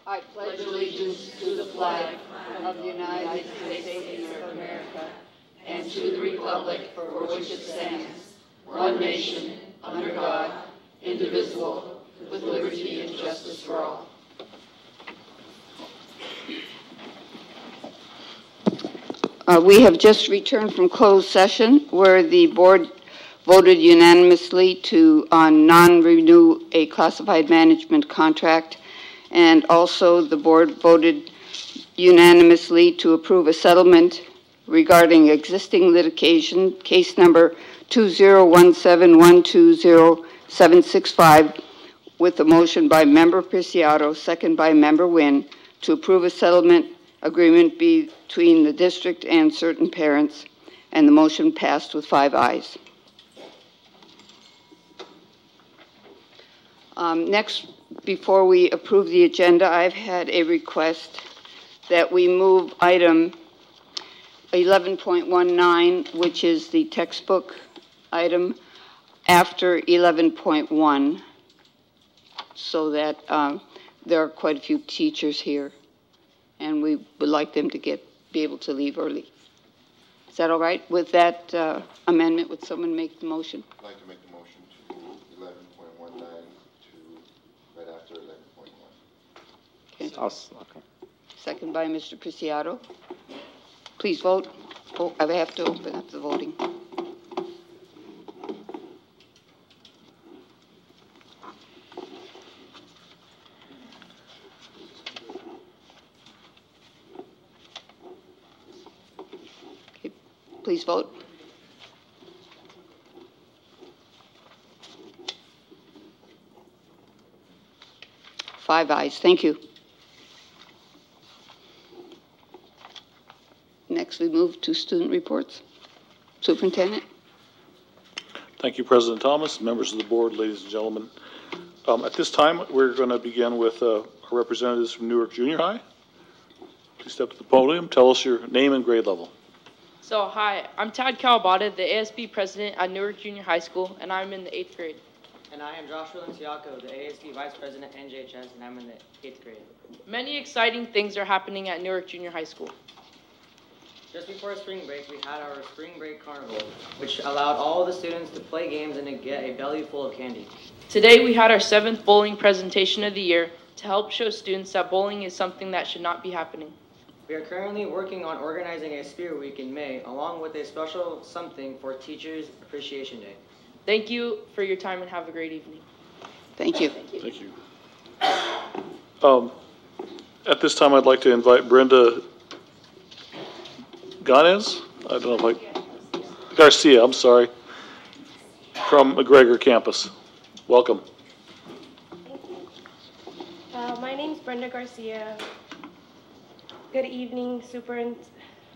I pledge allegiance to the flag of the United States of America and to the republic for which it stands, one nation, under God, indivisible, with liberty and justice for all. We have just returned from closed session where the board voted unanimously to non-renew a classified management contract, and also the board voted unanimously to approve a settlement regarding existing litigation, case number 2017120765, with a motion by Member Preciado, second by Member Wynn, to approve a settlement agreement between the district and certain parents, and the motion passed with 5 ayes. Next, before we approve the agenda, I've had a request that we move item 11.19, which is the textbook item, after 11.1, so that there are quite a few teachers here, and we would like them to be able to leave early. Is that all right? With that amendment, would someone make the motion? I'd like to make the motion to move 11.19 to right after 11.1. Okay. Okay. Second by Mr. Preciado. Please vote. Oh, I have to open up the voting. Okay. Please vote. Five ayes. Thank you. Next, we move to student reports. Superintendent. Thank you, President Thomas, members of the board, ladies and gentlemen. At this time, we're going to begin with our representatives from Newark Junior High. Please step to the podium. Tell us your name and grade level. So, hi, I'm Tad Kawabata, the ASB president at Newark Junior High School, and I'm in the 8th grade. And I am Joshua Linciaco, the ASB vice president at NJHS, and I'm in the 8th grade. Many exciting things are happening at Newark Junior High School. Just before spring break, we had our spring break carnival, which allowed all the students to play games and to get a belly full of candy. Today, we had our 7th bowling presentation of the year to help show students that bowling is something that should not be happening. We are currently working on organizing a Spirit Week in May, along with a special something for Teachers Appreciation Day. Thank you for your time and have a great evening. Thank you. Thank you. At this time, I'd like to invite Brenda Ganez, I don't know if Garcia, I'm sorry, from McGregor campus. Welcome. Thank you. My name is Brenda Garcia. Good evening,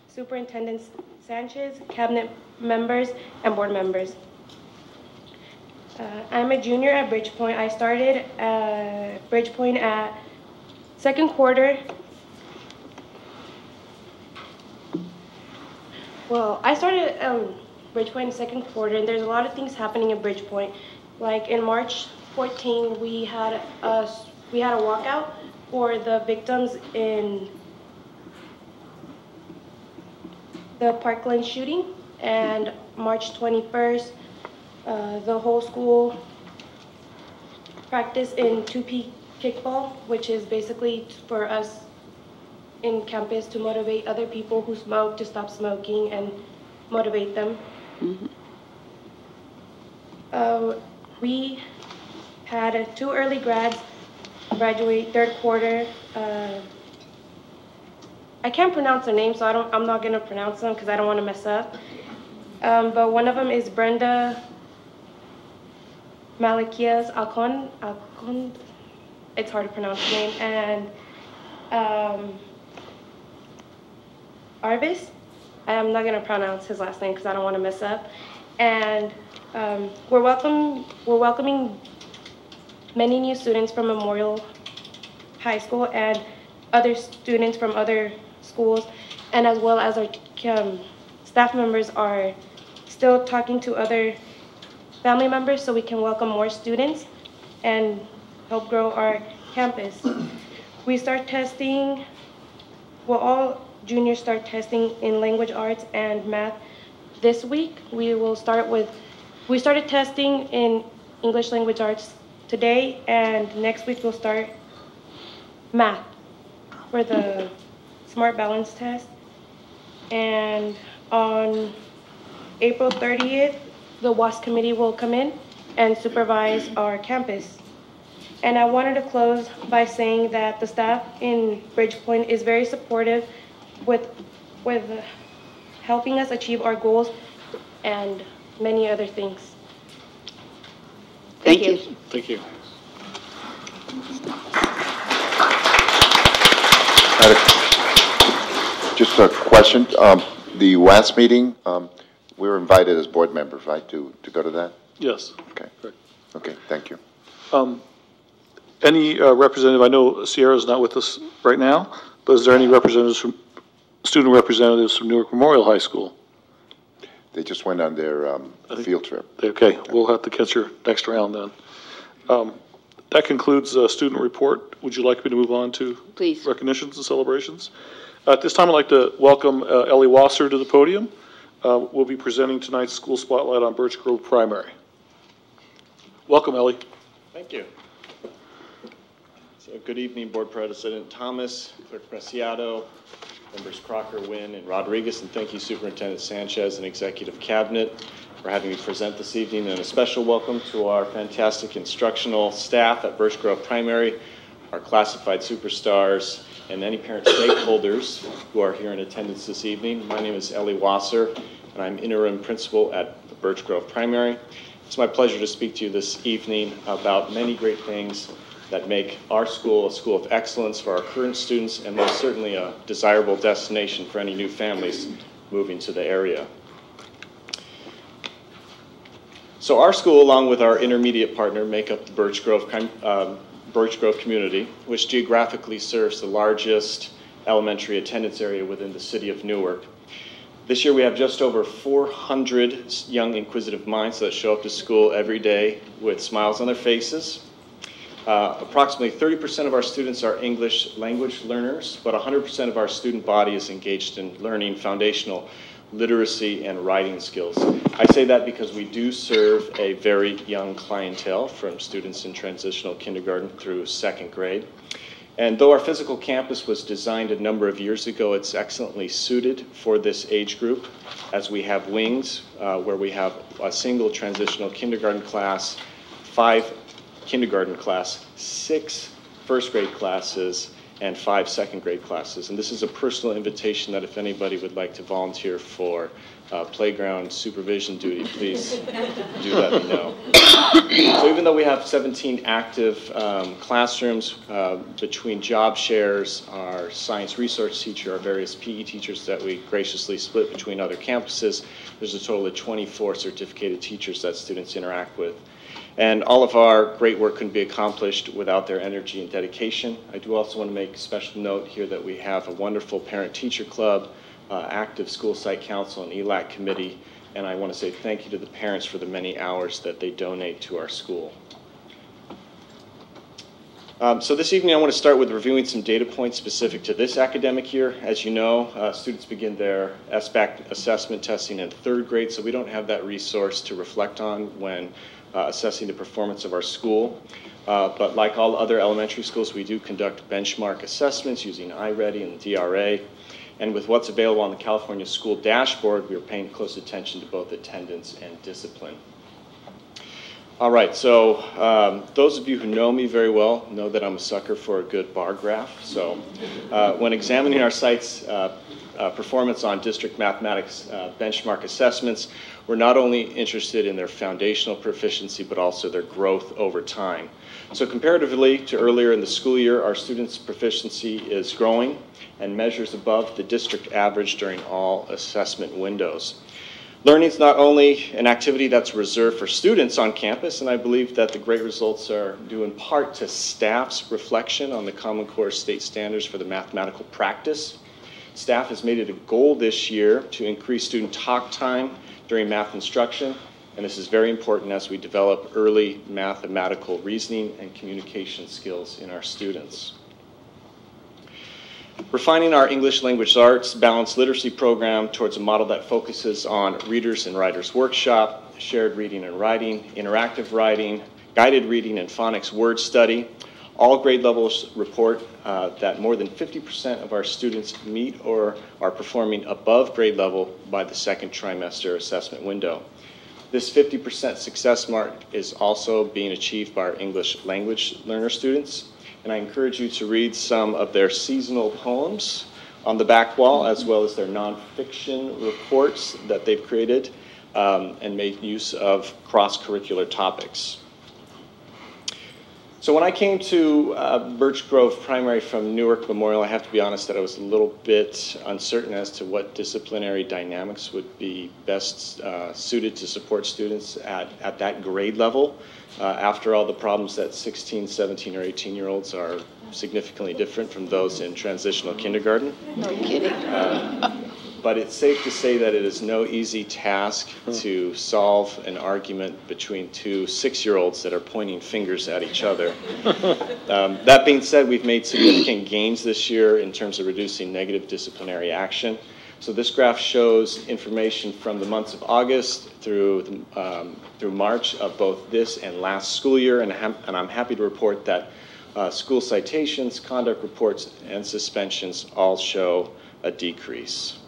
Superintendent Sanchez, cabinet members, and board members. I'm a junior at Bridgepoint. I started at Bridgepoint at second quarter. Well, I started Bridgepoint in second quarter, and there's a lot of things happening at Bridgepoint. Like in March 14, we had a walkout for the victims in the Parkland shooting, and March 21st, the whole school practiced in 2P kickball, which is basically for us in campus to motivate other people who smoke to stop smoking and motivate them. Mm-hmm. We had 2 early grads graduate third quarter. I can't pronounce their names, so I'm not gonna pronounce them because I don't want to mess up. But one of them is Brenda Malakias Alcon. It's hard to pronounce the name, and Arvis. I'm not gonna pronounce his last name because I don't want to mess up. And we're welcoming many new students from Memorial High School and other students from other schools, and as well as our staff members are still talking to other family members so we can welcome more students and help grow our campus. We start testing, well, all juniors start testing in language arts and math this week. We started testing in English language arts today, and next week we'll start math for the Smart Balance test. And on April 30th, the WASP committee will come in and supervise our campus. And I wanted to close by saying that the staff in Bridgepoint is very supportive with helping us achieve our goals and many other things. Thank you. Thank you. Just a question. The WASP meeting, we were invited as board members, right, to go to that? Yes. Okay. Correct. Okay, thank you. Any representative, I know Sierra's not with us right now, but is there any student representatives from Newark Memorial High School? They just went on their field trip. Okay, we'll have to catch her next round then. That concludes student report. Would you like me to move on to Please. recognitions and celebrations? At this time, I'd like to welcome Ellie Wasser to the podium. We'll be presenting tonight's school spotlight on Birchgrove Primary. Welcome, Ellie. Thank you. So good evening, Board President Thomas, Clerk Preciado, members Crocker, Wynn, and Rodriguez, and thank you, Superintendent Sanchez and Executive Cabinet for having me present this evening, and a special welcome to our fantastic instructional staff at Birchgrove Primary, our classified superstars, and any parent stakeholders who are here in attendance this evening. My name is Ellie Wasser, and I'm interim principal at Birchgrove Primary. It's my pleasure to speak to you this evening about many great things that make our school a school of excellence for our current students and most certainly a desirable destination for any new families moving to the area. So our school, along with our intermediate partner, make up the Birchgrove community, which geographically serves the largest elementary attendance area within the city of Newark. This year we have just over 400 young inquisitive minds that show up to school every day with smiles on their faces. Approximately 30% of our students are English language learners, but 100% of our student body is engaged in learning foundational literacy and writing skills. I say that because we do serve a very young clientele from students in transitional kindergarten through second grade. And though our physical campus was designed a number of years ago, it's excellently suited for this age group, as we have wings where we have a single transitional kindergarten class, 5 kindergarten class, 6 first grade classes, and 5 second grade classes. And this is a personal invitation that if anybody would like to volunteer for playground supervision duty, please do let me know. So even though we have 17 active classrooms between job shares, our science research teacher, our various PE teachers that we graciously split between other campuses, there's a total of 24 certificated teachers that students interact with. And all of our great work couldn't be accomplished without their energy and dedication. I do also want to make a special note here that we have a wonderful parent-teacher club, active school site council, and ELAC committee, and I want to say thank you to the parents for the many hours that they donate to our school. So this evening I want to start with reviewing some data points specific to this academic year. As you know, students begin their SBAC assessment testing in 3rd grade, so we don't have that resource to reflect on when assessing the performance of our school. But like all other elementary schools, we do conduct benchmark assessments using iReady and the DRA. And with what's available on the California School Dashboard, we are paying close attention to both attendance and discipline. All right, so those of you who know me very well know that I'm a sucker for a good bar graph. So when examining our site's performance on district mathematics benchmark assessments, we're not only interested in their foundational proficiency, but also their growth over time. So comparatively to earlier in the school year, our students' proficiency is growing and measures above the district average during all assessment windows. Learning is not only an activity that's reserved for students on campus, and I believe that the great results are due in part to staff's reflection on the Common Core state standards for the mathematical practice. Staff has made it a goal this year to increase student talk time during math instruction, and this is very important as we develop early mathematical reasoning and communication skills in our students. Refining our English language arts balanced literacy program towards a model that focuses on readers and writers workshop, shared reading and writing, interactive writing, guided reading and phonics word study. All grade levels report that more than 50% of our students meet or are performing above grade level by the second trimester assessment window. This 50% success mark is also being achieved by our English language learner students. And I encourage you to read some of their seasonal poems on the back wall, as well as their nonfiction reports that they've created and made use of cross-curricular topics. So when I came to Birchgrove Primary from Newark Memorial, I have to be honest that I was a little bit uncertain as to what disciplinary dynamics would be best suited to support students at that grade level. After all, the problems that 16, 17, or 18-year-olds are significantly different from those in transitional kindergarten. No kidding. But it's safe to say that it is no easy task to solve an argument between two 6-year-olds that are pointing fingers at each other. That being said, we've made significant gains this year in terms of reducing negative disciplinary action. So this graph shows information from the months of August through March of both this and last school year, and I'm happy to report that school citations, conduct reports, and suspensions all show a decrease.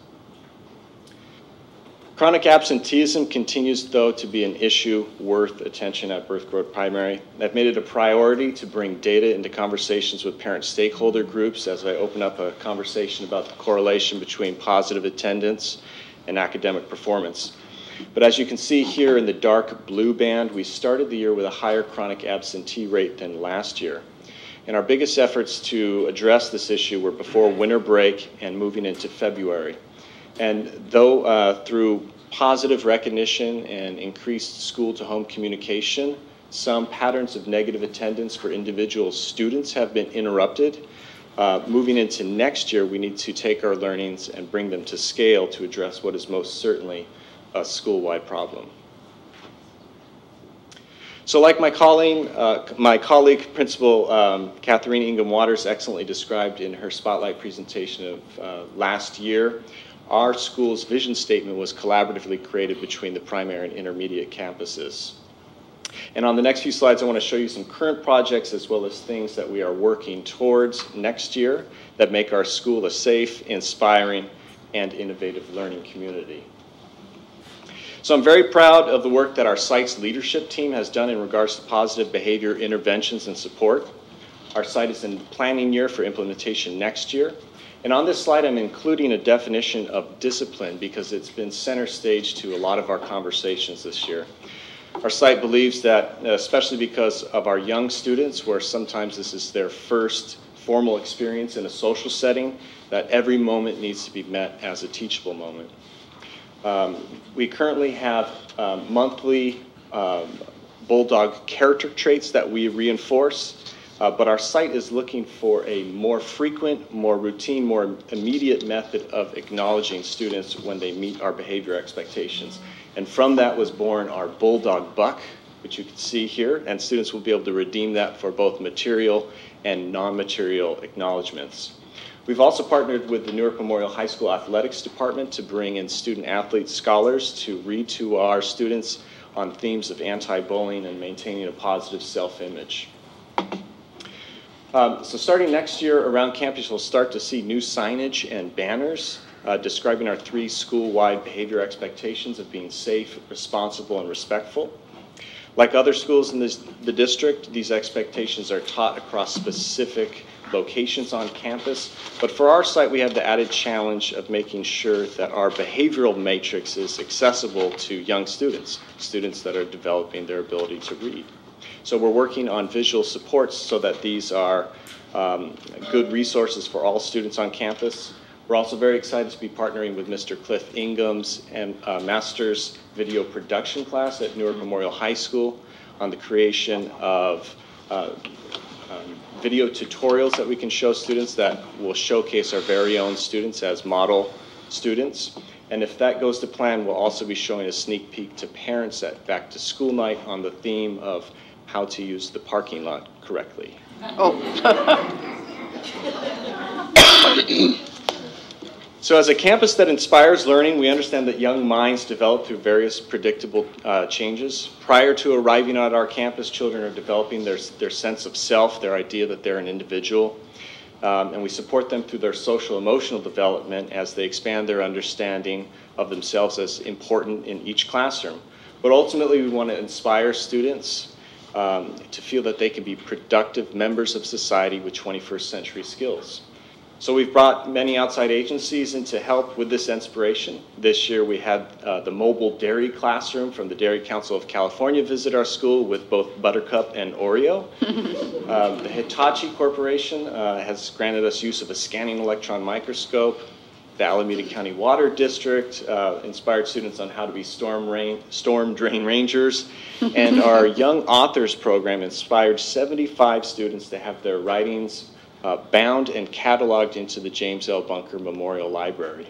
Chronic absenteeism continues, though, to be an issue worth attention at Birchgrove Primary. I've made it a priority to bring data into conversations with parent stakeholder groups as I open up a conversation about the correlation between positive attendance and academic performance. But as you can see here in the dark blue band, we started the year with a higher chronic absentee rate than last year. And our biggest efforts to address this issue were before winter break and moving into February. And though through positive recognition and increased school-to-home communication, some patterns of negative attendance for individual students have been interrupted. Moving into next year, we need to take our learnings and bring them to scale to address what is most certainly a school-wide problem. So like my colleague Principal Catherine Ingham Waters excellently described in her spotlight presentation of last year, our school's vision statement was collaboratively created between the primary and intermediate campuses. And on the next few slides, I want to show you some current projects as well as things that we are working towards next year that make our school a safe, inspiring, and innovative learning community. So I'm very proud of the work that our site's leadership team has done in regards to positive behavior interventions and support. Our site is in planning year for implementation next year. And on this slide, I'm including a definition of discipline because it's been center stage to a lot of our conversations this year. Our site believes that, especially because of our young students, where sometimes this is their first formal experience in a social setting, that every moment needs to be met as a teachable moment. We currently have monthly Bulldog character traits that we reinforce. But our site is looking for a more frequent, more routine, more immediate method of acknowledging students when they meet our behavior expectations. And from that was born our Bulldog Buck, which you can see here, and students will be able to redeem that for both material and non-material acknowledgments. We've also partnered with the Newark Memorial High School Athletics Department to bring in student-athlete scholars to read to our students on themes of anti-bullying and maintaining a positive self-image. So starting next year around campus, we'll start to see new signage and banners describing our 3 school-wide behavior expectations of being safe, responsible, and respectful. Like other schools in the district, these expectations are taught across specific locations on campus. But for our site, we have the added challenge of making sure that our behavioral matrix is accessible to young students, students that are developing their ability to read. So we're working on visual supports so that these are good resources for all students on campus. We're also very excited to be partnering with Mr. Cliff Ingham's and master's video production class at Newark Memorial High School on the creation of video tutorials that we can show students that will showcase our very own students as model students. And if that goes to plan, we'll also be showing a sneak peek to parents at back to school night on the theme of how to use the parking lot correctly. Oh. So as a campus that inspires learning, we understand that young minds develop through various predictable changes. Prior to arriving at our campus, children are developing their sense of self, their idea that they're an individual. And we support them through their social emotional development as they expand their understanding of themselves as important in each classroom. But ultimately, we want to inspire students to feel that they can be productive members of society with 21st century skills. So we've brought many outside agencies in to help with this inspiration. This year we had the mobile dairy classroom from the Dairy Council of California visit our school with both Buttercup and Oreo. The Hitachi Corporation has granted us use of a scanning electron microscope. The Alameda County Water District inspired students on how to be storm drain rangers. And our Young Authors program inspired 75 students to have their writings bound and cataloged into the James L. Bunker Memorial Library.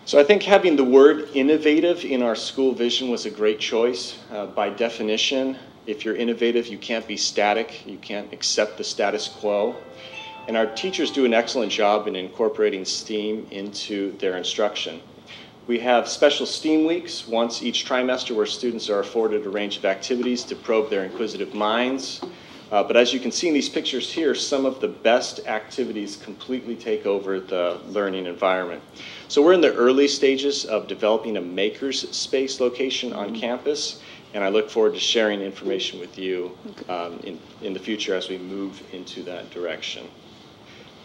So I think having the word innovative in our school vision was a great choice. By definition, if you're innovative, you can't be static. You can't accept the status quo. And our teachers do an excellent job in incorporating STEAM into their instruction. We have special STEAM weeks once each trimester where students are afforded a range of activities to probe their inquisitive minds. But as you can see in these pictures here, some of the best activities completely take over the learning environment. So we're in the early stages of developing a maker's space location on campus, and I look forward to sharing information with you in the future as we move into that direction.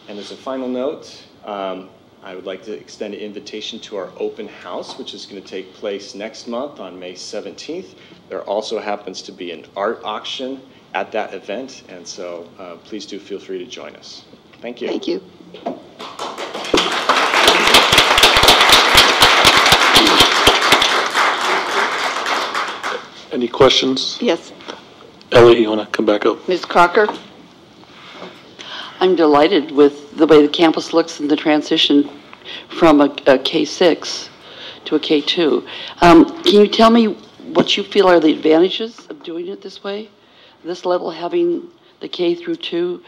And as a final note, I would like to extend an invitation to our open house, which is going to take place next month on May 17th. There also happens to be an art auction at that event, and so please do feel free to join us. Thank you. Thank you. Any questions? Yes, Ellie, you want to come back up? Ms. Crocker? I'm delighted with the way the campus looks in the transition from a K-6 to a K-2. Can you tell me what you feel are the advantages of doing it this way? This level, having the K through 2,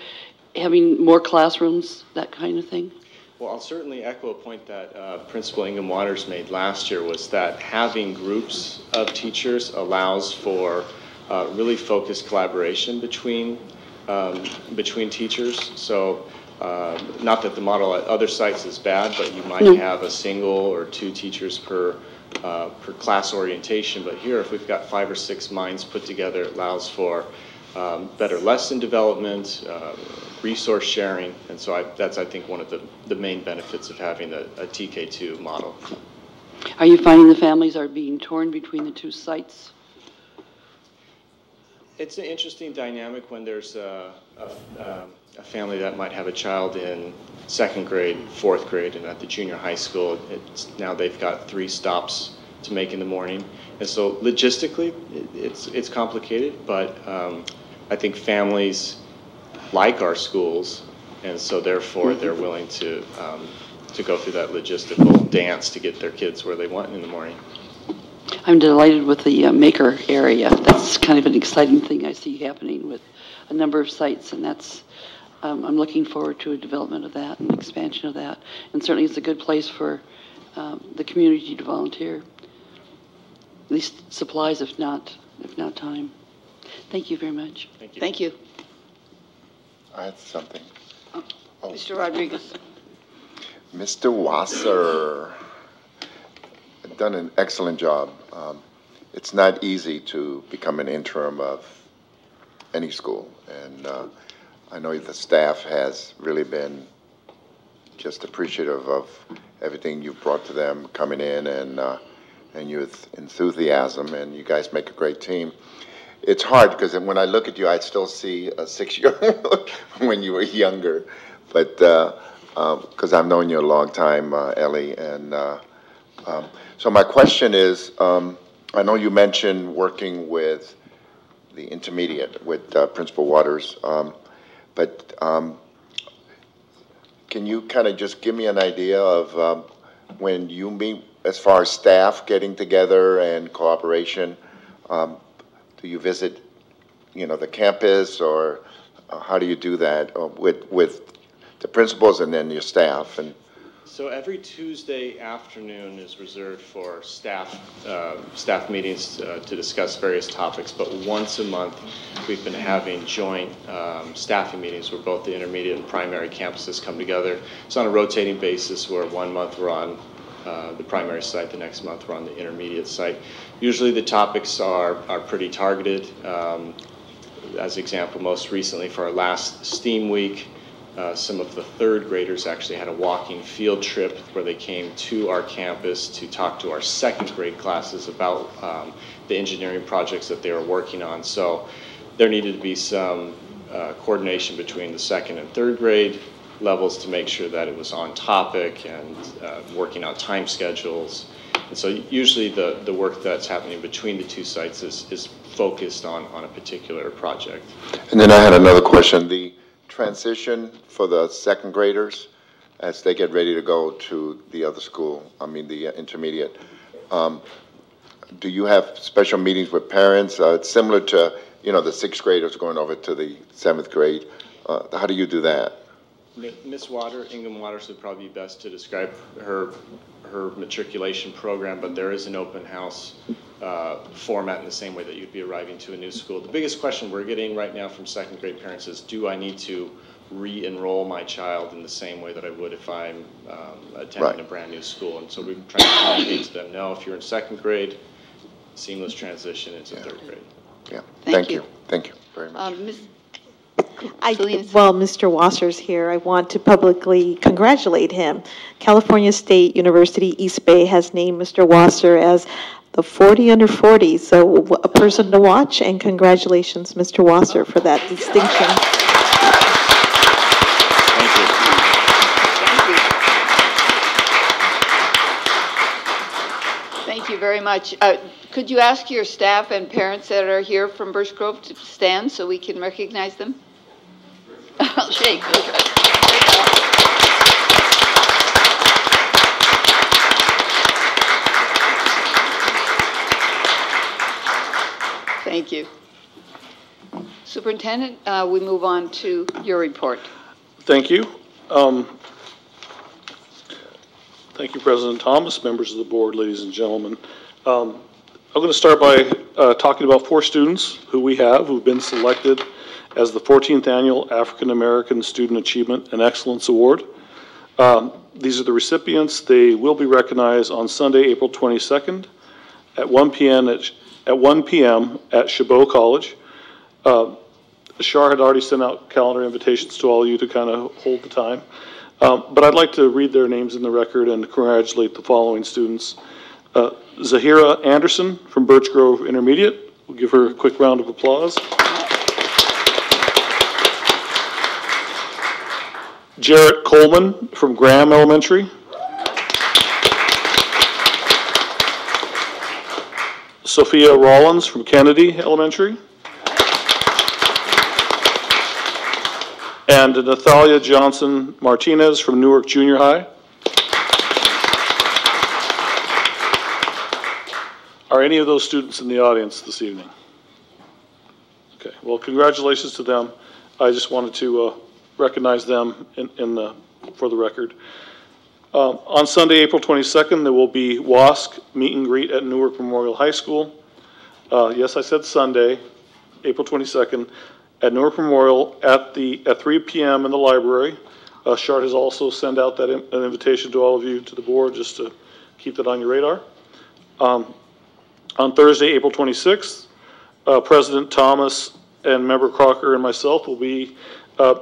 having more classrooms, that kind of thing? Well, I'll certainly echo a point that Principal Ingham Waters made last year, was that having groups of teachers allows for really focused collaboration between teachers. So not that the model at other sites is bad, but you might have a single or 2 teachers per class orientation. But here, if we've got 5 or 6 minds put together, it allows for better lesson development, resource sharing, and so that's, I think, one of the main benefits of having a TK2 model. Are you finding the families are being torn between the 2 sites? It's an interesting dynamic when there's a family that might have a child in 2nd grade, 4th grade, and at the junior high school, now they've got 3 stops to make in the morning. And so logistically, it's complicated, but I think families like our schools, and so therefore they're willing to go through that logistical dance to get their kids where they want in the morning. I'm delighted with the maker area. That's kind of an exciting thing I see happening with a number of sites, and that's I'm looking forward to a development of that and expansion of that. And certainly it's a good place for the community to volunteer. At least supplies, if not time. Thank you very much. Thank you. Thank you. I had something. Mr. Rodriguez. Mr. Wasser, done an excellent job. It's not easy to become an interim of any school, and I know the staff has really been just appreciative of everything you've brought to them coming in, and your enthusiasm, and you guys make a great team. It's hard because when I look at you, I still see a 6-year-old when you were younger, but because I've known you a long time, Ellie, and so my question is, I know you mentioned working with the intermediate with Principal Waters, but can you kind of just give me an idea of when you meet as far as staff getting together and cooperation, do you visit, the campus, or how do you do that with the principals and then your staff. And so every Tuesday afternoon is reserved for staff meetings to discuss various topics, but once a month we've been having joint staffing meetings where both the intermediate and primary campuses come together. It's on a rotating basis where 1 month we're on the primary site, the next month we're on the intermediate site. Usually the topics are pretty targeted. As example, most recently for our last STEAM week, some of the third graders actually had a walking field trip where they came to our campus to talk to our second grade classes about the engineering projects that they were working on. So there needed to be some coordination between the second and third grade levels to make sure that it was on topic and working out time schedules. And so usually the work that's happening between the two sites is focused on a particular project. And then I had another question. The transition for the second graders as they get ready to go to the other school, I mean the intermediate, do you have special meetings with parents? It's similar to, the sixth graders going over to the seventh grade. How do you do that? Miss Ingham Waters would probably be best to describe her matriculation program, but there is an open house format in the same way that you'd be arriving to a new school. The biggest question we're getting right now from second grade parents is, do I need to re-enroll my child in the same way that I would if I'm attending a brand new school? And so we're trying to communicate to them, no, if you're in second grade, seamless transition into third grade. Yeah, Thank you. Thank you very much. While Mr. Wasser's here, I want to publicly congratulate him. California State University East Bay has named Mr. Wasser as the 40 under 40, so a person to watch, and congratulations, Mr. Wasser, for that distinction. Thank you very much. Could you ask your staff and parents that are here from Birchgrove to stand so we can recognize them? I'll shake. Thank you. Superintendent, we move on to your report. Thank you. Thank you, President Thomas, members of the board, ladies and gentlemen. I'm going to start by talking about 4 students who've been selected as the 14th Annual African American Student Achievement and Excellence Award. These are the recipients. They will be recognized on Sunday, April 22nd at 1 p.m. at Chabot College. Shar had already sent out calendar invitations to all of you to kind of hold the time. But I'd like to read their names in the record and congratulate the following students. Zahira Anderson from Birchgrove Intermediate. We'll give her a quick round of applause. Jarrett Coleman from Graham Elementary. Sophia Rollins from Kennedy Elementary. And Nathalia Johnson Martinez from Newark Junior High. Are any of those students in the audience this evening? Okay, well, congratulations to them. I just wanted to recognize them for the record. On Sunday, April 22nd, there will be WASC meet and greet at Newark Memorial High School. Yes, I said Sunday, April 22nd, at Newark Memorial at 3 p.m. in the library. Shart has also sent out an invitation to all of you, to the board, just to keep that on your radar. On Thursday, April 26th, President Thomas and Member Crocker and myself will be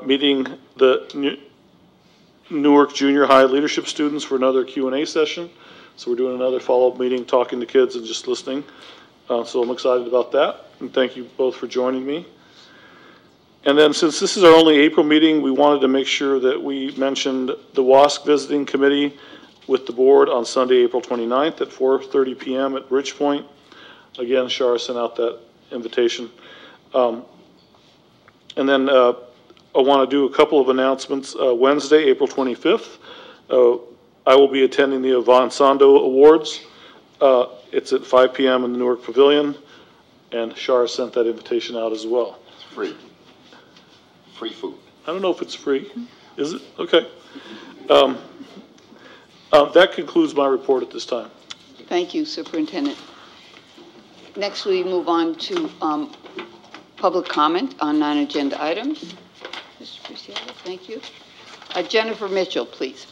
meeting the Newark Junior High leadership students for another Q&A session. So we're doing another follow-up meeting, talking to kids and just listening. So I'm excited about that, and thank you both for joining me. And then, since this is our only April meeting, we wanted to make sure that we mentioned the WASC Visiting Committee with the board on Sunday, April 29th at 4:30 p.m. at Ridge Point. Again, Shara sent out that invitation. And then I want to do a couple of announcements. Wednesday, April 25th, I will be attending the Avanzando Awards. It's at 5 p.m. in the Newark Pavilion, and Shara sent that invitation out as well. It's free. Free food. I don't know if it's free. Is it? Okay. That concludes my report at this time. Thank you, Superintendent. Next, we move on to public comment on non-agenda items. Mr. Preciado, thank you. Jennifer Mitchell, please.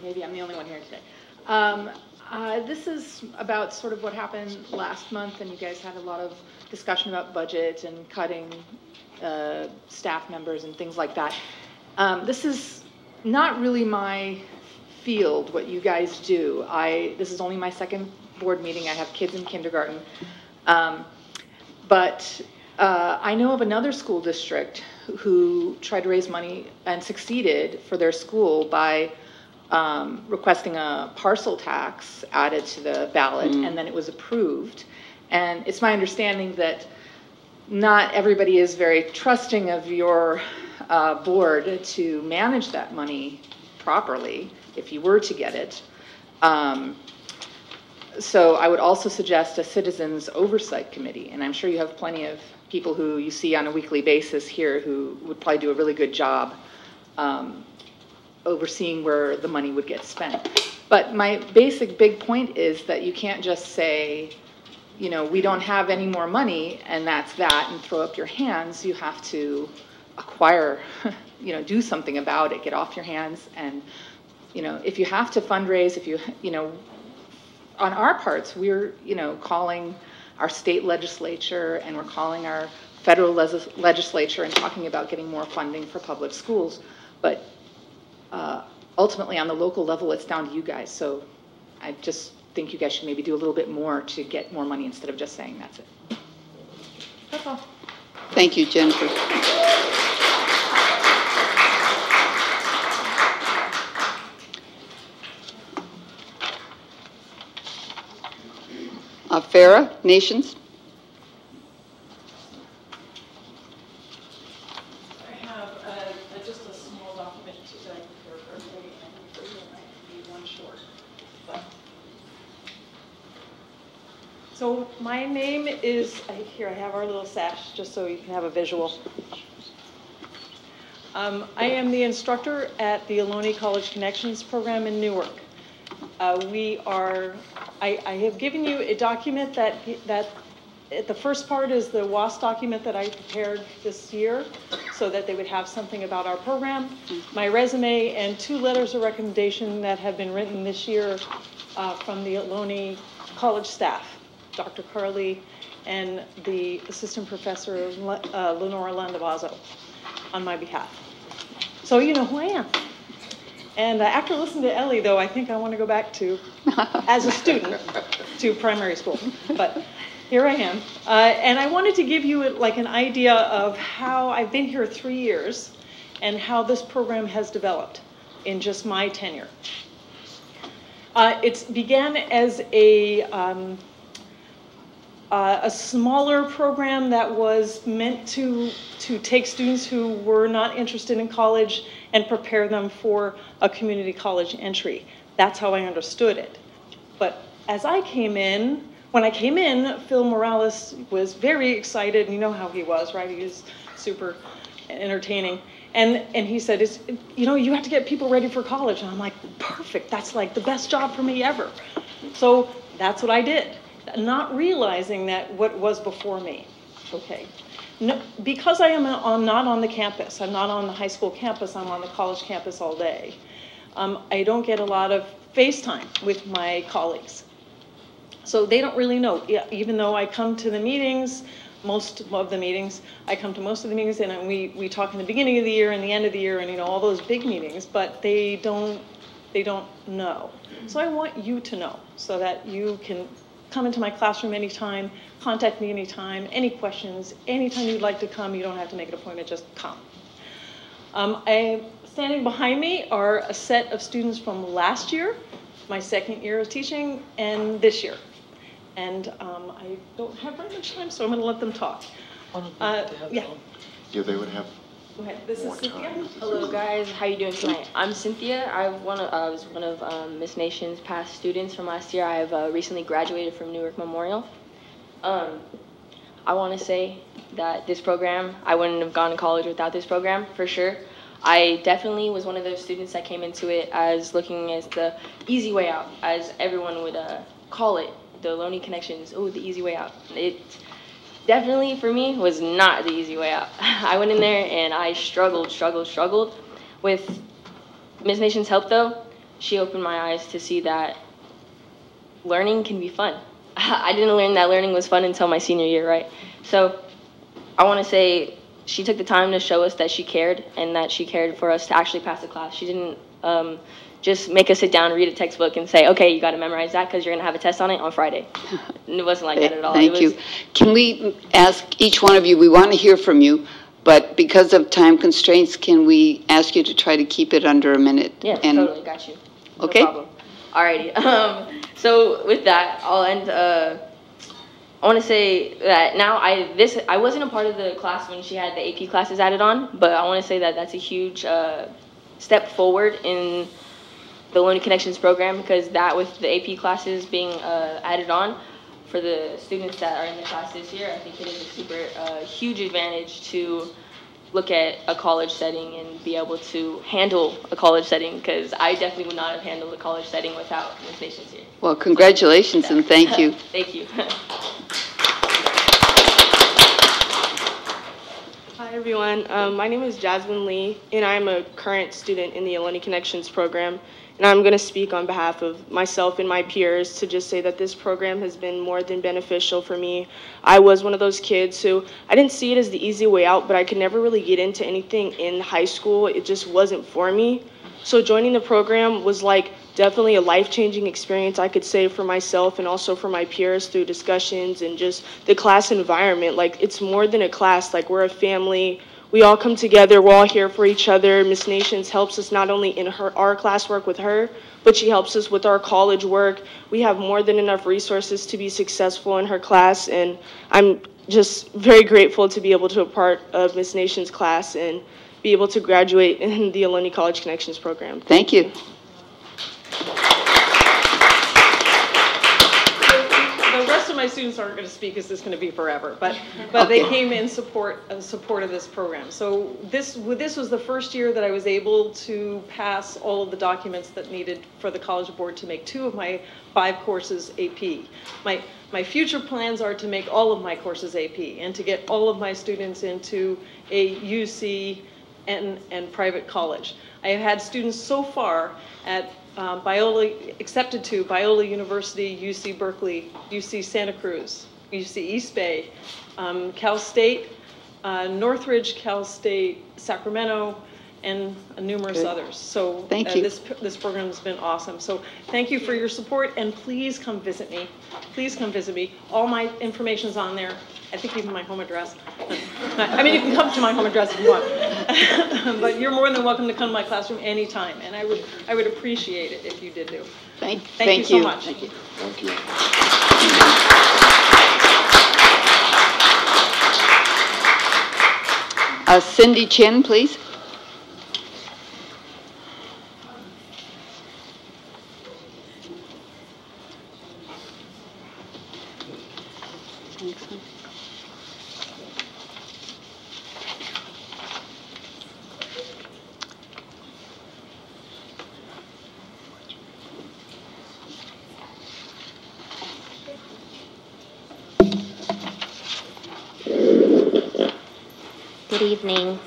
Maybe I'm the only one here today. This is about sort of what happened last month, and you guys had a lot of discussion about budget and cutting staff members and things like that. This is not really my field, what you guys do. This is only my second board meeting. I have kids in kindergarten. But I know of another school district who tried to raise money and succeeded for their school by requesting a parcel tax added to the ballot, and then it was approved. And it's my understanding that not everybody is very trusting of your board to manage that money properly if you were to get it. So I would also suggest a citizens oversight committee, and I'm sure you have plenty of people who you see on a weekly basis here who would probably do a really good job overseeing where the money would get spent. But my big point is that you can't just say, you know, we don't have any more money and that's that, and throw up your hands. You have to acquire, you know, do something about it, get off your hands. And, you know, if you have to fundraise, if you know, on our parts, we're, you know, calling our state legislature and we're calling our federal legislature and talking about getting more funding for public schools. But ultimately, on the local level, it's down to you guys. So I just think you guys should maybe do a little bit more to get more money instead of just saying that's it. That's all. Thank you, Jennifer. Farah, Nations. I have just a small document that I prepared for everybody, and it might be one short. But. So my name is, here I have our little sash, just so you can have a visual. I am the instructor at the Ohlone College Connections program in Newark. I have given you a document that the first part is the WAS document that I prepared this year so that they would have something about our program. My resume and 2 letters of recommendation that have been written this year from the Ohlone College staff, Dr. Carly and the assistant professor, Lenora Landavazo, on my behalf. So you know who I am. And after listening to Ellie, though, I think I want to go back to, as a student, to primary school. But here I am. And I wanted to give you like an idea of how I've been here 3 years and how this program has developed in just my tenure. It began as a smaller program that was meant to take students who were not interested in college and prepare them for a community college entry. That's how I understood it. But as I came in, when I came in, Phil Morales was very excited, and you know how he was, right? He was super entertaining. And he said, you know, you have to get people ready for college. And I'm like, perfect, that's like the best job for me ever. So that's what I did, not realizing that what was before me, okay. No, because I'm not on the campus, I'm not on the high school campus, I'm on the college campus all day. I don't get a lot of face time with my colleagues. So they don't really know, even though I come to the meetings, most of the meetings, I come to most of the meetings and we talk in the beginning of the year and the end of the year and, you know, all those big meetings, but they don't know. So I want you to know so that you can come into my classroom anytime, contact me anytime, any questions, anytime you'd like to come, you don't have to make an appointment, just come. Standing behind me are a set of students from last year, my second year of teaching, and this year. And I don't have very much time, so I'm going to let them talk. Yeah. Yeah, they would have. Go ahead. This is Cynthia. Hello, guys. How you doing tonight? I'm Cynthia. I was one of Miss Nation's past students from last year. I have recently graduated from Newark Memorial. I want to say that this program, I wouldn't have gone to college without this program, for sure. I definitely was one of those students that came into it as looking as the easy way out, as everyone would call it, the Lonely Connections, oh, the easy way out. It definitely, for me, was not the easy way out. I went in there and I struggled. With Ms. Nation's help, though, she opened my eyes to see that learning can be fun. I didn't learn that learning was fun until my senior year, right? So I want to say she took the time to show us that she cared and that she cared for us to actually pass the class. She didn't just make us sit down, read a textbook, and say, okay, you got to memorize that because you're going to have a test on it on Friday. It wasn't like that at all. Thank you. Can we ask each one of you, we want to hear from you, but because of time constraints, can we ask you to try to keep it under a minute? Yeah, totally, got you. No Okay. problem. Alrighty. So with that, I'll end. I want to say that now I wasn't a part of the class when she had the AP classes added on, but I want to say that that's a huge step forward in the Learning Connections program, because that with the AP classes being added on for the students that are in the class this year, I think it is a super huge advantage to look at a college setting and be able to handle a college setting, because I definitely would not have handled a college setting without Ms. Nations here. Well, congratulations and thank you. Thank you. Hi everyone, my name is Jasmine Lee and I'm a current student in the Learning Connections program, and I'm going to speak on behalf of myself and my peers to just say that this program has been more than beneficial for me. I was one of those kids who I didn't see it as the easy way out, but I could never really get into anything in high school. It just wasn't for me. So joining the program was like definitely a life-changing experience, I could say, for myself and also for my peers through discussions and just the class environment. Like, it's more than a class. Like, we're a family. We all come together. We're all here for each other. Ms. Nations helps us not only in our classwork with her, but she helps us with our college work. We have more than enough resources to be successful in her class, and I'm just very grateful to be able to be a part of Ms. Nations' class and be able to graduate in the Ohlone College Connections program. Thank you. The rest of my students aren't going to speak because this is going to be forever, but they came in support of this program. So this was the first year that I was able to pass all of the documents that needed for the College Board to make 2 of my 5 courses AP. My future plans are to make all of my courses AP and to get all of my students into a UC and private college. I have had students so far at accepted to Biola University, UC Berkeley, UC Santa Cruz, UC East Bay, Cal State, Northridge, Cal State, Sacramento, and numerous others. So thank you. This program has been awesome. So thank you for your support, and please come visit me. Please come visit me. All my information's on there. I think even my home address. I mean, you can come to my home address if you want, but you're more than welcome to come to my classroom anytime, and I would appreciate it if you did do. Thank you so much. Thank you. Thank you. Cindy Chin, please. Good evening.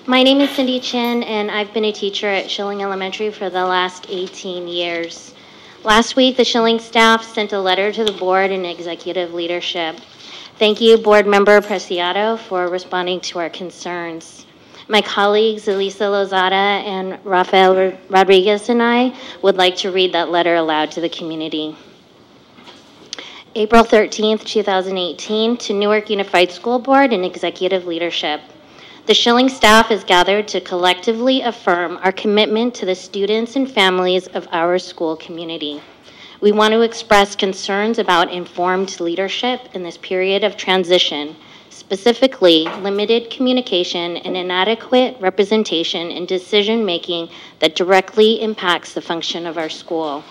My name is Cindy Chin, and I've been a teacher at Schilling Elementary for the last 18 years. Last week, the Schilling staff sent a letter to the board and executive leadership. Thank you, Board Member Preciado, for responding to our concerns. My colleagues, Elisa Lozada and Rafael Rodriguez, and I would like to read that letter aloud to the community. April 13th, 2018, to Newark Unified School Board and Executive Leadership. The Schilling staff is gathered to collectively affirm our commitment to the students and families of our school community. We want to express concerns about informed leadership in this period of transition, specifically limited communication and inadequate representation in decision-making that directly impacts the function of our school.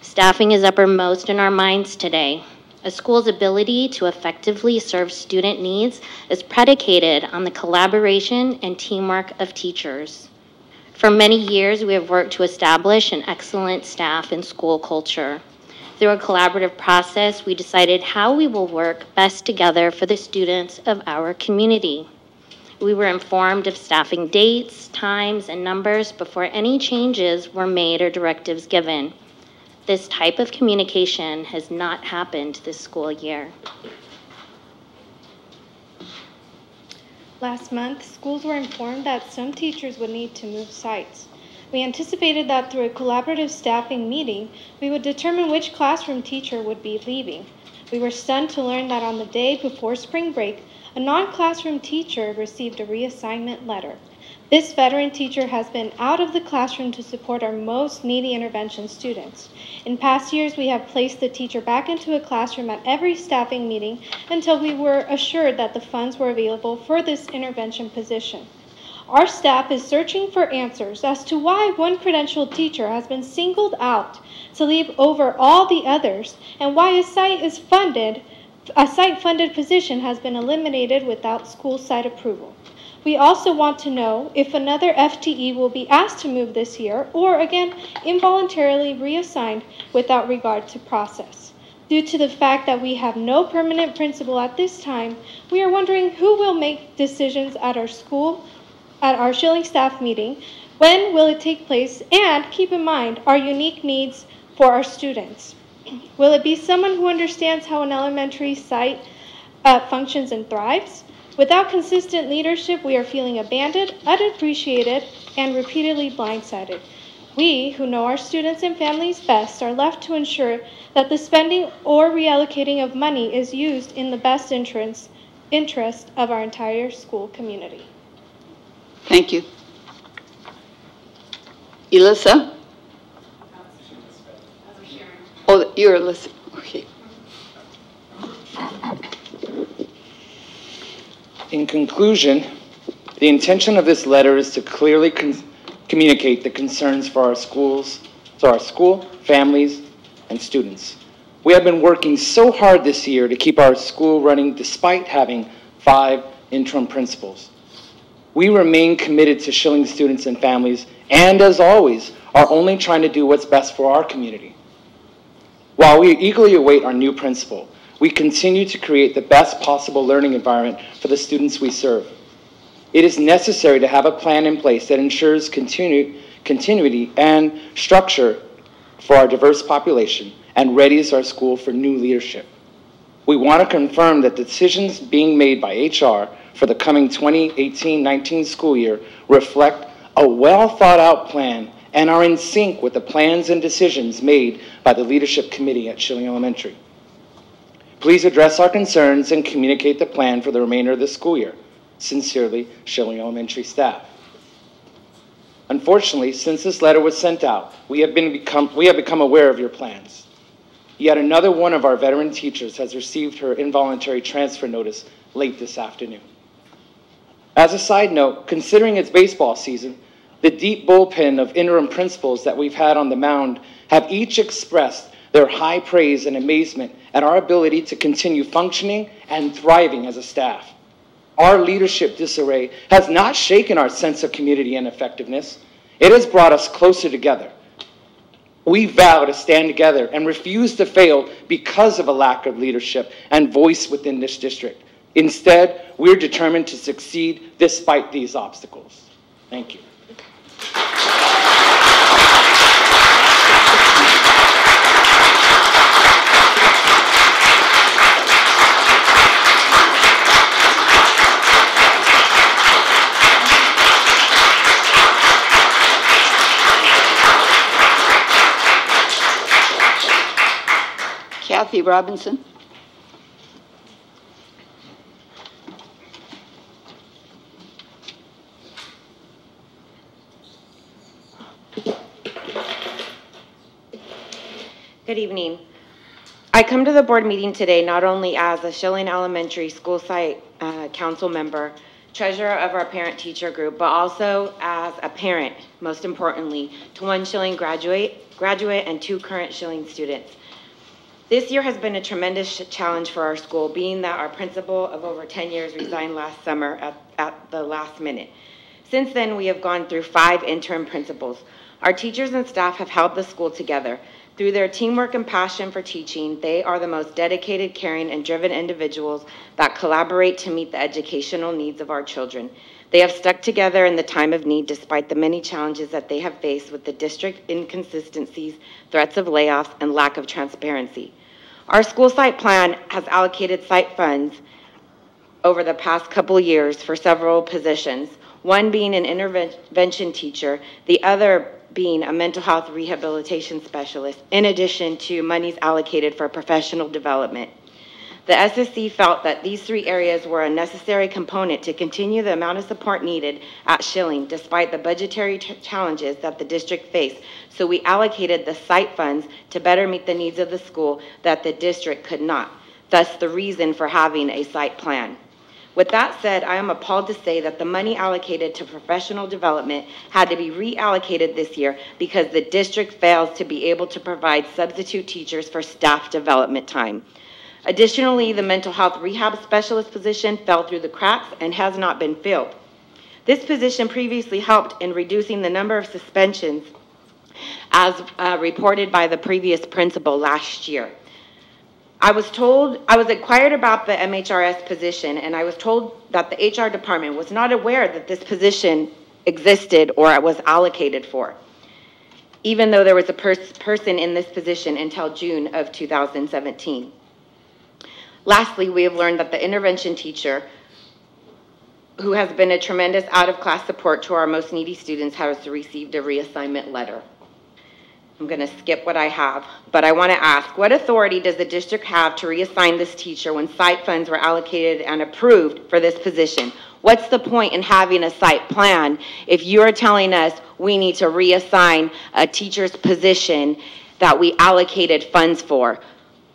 Staffing is uppermost in our minds today. A school's ability to effectively serve student needs is predicated on the collaboration and teamwork of teachers. For many years, we have worked to establish an excellent staff and school culture. Through a collaborative process, we decided how we will work best together for the students of our community. We were informed of staffing dates, times, and numbers before any changes were made or directives given. This type of communication has not happened this school year. Last month, schools were informed that some teachers would need to move sites. We anticipated that through a collaborative staffing meeting, we would determine which classroom teacher would be leaving. We were stunned to learn that on the day before spring break, a non-classroom teacher received a reassignment letter. This veteran teacher has been out of the classroom to support our most needy intervention students. In past years, we have placed the teacher back into a classroom at every staffing meeting until we were assured that the funds were available for this intervention position. Our staff is searching for answers as to why one credentialed teacher has been singled out to leave over all the others, and why a site-funded position has been eliminated without school site approval. We also want to know if another FTE will be asked to move this year, or again, involuntarily reassigned without regard to process. Due to the fact that we have no permanent principal at this time, we are wondering who will make decisions at our school, at our Schilling staff meeting, when will it take place, and keep in mind our unique needs for our students. Will it be someone who understands how an elementary site functions and thrives? Without consistent leadership, we are feeling abandoned, unappreciated, and repeatedly blindsided. We, who know our students and families best, are left to ensure that the spending or reallocating of money is used in the best interest of our entire school community. Thank you. Elissa? Oh, you're Elissa. Okay. In conclusion, the intention of this letter is to clearly communicate the concerns for our schools, to our school, families, and students. We have been working so hard this year to keep our school running despite having 5 interim principals. We remain committed to Schilling students and families, and as always, are only trying to do what's best for our community. While we eagerly await our new principal, we continue to create the best possible learning environment for the students we serve. It is necessary to have a plan in place that ensures continuity and structure for our diverse population and readies our school for new leadership. We want to confirm that the decisions being made by HR for the coming 2018-19 school year reflect a well-thought-out plan and are in sync with the plans and decisions made by the Leadership Committee at Schilling Elementary. Please address our concerns and communicate the plan for the remainder of the school year. Sincerely, Schilling Elementary staff. Unfortunately, since this letter was sent out, we have become aware of your plans. Yet another one of our veteran teachers has received her involuntary transfer notice late this afternoon. As a side note, considering it's baseball season, the deep bullpen of interim principals that we've had on the mound have each expressed their high praise and amazement at our ability to continue functioning and thriving as a staff. Our leadership disarray has not shaken our sense of community and effectiveness. It has brought us closer together. We vow to stand together and refuse to fail because of a lack of leadership and voice within this district. Instead, we're determined to succeed despite these obstacles. Thank you. Kathy Robinson. Good evening. I come to the board meeting today not only as a Schilling Elementary School Site Council member, treasurer of our parent-teacher group, but also as a parent, most importantly, to one Schilling graduate and 2 current Schilling students. This year has been a tremendous challenge for our school, being that our principal of over 10 years resigned last summer at the last minute. Since then, we have gone through 5 interim principals. Our teachers and staff have held the school together. Through their teamwork and passion for teaching, they are the most dedicated, caring, and driven individuals that collaborate to meet the educational needs of our children. They have stuck together in the time of need despite the many challenges that they have faced with the district inconsistencies, threats of layoffs, and lack of transparency. Our school site plan has allocated site funds over the past couple of years for several positions, one being an intervention teacher, the other being a mental health rehabilitation specialist, in addition to monies allocated for professional development. The SSC felt that these 3 areas were a necessary component to continue the amount of support needed at Schilling, despite the budgetary challenges that the district faced. So we allocated the site funds to better meet the needs of the school that the district could not. Thus, the reason for having a site plan. With that said, I am appalled to say that the money allocated to professional development had to be reallocated this year because the district fails to be able to provide substitute teachers for staff development time. Additionally, the mental health rehab specialist position fell through the cracks and has not been filled. This position previously helped in reducing the number of suspensions as reported by the previous principal last year. I was inquired about the MHRS position, and I was told that the HR department was not aware that this position existed or it was allocated for, even though there was a person in this position until June of 2017. Lastly, we have learned that the intervention teacher, who has been a tremendous out-of-class support to our most needy students, has received a reassignment letter. I'm going to skip what I have, but I want to ask, what authority does the district have to reassign this teacher when site funds were allocated and approved for this position? What's the point in having a site plan if you're telling us we need to reassign a teacher's position that we allocated funds for?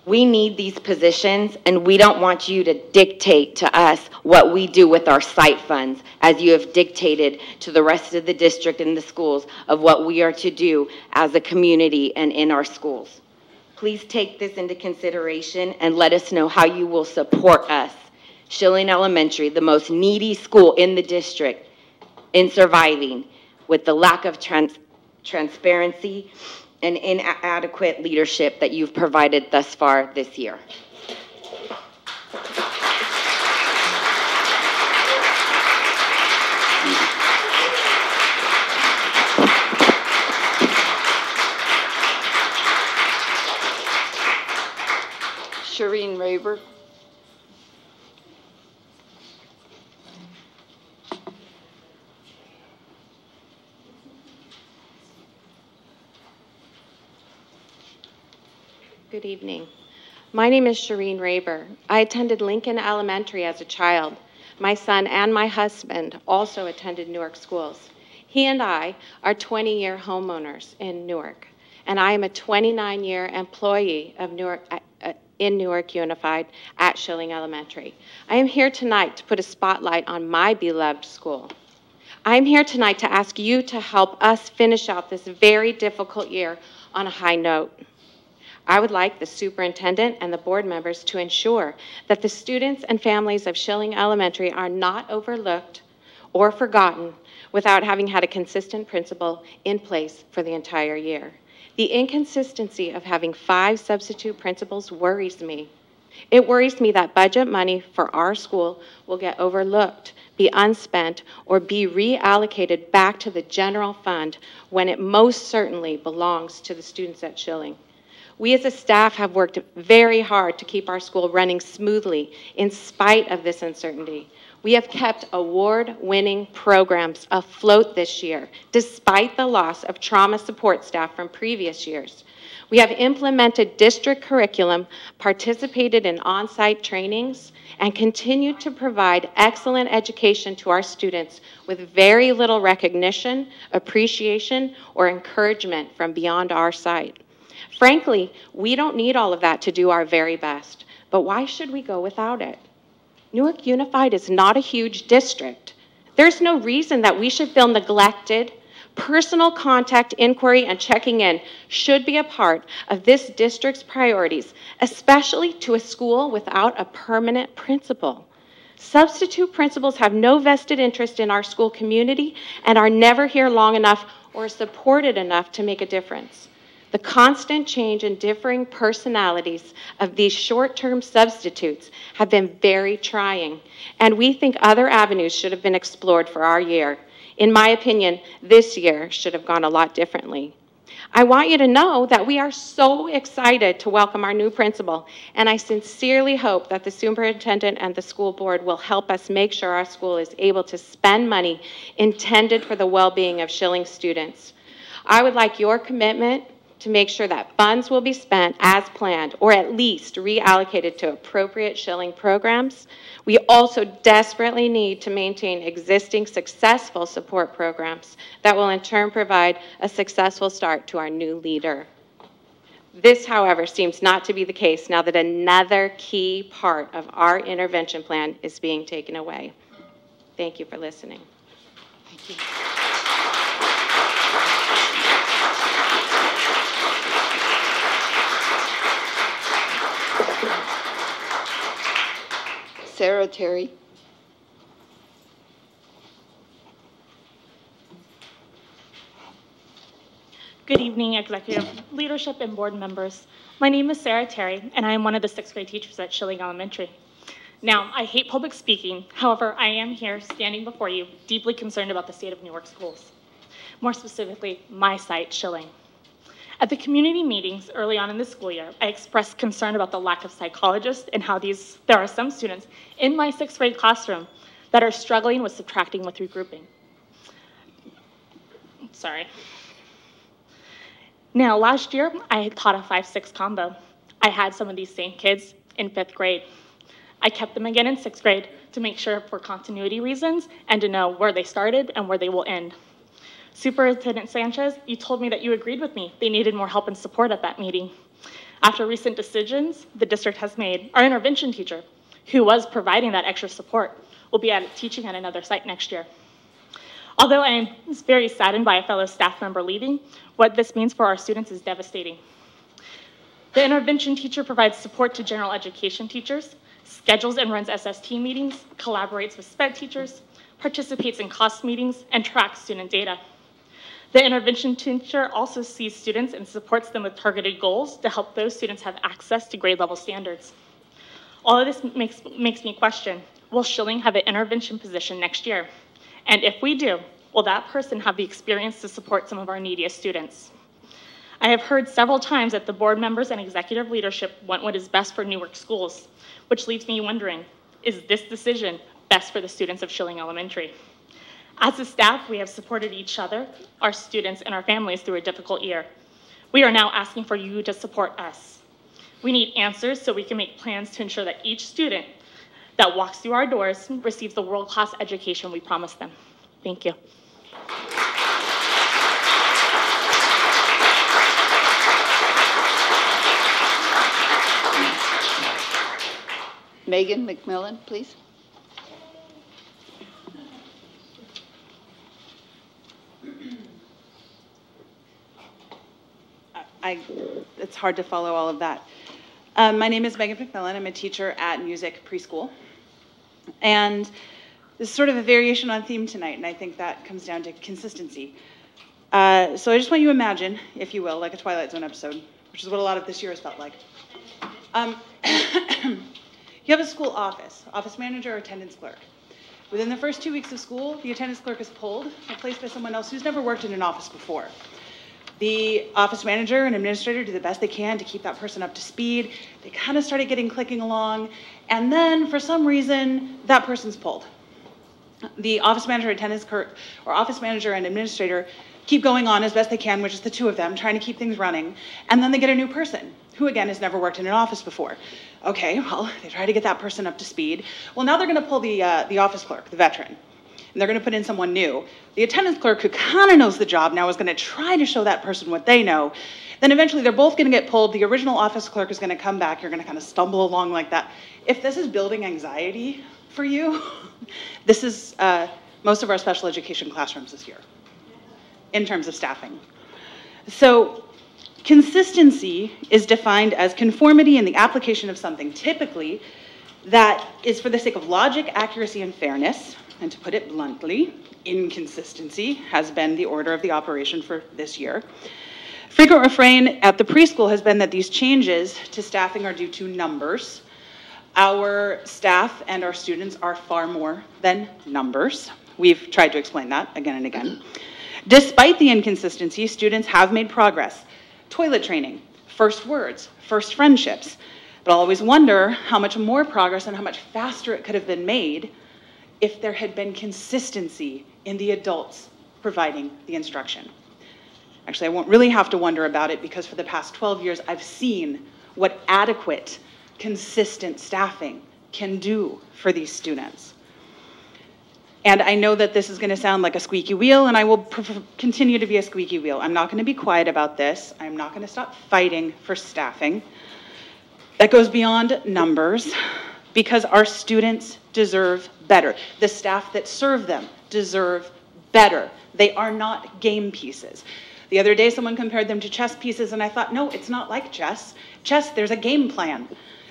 We need these positions, and we don't want you to dictate to us what we do with our site funds, as you have dictated to the rest of the district and the schools of what we are to do as a community and in our schools. Please take this into consideration and let us know how you will support us, Schilling Elementary, the most needy school in the district, in surviving with the lack of transparency and inadequate leadership that you've provided thus far this year. Shireen Raver. Good evening. My name is Shireen Raber. I attended Lincoln Elementary as a child. My son and my husband also attended Newark schools. He and I are 20-year homeowners in Newark, and I am a 29-year employee of in Newark Unified at Schilling Elementary. I am here tonight to put a spotlight on my beloved school. I am here tonight to ask you to help us finish out this very difficult year on a high note. I would like the superintendent and the board members to ensure that the students and families of Schilling Elementary are not overlooked or forgotten without having had a consistent principal in place for the entire year. The inconsistency of having 5 substitute principals worries me. It worries me that budget money for our school will get overlooked, be unspent, or be reallocated back to the general fund when it most certainly belongs to the students at Schilling. We as a staff have worked very hard to keep our school running smoothly in spite of this uncertainty. We have kept award-winning programs afloat this year, despite the loss of trauma support staff from previous years. We have implemented district curriculum, participated in on-site trainings, and continued to provide excellent education to our students with very little recognition, appreciation, or encouragement from beyond our site. Frankly, we don't need all of that to do our very best, but why should we go without it? Newark Unified is not a huge district. There's no reason that we should feel neglected, Personal contact, inquiry, and checking in should be a part of this district's priorities, especially to a school without a permanent principal. Substitute principals have no vested interest in our school community and are never here long enough or supported enough to make a difference. The constant change and differing personalities of these short-term substitutes have been very trying, and we think other avenues should have been explored for our year. In my opinion, this year should have gone a lot differently. I want you to know that we are so excited to welcome our new principal, and I sincerely hope that the superintendent and the school board will help us make sure our school is able to spend money intended for the well-being of Schilling students. I would like your commitment to make sure that funds will be spent as planned, or at least reallocated to appropriate Schilling programs. We also desperately need to maintain existing successful support programs that will in turn provide a successful start to our new leader. This, however, seems not to be the case now that another key part of our intervention plan is being taken away. Thank you for listening. Thank you. Sarah Terry. Good evening, executive leadership and board members. My name is Sarah Terry, and I am one of the 6th grade teachers at Schilling Elementary. Now, I hate public speaking. However, I am here standing before you, deeply concerned about the state of Newark schools. More specifically, my site, Schilling. At the community meetings early on in the school year, I expressed concern about the lack of psychologists and how there are some students in my 6th grade classroom that are struggling with subtracting with regrouping. Sorry. Now, last year, I taught a 5-6 combo. I had some of these same kids in 5th grade. I kept them again in 6th grade to make sure for continuity reasons and to know where they started and where they will end. Superintendent Sanchez, you told me that you agreed with me. They needed more help and support at that meeting. After recent decisions the district has made, our intervention teacher, who was providing that extra support, will be teaching at another site next year. Although I am very saddened by a fellow staff member leaving, what this means for our students is devastating. The intervention teacher provides support to general education teachers, schedules and runs SST meetings, collaborates with SPED teachers, participates in cost meetings, and tracks student data. The intervention teacher also sees students and supports them with targeted goals to help those students have access to grade level standards. All of this makes me question, will Schilling have an intervention position next year? And if we do, will that person have the experience to support some of our neediest students? I have heard several times that the board members and executive leadership want what is best for Newark schools, which leaves me wondering, is this decision best for the students of Schilling Elementary? As a staff, we have supported each other, our students, and our families through a difficult year. We are now asking for you to support us. We need answers so we can make plans to ensure that each student that walks through our doors receives the world-class education we promised them. Thank you. Megan McMillan, please. It's hard to follow all of that. My name is Megan McMillan. I'm a teacher at Music Preschool. And this is sort of a variation on theme tonight, and I think that comes down to consistency. So I just want you to imagine, if you will, like a Twilight Zone episode, which is what a lot of this year has felt like. You have a school office manager or attendance clerk. Within the first 2 weeks of school, the attendance clerk is pulled, replaced by someone else who's never worked in an office before. The office manager and administrator do the best they can to keep that person up to speed. They kind of started clicking along, and then for some reason, that person's pulled. The office manager, attendance clerk, or office manager and administrator keep going on as best they can, which is the two of them, trying to keep things running, and then they get a new person, who again has never worked in an office before. Okay, well, they try to get that person up to speed. Well, now they're gonna pull the office clerk, the veteran, and they're gonna put in someone new. The attendance clerk, who kind of knows the job now, is gonna try to show that person what they know. Then eventually they're both gonna get pulled. The original office clerk is gonna come back. You're gonna kind of stumble along like that. If this is building anxiety for you, this is most of our special education classrooms this year. in terms of staffing. So consistency is defined as conformity in the application of something, typically that is for the sake of logic, accuracy, and fairness. And to put it bluntly, inconsistency has been the order of the operation for this year. Frequent refrain at the preschool has been that these changes to staffing are due to numbers. Our staff and our students are far more than numbers. We've tried to explain that again and again. Despite the inconsistency, students have made progress. Toilet training, first words, first friendships. But I'll always wonder how much more progress and how much faster it could have been made if there had been consistency in the adults providing the instruction. Actually, I won't really have to wonder about it because for the past 12 years, I've seen what adequate, consistent staffing can do for these students. And I know that this is going to sound like a squeaky wheel, and I will continue to be a squeaky wheel. I'm not going to be quiet about this. I'm not going to stop fighting for staffing. That goes beyond numbers because our students deserve better. The staff that serve them deserve better. They are not game pieces. The other day, someone compared them to chess pieces, and I thought, no, it's not like chess. Chess, there's a game plan.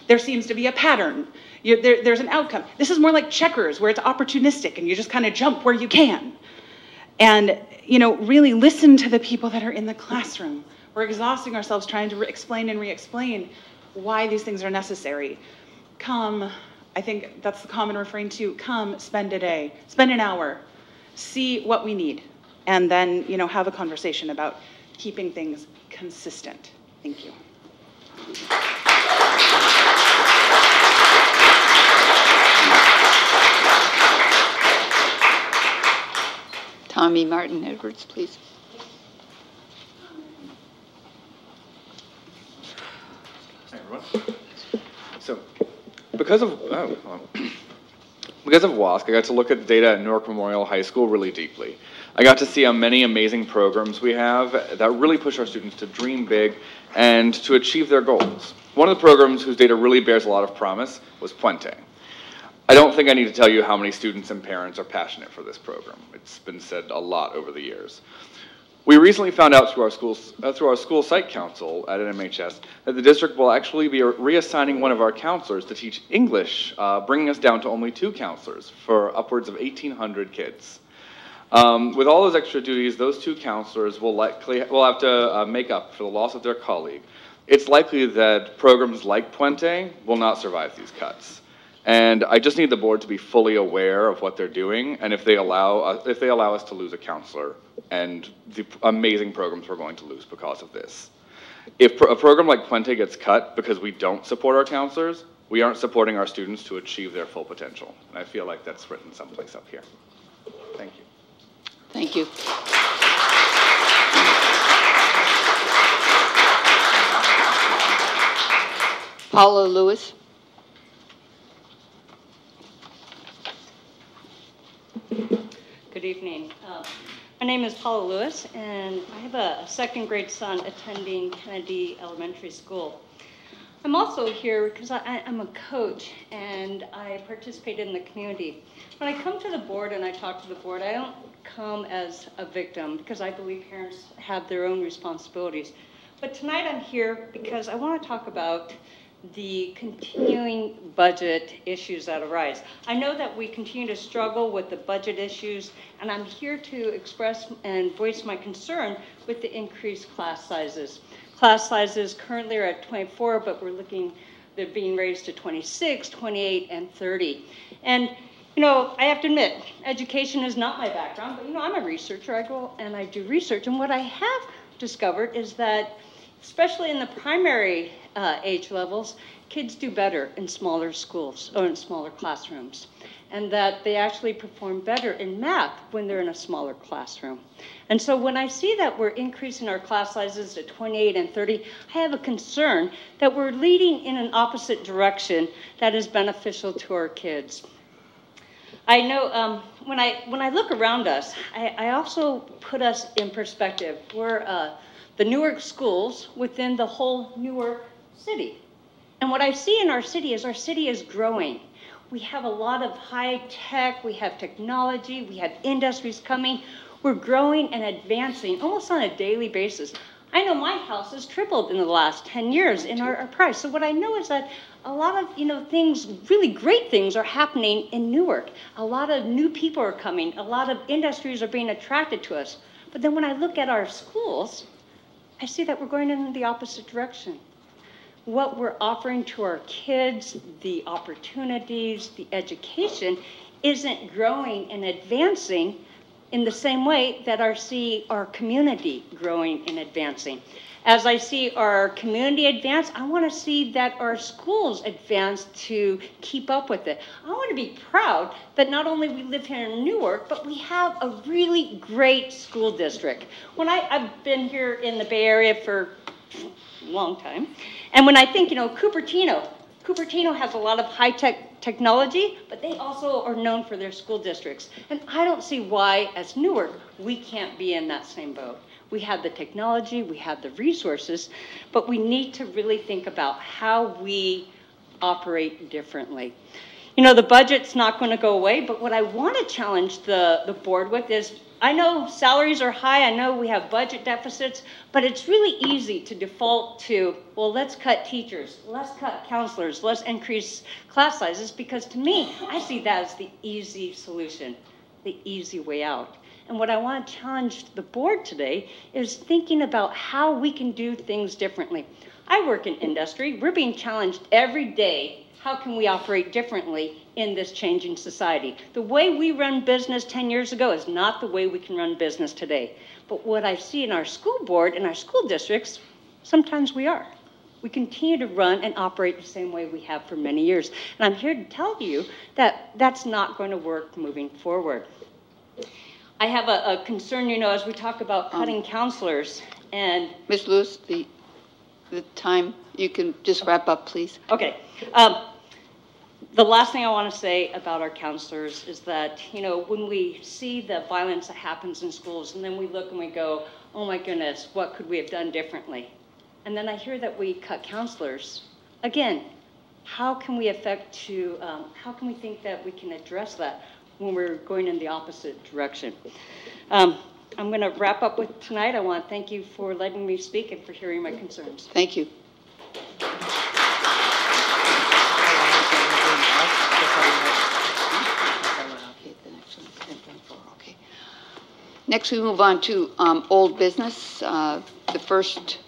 There seems to be a pattern. There's an outcome. This is more like checkers, where it's opportunistic, and you just kind of jump where you can. And, you know, really listen to the people that are in the classroom. We're exhausting ourselves trying to explain and re-explain why these things are necessary. Come, I think that's the common refrain too, come, spend a day, spend an hour, see what we need. And then, you know, have a conversation about keeping things consistent. Thank you. Tommy Martin Edwards, please. Hi, everyone. So, because of WASC, I got to look at the data at Newark Memorial High School really deeply. I got to see how many amazing programs we have that really push our students to dream big and to achieve their goals. One of the programs whose data really bears a lot of promise was Puente. I don't think I need to tell you how many students and parents are passionate for this program. It's been said a lot over the years. We recently found out through our school site council at NMHS that the district will actually be reassigning one of our counselors to teach English, bringing us down to only 2 counselors for upwards of 1,800 kids. With all those extra duties, those 2 counselors will have to make up for the loss of their colleague. It's likely that programs like Puente will not survive these cuts. And I just need the board to be fully aware of what they're doing, and if they allow us to lose a counselor and the amazing programs we're going to lose because of this. If a program like Puente gets cut because we don't support our counselors, we aren't supporting our students to achieve their full potential. And I feel like that's written someplace up here. Thank you. Thank you. Paula Lewis. Good evening. My name is Paula Lewis, and I have a second grade son attending Kennedy Elementary School. I'm also here because I'm a coach and I participate in the community. When I come to the board and I talk to the board, I don't come as a victim because I believe parents have their own responsibilities. But tonight I'm here because I want to talk about the continuing budget issues that arise. I know that we continue to struggle with the budget issues, and I'm here to express and voice my concern with the increased class sizes. Class sizes currently are at 24, but they're being raised to 26, 28, and 30. And you know, I have to admit, education is not my background, but you know, I'm a researcher. I go and I do research, and what I have discovered is that especially in the primary age levels, kids do better in smaller schools or in smaller classrooms, and that they actually perform better in math when they're in a smaller classroom. And so when I see that we're increasing our class sizes to 28 and 30, I have a concern that we're leading in an opposite direction that is beneficial to our kids. I know when I look around us, I also put us in perspective. We're the Newark schools within the whole Newark city. And what I see in our city is growing. We have a lot of high tech, we have technology, we have industries coming. We're growing and advancing almost on a daily basis. I know my house has tripled in the last 10 years in our price. So what I know is that a lot of, things, really great things are happening in Newark. A lot of new people are coming. A lot of industries are being attracted to us. But then when I look at our schools, I see that we're going in the opposite direction. What we're offering to our kids, the opportunities, the education, isn't growing and advancing in the same way that I see our community growing and advancing. As I see our community advance, I want to see that our schools advance to keep up with it. I want to be proud that not only we live here in Newark, but we have a really great school district. When I've been here in the Bay Area for a long time, and when I think, Cupertino has a lot of high-tech technology, but they also are known for their school districts. And I don't see why, as Newark, we can't be in that same boat. We have the technology, we have the resources, but we need to really think about how we operate differently. The budget's not going to go away, but what I want to challenge the board with is, I know salaries are high, I know we have budget deficits, but it's really easy to default to, well, let's cut teachers, let's cut counselors, let's increase class sizes, because to me, I see that as the easy solution, the easy way out. And what I want to challenge the board today is thinking about how we can do things differently. I work in industry, we're being challenged every day. How can we operate differently in this changing society? The way we run business 10 years ago is not the way we can run business today. But what I see in our school board and our school districts, sometimes we are. We continue to run and operate the same way we have for many years. And I'm here to tell you that that's not going to work moving forward. I have a concern, as we talk about cutting counselors and... Ms. Lewis, the time, you can just wrap up, please. Okay. The last thing I want to say about our counselors is that, when we see the violence that happens in schools, and then we look and we go, oh my goodness, what could we have done differently? And then I hear that we cut counselors. Again, how can we how can we think that we can address that when we're going in the opposite direction? I'm going to wrap up with tonight. I want to thank you for letting me speak and for hearing my concerns. Thank you. Next, we move on to old business. The first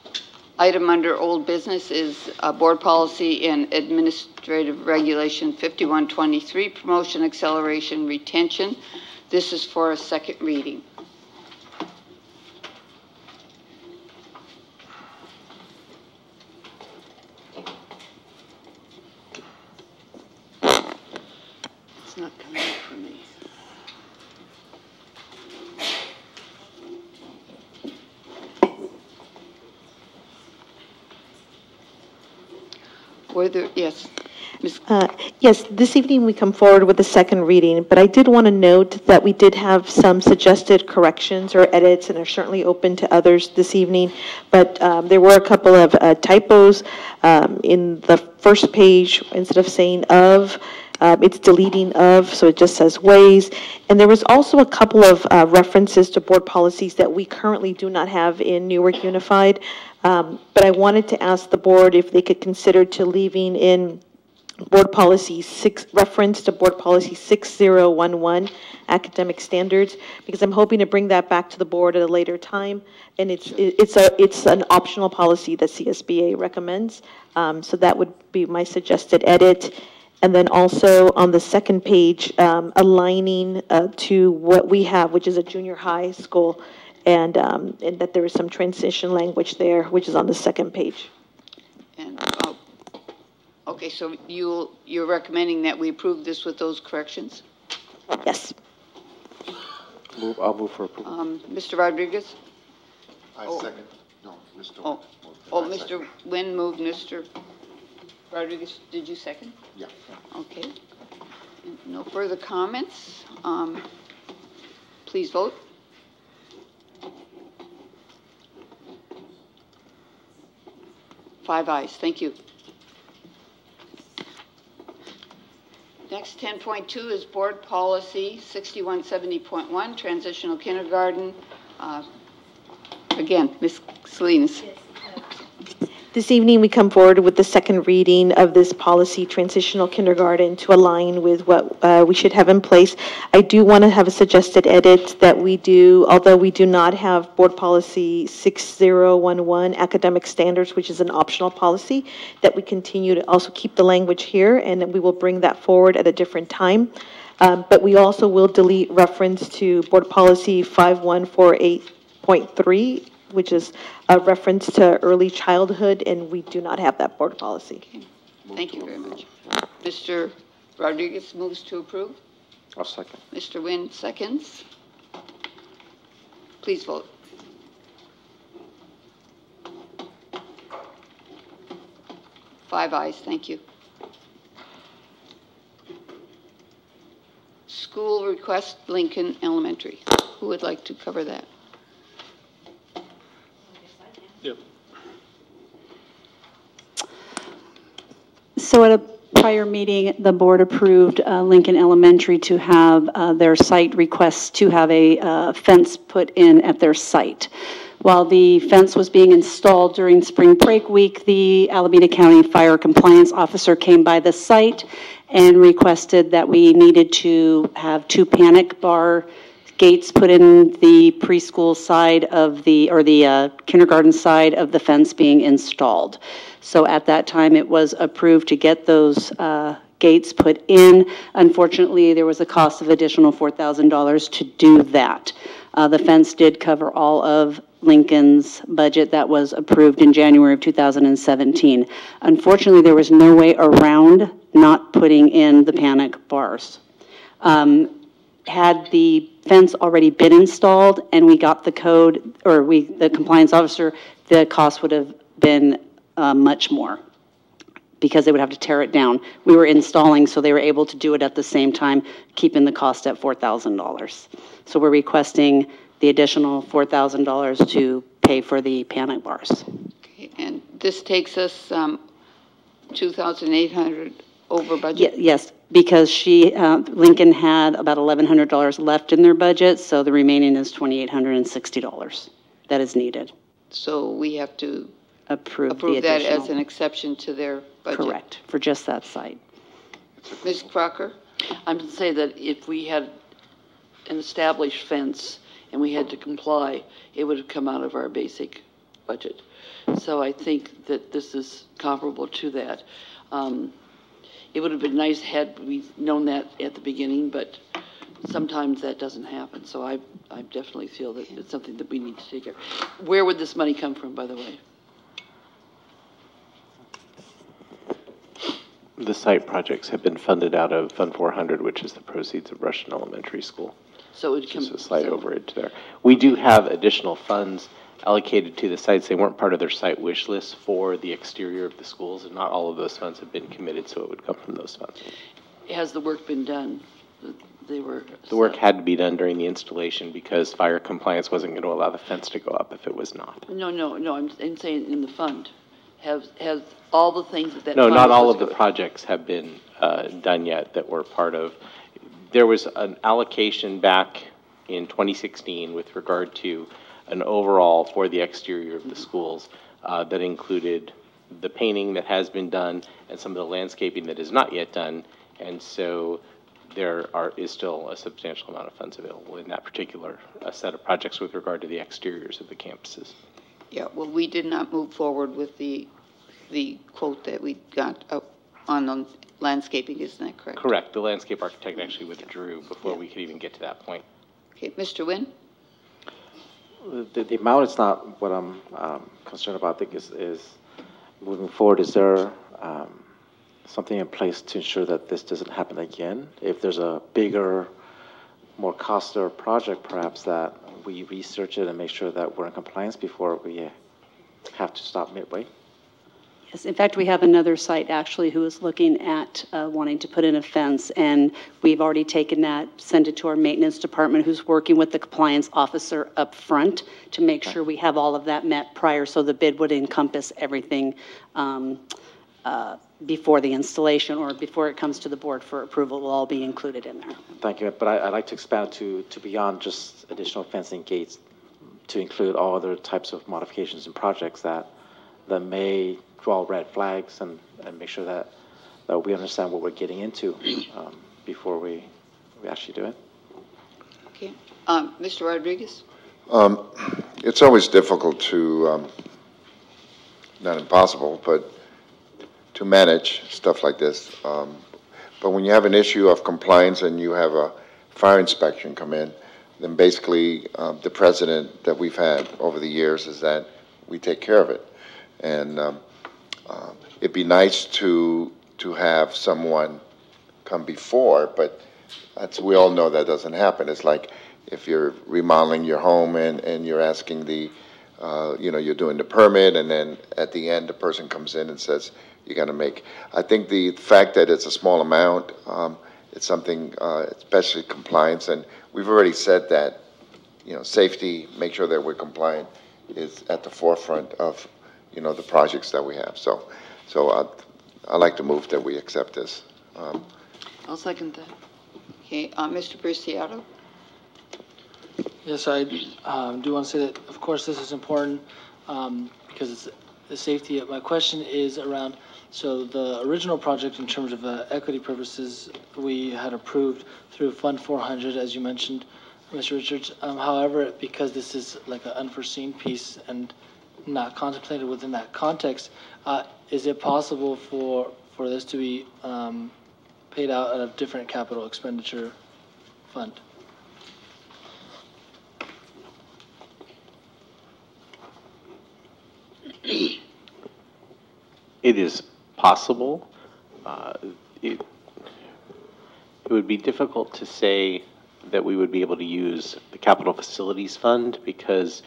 item under old business is Board Policy and Administrative Regulation 5123, Promotion, Acceleration, Retention. This is for a second reading. It's not coming up for me. Yes. Yes, this evening we come forward with the second reading, but I did want to note that we did have some suggested corrections or edits and are certainly open to others this evening, but there were a couple of typos in the first page. Instead of saying of, it's deleting of, so it just says ways. And there was also a couple of references to board policies that we currently do not have in Newark Unified. But I wanted to ask the board if they could consider to leaving in board policy 6, reference to board policy 6011, academic standards, because I'm hoping to bring that back to the board at a later time. And it's an optional policy that CSBA recommends. So that would be my suggested edit. And then also on the second page, aligning to what we have, which is a junior high school, and that there is some transition language there, which is on the second page. And okay, so you're recommending that we approve this with those corrections? Yes. I'll move for approval. Mr. Rodriguez? I second. No, Mr. Mr. Nguyen moved. Mr. Rodriguez, did you second? Yeah. Okay. No further comments. Please vote. Five ayes. Thank you. Next, 10.2 is Board Policy 6170.1, Transitional Kindergarten. Again, Ms. Salinas. This evening, we come forward with the second reading of this policy, transitional kindergarten, to align with what we should have in place. I do want to have a suggested edit that we do, although we do not have board policy 6011, academic standards, which is an optional policy, that we continue to also keep the language here, and that we will bring that forward at a different time. But we also will delete reference to board policy 5148.3, which is a reference to early childhood, and we do not have that board policy. Okay. Thank you very much. Mr. Rodriguez moves to approve. I'll second. Mr. Nguyen seconds. Please vote. Five ayes, thank you. School request, Lincoln Elementary. Who would like to cover that? Yep. So at a prior meeting, the board approved Lincoln Elementary to have their site requests to have a fence put in at their site. While the fence was being installed during spring break week, the Alameda County Fire Compliance Officer came by the site and requested that we needed to have 2 panic bar gates put in the preschool side of the, or the kindergarten side of the fence being installed. So at that time, it was approved to get those gates put in. Unfortunately, there was a cost of additional $4,000 to do that. The fence did cover all of Lincoln's budget that was approved in January of 2017. Unfortunately, there was no way around not putting in the panic bars. Had the fence already been installed and we got the code, or the compliance officer, the cost would have been much more because they would have to tear it down. We were installing, so they were able to do it at the same time, keeping the cost at $4,000. So we're requesting the additional $4,000 to pay for the panic bars. Okay, and this takes us $2,800 over budget? Yes, because Lincoln had about $1,100 left in their budget, so the remaining is $2,860 that is needed. So we have to approve that as an exception to their budget? Correct, for just that site. Ms. Crocker? I'm to say that if we had an established fence and we had to comply, it would have come out of our basic budget. So I think that this is comparable to that. It would have been nice had we known that at the beginning, but sometimes that doesn't happen. So I definitely feel that it's something that we need to take care of. Where would this money come from, by the way? The site projects have been funded out of Fund 400, which is the proceeds of Russian Elementary School. So it would come. Just a slight overage there. We do have additional funds allocated to the sites. They weren't part of their site wish list for the exterior of the schools, and not all of those funds have been committed, so it would come from those funds. Has the work been done? The work had to be done during the installation because fire compliance wasn't going to allow the fence to go up if it was not. No, I'm saying in the fund. Has all the things that No, not all of the projects have been done yet that were part of. There was an allocation back in 2016 with regard to an overall for the exterior of the schools that included the painting that has been done and some of the landscaping that is not yet done. And so there is still a substantial amount of funds available in that particular set of projects with regard to the exteriors of the campuses. Yeah, well, we did not move forward with the quote that we got on the landscaping, isn't that correct? Correct. The landscape architect actually withdrew before we could even get to that point. Okay, Mr. Nguyen? The amount is not what I'm concerned about. I think is moving forward, is there something in place to ensure that this doesn't happen again? If there's a bigger, more costlier project, perhaps that we research it and make sure that we're in compliance before we have to stop midway? Yes, in fact, we have another site actually who is looking at wanting to put in a fence, and we've already taken that, sent it to our maintenance department who's working with the compliance officer up front to make sure we have all of that met prior, so the bid would encompass everything before the installation or before it comes to the board for approval will all be included in there. Thank you, but I'd like to expand to beyond just additional fencing gates, to include all other types of modifications and projects that may draw red flags and make sure that we understand what we're getting into before we actually do it. Okay. Mr. Rodriguez? It's always difficult to, not impossible, but to manage stuff like this. But when you have an issue of compliance and you have a fire inspection come in, then basically the precedent that we've had over the years is that we take care of it. And it'd be nice to have someone come before, but we all know that doesn't happen. It's like if you're remodeling your home and you're asking you're doing the permit, and then at the end the person comes in and says, you got to make. I think the fact that it's a small amount, it's something, especially compliance, and we've already said that, safety, make sure that we're compliant is at the forefront of, the projects that we have. So I like to move that we accept this. I'll second that. Okay, Mr. Preciado? Yes, I do want to say that, of course, this is important because it's the safety. My question is around, so the original project in terms of equity purposes, we had approved through Fund 400, as you mentioned, Mr. Richards. However, because this is like an unforeseen piece and not contemplated within that context, is it possible for this to be paid out of a different capital expenditure fund? It is possible. It would be difficult to say that we would be able to use the Capital Facilities Fund because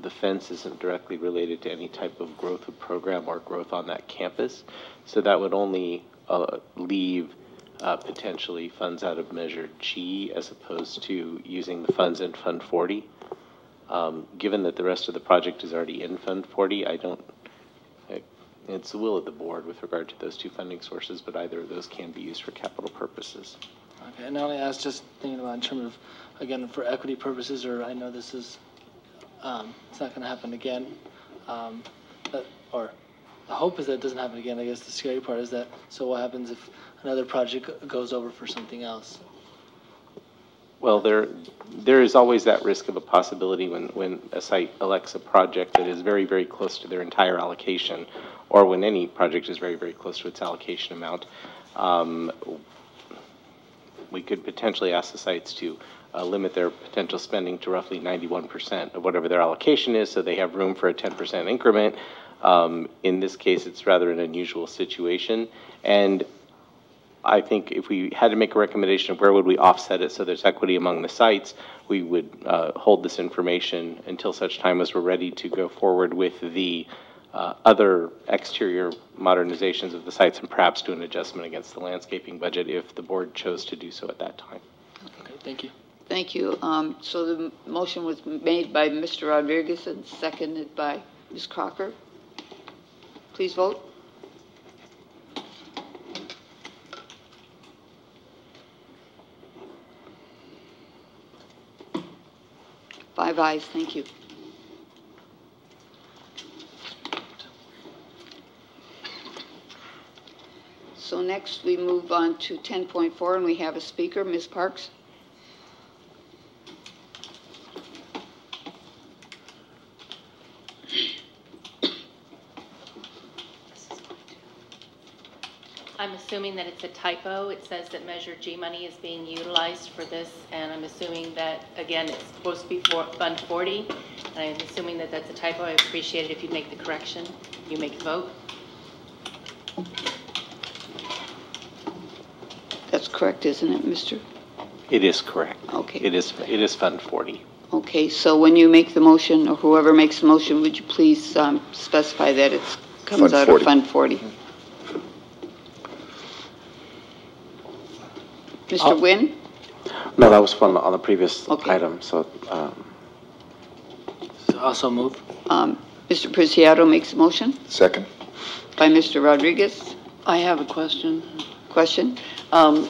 the fence isn't directly related to any type of growth of program or growth on that campus. So that would only leave potentially funds out of Measure G as opposed to using the funds in Fund 40. Given that the rest of the project is already in Fund 40, it's the will of the board with regard to those two funding sources, but either of those can be used for capital purposes. Okay, and I only asked just thinking about in terms of, again, for equity purposes, or I know this is, it's not going to happen again, or the hope is that it doesn't happen again. I guess the scary part is that, so what happens if another project goes over for something else? Well, there is always that risk of a possibility when a site elects a project that is very, very close to their entire allocation, or when any project is very, very close to its allocation amount. We could potentially ask the sites to limit their potential spending to roughly 91% of whatever their allocation is, so they have room for a 10% increment. In this case, it's rather an unusual situation. And I think if we had to make a recommendation of where would we offset it so there's equity among the sites, we would hold this information until such time as we're ready to go forward with the other exterior modernizations of the sites and perhaps do an adjustment against the landscaping budget if the board chose to do so at that time. Okay, thank you. Thank you. So the motion was made by Mr. Rodriguez and seconded by Ms. Crocker. Please vote. 5 ayes, thank you. So next we move on to 10.4 and we have a speaker, Ms. Parks. I'm assuming that it's a typo. It says that Measure G money is being utilized for this, and I'm assuming that, again, it's supposed to be for Fund 40, and I'm assuming that that's a typo. I appreciate it if you make the correction. You make a vote. That's correct, isn't it, Mr.? It is correct. Okay. It is Fund 40. Okay, so when you make the motion, or whoever makes the motion, would you please specify that it comes out of Fund 40? Mr. Nguyen? No, that was on the previous item, so. Also move. Mr. Preciado makes a motion. Second. by Mr. Rodriguez. I have a question. Question? From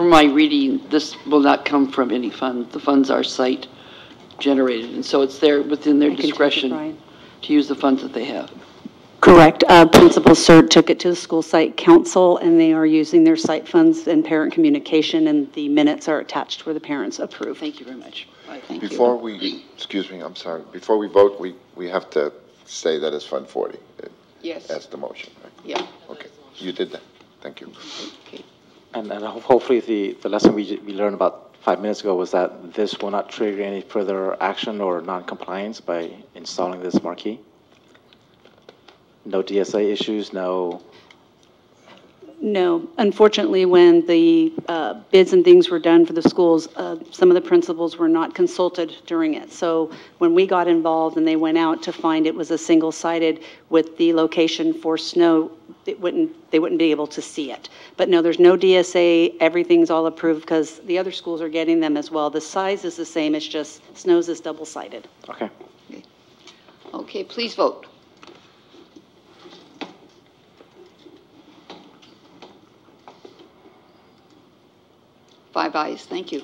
my reading, this will not come from any fund. The funds are site generated, and so it's there within their discretion to use the funds that they have. Correct. Principal CERT took it to the school site council, and they are using their site funds and parent communication, and the minutes are attached where the parents approve. Thank you very much. Thank Before we, excuse me, I'm sorry. Before we vote, we have to say that it's Fund 40. Yes. That's the motion, right? Yeah. Okay, you did that. Thank you. Okay. And hopefully the lesson we learned about 5 minutes ago was that this will not trigger any further action or non-compliance by installing this marquee? No DSA issues, no... No. Unfortunately, when the bids and things were done for the schools, some of the principals were not consulted during it. So when we got involved and they went out to find it was a single-sided with the location for snow, they wouldn't be able to see it. But no, there's no DSA. Everything's all approved because the other schools are getting them as well. The size is the same. It's just Snow's is double-sided. Okay. Okay, please vote. Five ayes. Thank you.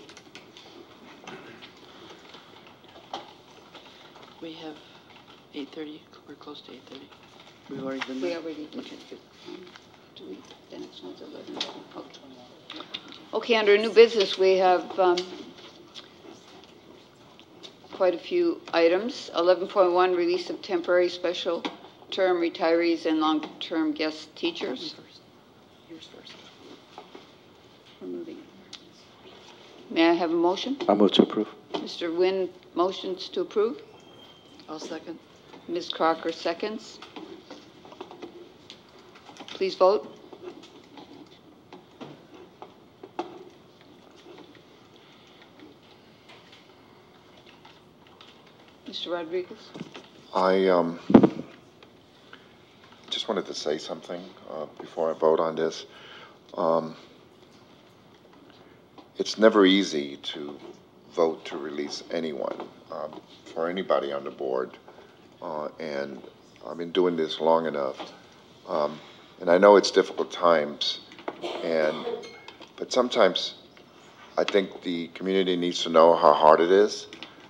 We have 8:30. We're close to 8:30. We've already done that. We already did. Okay, good. The next one's 11. Okay. Okay, under new business, we have quite a few items. 11.1, release of temporary special term retirees and long-term guest teachers. Yours first. We're moving. May I have a motion? I move to approve. Mr. Nguyen motions to approve. I'll second. Ms. Crocker seconds. Please vote. Mr. Rodriguez? I just wanted to say something before I vote on this. It's never easy to vote to release anyone, for anybody on the board. And I've been doing this long enough. And I know it's difficult times, but sometimes I think the community needs to know how hard it is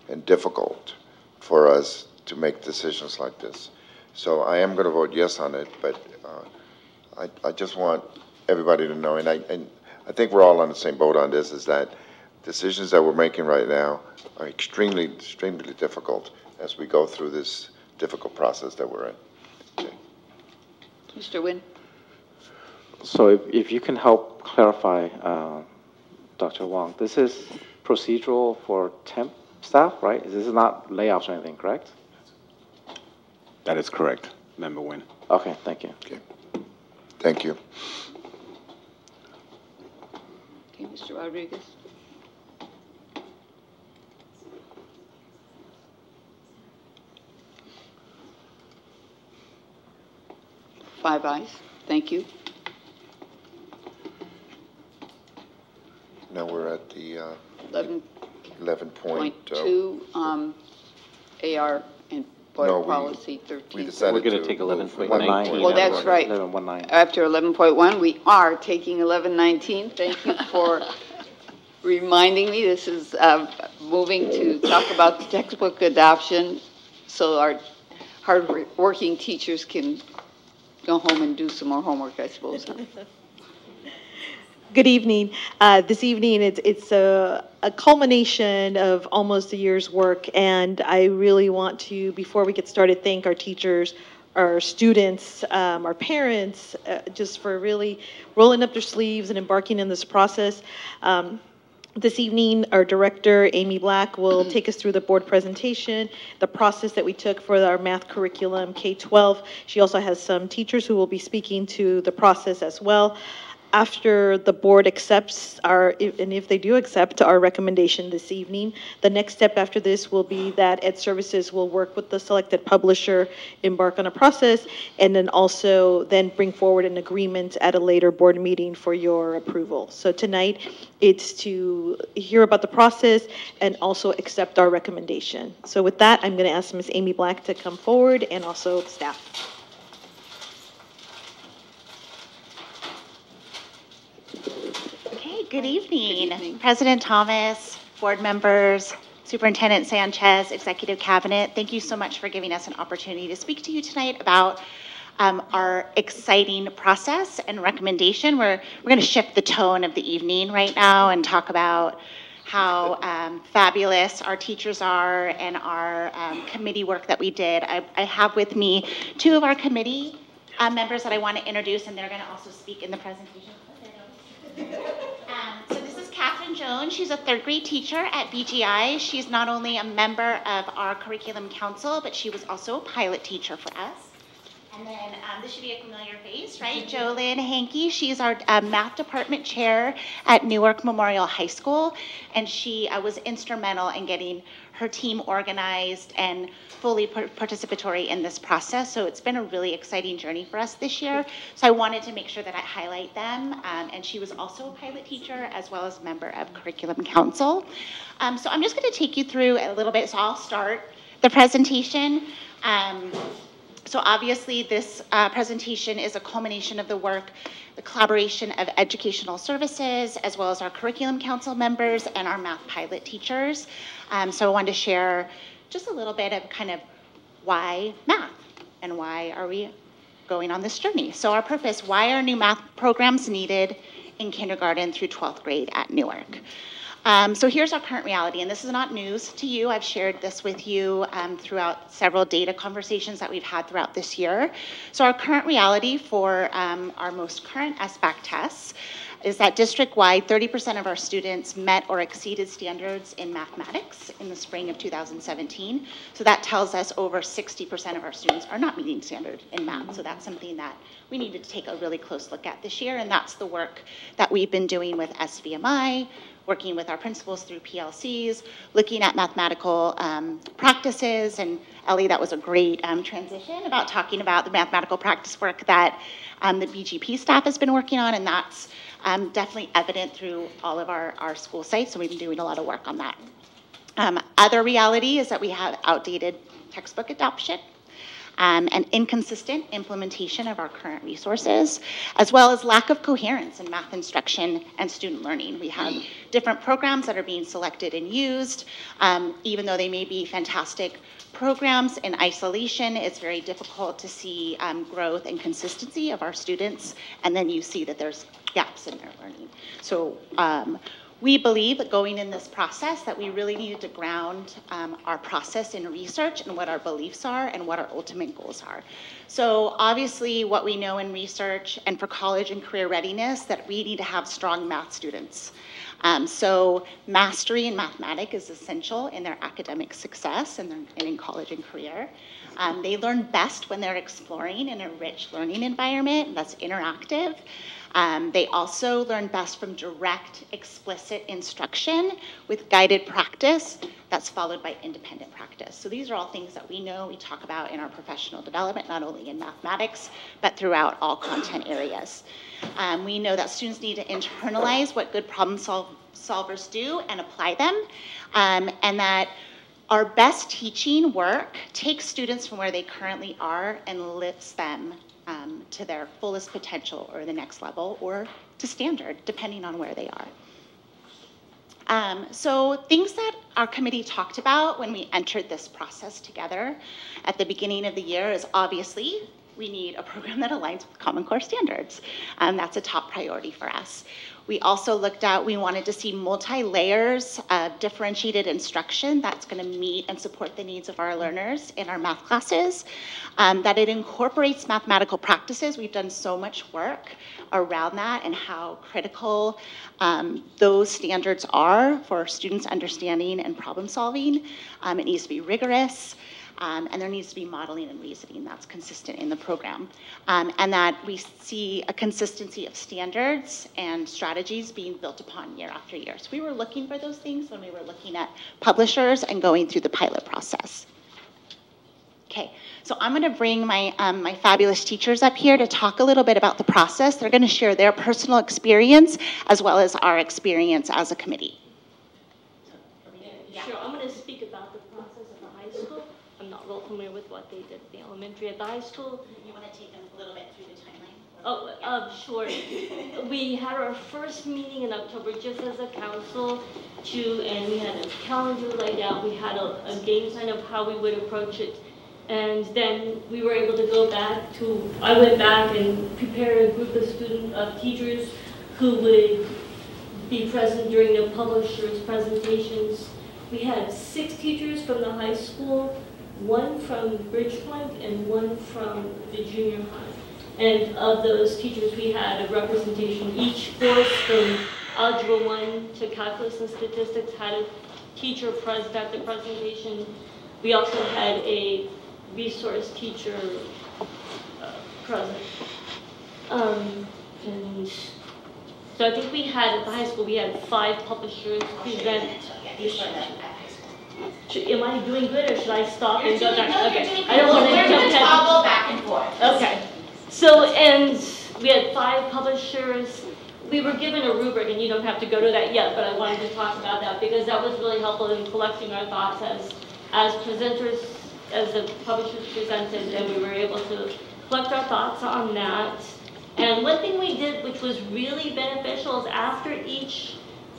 and difficult for us to make decisions like this. So I am going to vote yes on it, but I just want everybody to know, and I think we're all on the same boat on this, is that decisions that we're making right now are extremely, extremely difficult as we go through this difficult process that we're in. Okay. Mr. Nguyen? So if you can help clarify, Dr. Wong, this is procedural for temp staff, right? This is not layoffs or anything, correct? That is correct, Member Nguyen. Okay, thank you. Okay. Thank you. Okay, Mr. Rodriguez? Five ayes. Thank you. Now we're at the 11.2 AR and board policy 13. We're going to take 11.19. Well, that's right. 11.19. After 11.1, we are taking 11.19. Thank you for reminding me. This is moving to talk about the textbook adoption so our hard-working teachers can go home and do some more homework, I suppose. Good evening. This evening, it's a culmination of almost a year's work, and I really want to, before we get started, thank our teachers, our students, our parents, just for really rolling up their sleeves and embarking in this process. This evening, our director, Amy Black, will take us through the board presentation, the process that we took for our math curriculum, K-12. She also has some teachers who will be speaking to the process as well. After the board accepts and if they do accept our recommendation this evening, the next step after this will be that Ed Services will work with the selected publisher, embark on a process, and then also then bring forward an agreement at a later board meeting for your approval. So tonight, it's to hear about the process and also accept our recommendation. So with that, I'm going to ask Ms. Amy Black to come forward and also staff. Good evening. President Thomas, board members, Superintendent Sanchez, Executive Cabinet. Thank you so much for giving us an opportunity to speak to you tonight about our exciting process and recommendation. We're going to shift the tone of the evening right now and talk about how fabulous our teachers are and our committee work that we did. I have with me two of our committee members that I want to introduce, and they're going to also speak in the presentation. So this is Catherine Jones. She's a third grade teacher at BGI. She's not only a member of our curriculum council, but she was also a pilot teacher for us. And then this should be a familiar face, right? Jolynn Hankey. She's our math department chair at Newark Memorial High School, and she was instrumental in getting her team organized and fully participatory in this process. So it's been a really exciting journey for us this year. So I wanted to make sure that I highlight them. And she was also a pilot teacher as well as a member of Curriculum Council. So I'm just going to take you through a little bit. So I'll start the presentation. So obviously this presentation is a culmination of the work, the collaboration of educational services, as well as our curriculum council members and our math pilot teachers. So I wanted to share just a little bit of kind of why math and why are we going on this journey. So our purpose, why are new math programs needed in kindergarten through 12th grade at Newark? So here's our current reality, and this is not news to you. I've shared this with you throughout several data conversations that we've had throughout this year. So our current reality for our most current SBAC tests is that district-wide, 30% of our students met or exceeded standards in mathematics in the spring of 2017. So that tells us over 60% of our students are not meeting standard in math. So that's something that we needed to take a really close look at this year, and that's the work that we've been doing with SVMI, working with our principals through PLCs, looking at mathematical practices. And Ellie, that was a great transition about talking about the mathematical practice work that the BGP staff has been working on, and that's definitely evident through all of our school sites, so we've been doing a lot of work on that. Other reality is that we have outdated textbook adoption, and inconsistent implementation of our current resources, as well as lack of coherence in math instruction and student learning. We have different programs that are being selected and used. Even though they may be fantastic programs in isolation, it's very difficult to see growth and consistency of our students, and then you see that there's gaps in their learning. So we believe that going in this process that we really needed to ground our process in research and what our beliefs are and what our ultimate goals are. So obviously what we know in research and for college and career readiness that we need to have strong math students. So mastery in mathematics is essential in their academic success and in college and career. They learn best when they're exploring in a rich learning environment that's interactive. They also learn best from direct, explicit instruction with guided practice that's followed by independent practice. So these are all things that we know, we talk about in our professional development, not only in mathematics, but throughout all content areas. We know that students need to internalize what good problem solvers do and apply them, and that our best teaching work takes students from where they currently are and lifts them to their fullest potential or the next level or to standard, depending on where they are. So things that our committee talked about when we entered this process together at the beginning of the year is obviously we need a program that aligns with Common Core standards. That's a top priority for us. We also looked at, we wanted to see multi-layers of differentiated instruction that's going to meet and support the needs of our learners in our math classes, that it incorporates mathematical practices. We've done so much work around that and how critical those standards are for students' understanding and problem solving. It needs to be rigorous. And there needs to be modeling and reasoning that's consistent in the program. And that we see a consistency of standards and strategies being built upon year after year. So we were looking for those things when we were looking at publishers and going through the pilot process. Okay, so I'm gonna bring my, my fabulous teachers up here to talk a little bit about the process. They're gonna share their personal experience as well as our experience as a committee. Sure, I'm gonna speak about the process at the high school. I'm not real familiar with what they did at the elementary. At the high school, you want to take them a little bit through the timeline? Oh, sure. We had our first meeting in October just as a council and we had a calendar laid out. We had a game plan of how we would approach it. And then we were able to go back I went back and prepared a group of teachers who would be present during the publishers' presentations. We had 6 teachers from the high school, 1 from Birchgrove and 1 from the junior high. And of those teachers, we had a representation. Each course from Algebra 1 to Calculus and Statistics had a teacher present at the presentation. We also had a resource teacher present. And so I think we had, at the high school, we had 5 publishers present. Am I doing good, or should I stop and go back? Okay. I don't want to jump ahead. Toggle back and forth. Okay. So, and we had 5 publishers. We were given a rubric, and you don't have to go to that yet, but I wanted to talk about that because that was really helpful in collecting our thoughts as presenters, as the publishers presented, and we were able to collect our thoughts on that. And one thing we did, which was really beneficial, is after each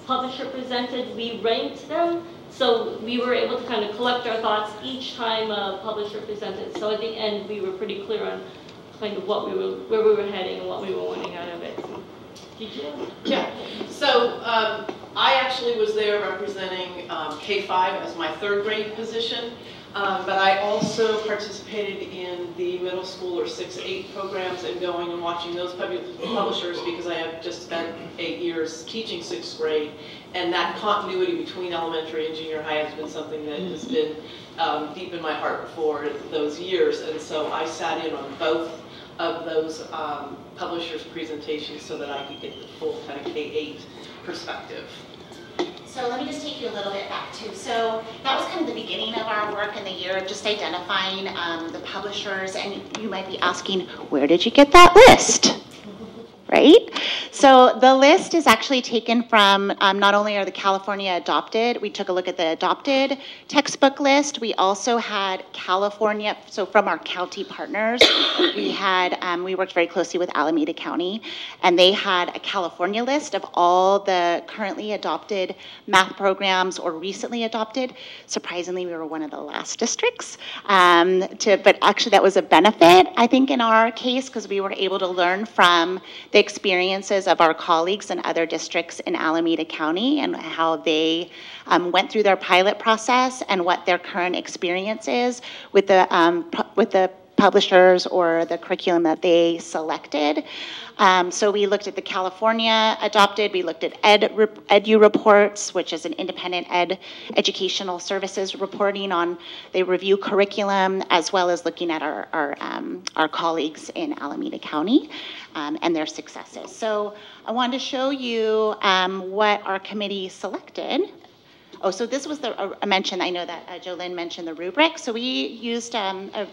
publisher presented, we ranked them. So we were able to kind of collect our thoughts each time a publisher presented. So at the end, we were pretty clear on kind of where we were heading and what we were wanting out of it. Did you? Yeah. So I actually was there representing K-5 as my 3rd grade position. But I also participated in the middle school or 6-8 programs and going and watching those publishers because I have just spent 8 years teaching 6th grade. And that continuity between elementary and junior high has been something that has been deep in my heart for those years. And so I sat in on both of those publishers' presentations so that I could get the full kind of K-8 perspective. So let me just take you a little bit back too. So that was kind of the beginning of our work in the year of just identifying the publishers, and you might be asking, where did you get that list? Right? So the list is actually taken from, not only are the California adopted, we took a look at the adopted textbook list. We also had California, so from our county partners, we worked very closely with Alameda County, and they had a California list of all the currently adopted math programs or recently adopted. Surprisingly, we were one of the last districts, but actually that was a benefit, I think, in our case, because we were able to learn from the experiences of our colleagues in other districts in Alameda County and how they went through their pilot process and what their current experience is with the publishers or the curriculum that they selected. So we looked at the California adopted, we looked at EDU reports, which is an independent educational services reporting on, they review curriculum, as well as looking at our colleagues in Alameda County and their successes. So I wanted to show you what our committee selected. Oh, so this was I mentioned, I know that Jolynn mentioned the rubric. So we used a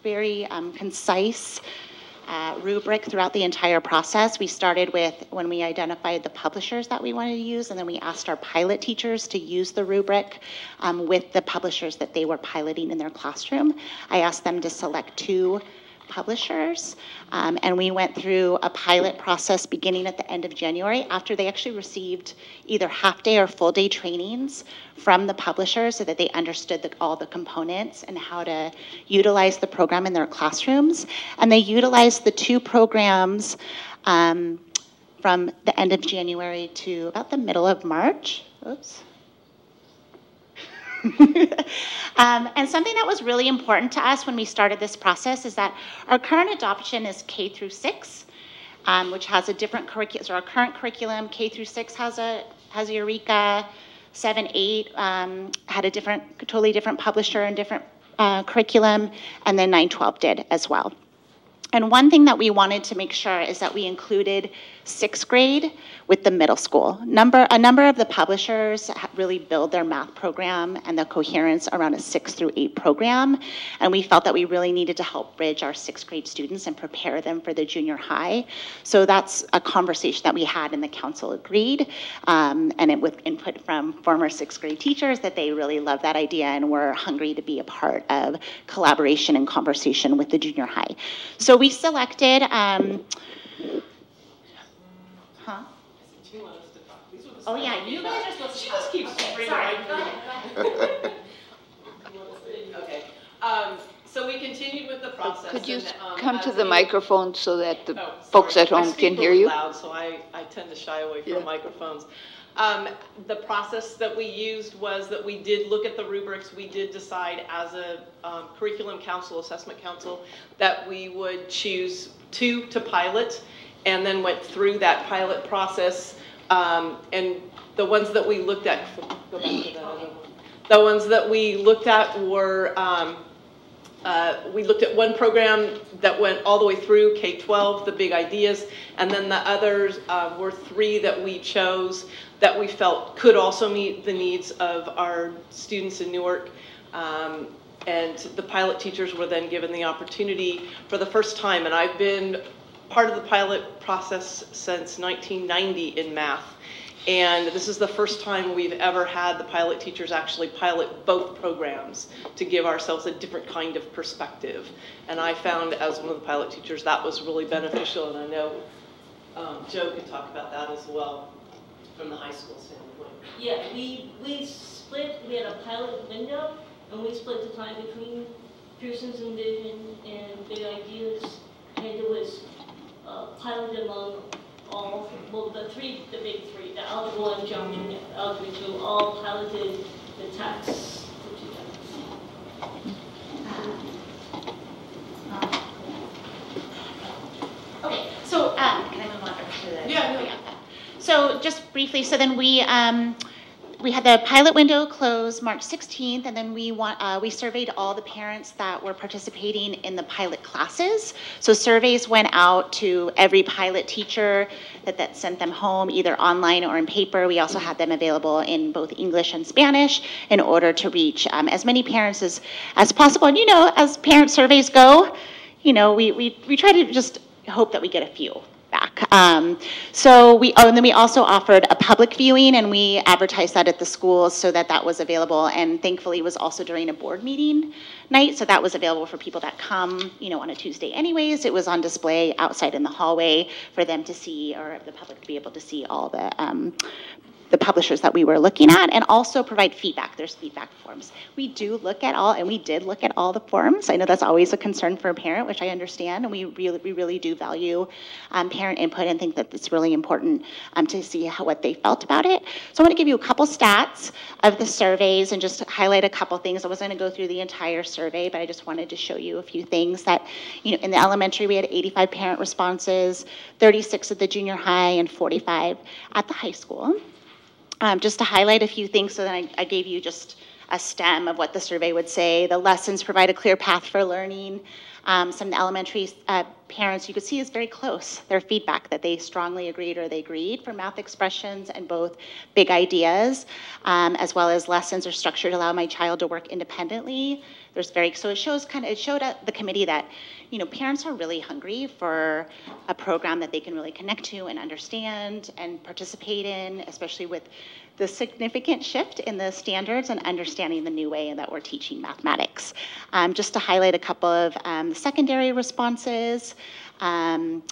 very concise rubric throughout the entire process. We started with when we identified the publishers that we wanted to use, and then we asked our pilot teachers to use the rubric with the publishers that they were piloting in their classroom. I asked them to select 2 publishers, and we went through a pilot process beginning at the end of January after they actually received either half-day or full-day trainings from the publishers so that they understood all the components and how to utilize the program in their classrooms. And they utilized the 2 programs from the end of January to about the middle of March. Oops. And something that was really important to us when we started this process is that our current adoption is K through 6, which has a different curriculum. So our current curriculum, K through 6 has a Eureka, 7, 8 had a totally different publisher and different curriculum, and then 9, 12 did as well. And one thing that we wanted to make sure is that we included 6th grade with the middle school. A number of the publishers really build their math program and the coherence around a 6 through 8 program. And we felt that we really needed to help bridge our 6th grade students and prepare them for the junior high. So that's a conversation that we had and the council agreed. And it with input from former 6th grade teachers that they really love that idea and were hungry to be a part of collaboration and conversation with the junior high. So we selected, Oh, yeah, you guys are supposed to She just keeps okay, bringing sorry, right go ahead. Okay. So we continued with the process. Could you and, come to as the we- microphone so that the Oh, folks sorry. at home I speak can hear really you? loud, so I tend to shy away from Yeah. microphones. The process that we used was that we did look at the rubrics. We did decide as a curriculum council, assessment council, that we would choose 2 to pilot, and then went through that pilot process. And the ones that we looked at, go back to that other one. The ones that we looked at were, we looked at one program that went all the way through K-12, the big ideas, and then the others were 3 that we chose that we felt could also meet the needs of our students in Newark. And the pilot teachers were then given the opportunity for the first time, and I've been part of the pilot process since 1990 in math. And this is the first time we've ever had the pilot teachers actually pilot both programs to give ourselves a different kind of perspective. And I found, as one of the pilot teachers, that was really beneficial, and I know Joe can talk about that as well from the high school standpoint. Yeah, we split, we had a pilot window, and we split the time between Pearson's and Vision and Big Ideas, and it was piloted among all, well, the big three, the Algebra 1, Geometry, and Algebra 2, all piloted the text together. Okay, so can I move on to the? Yeah, no. So just briefly, so then we had the pilot window close March 16th, and then we surveyed all the parents that were participating in the pilot classes. So surveys went out to every pilot teacher that sent them home, either online or in paper. We also had them available in both English and Spanish in order to reach as many parents as possible. And as parent surveys go, we try to just hope that we get a few back. And then we also offered a public viewing, and we advertised that at the schools so that was available, and thankfully it was also during a board meeting night, so that was available for people that come, on a Tuesday anyways. It was on display outside in the hallway for them to see, or the public to be able to see all the publishers that we were looking at, and also provide feedback. There's feedback forms. We did look at all the forms. I know that's always a concern for a parent, which I understand, and we really do value parent input and think that it's really important to see what they felt about it. So I want to give you a couple stats of the surveys and just highlight a couple things. I wasn't going to go through the entire survey, but I just wanted to show you a few things that, in the elementary we had 85 parent responses, 36 at the junior high, and 45 at the high school. Just to highlight a few things, so then I gave you just a stem of what the survey would say. The lessons provide a clear path for learning. Some of the elementary parents, you could see, is very close. Their feedback that they strongly agreed or they agreed for math expressions and both big ideas, as well as lessons are structured to allow my child to work independently. So it showed the committee that parents are really hungry for a program that they can really connect to and understand and participate in, especially with the significant shift in the standards and understanding the new way that we're teaching mathematics. Just to highlight a couple of secondary responses around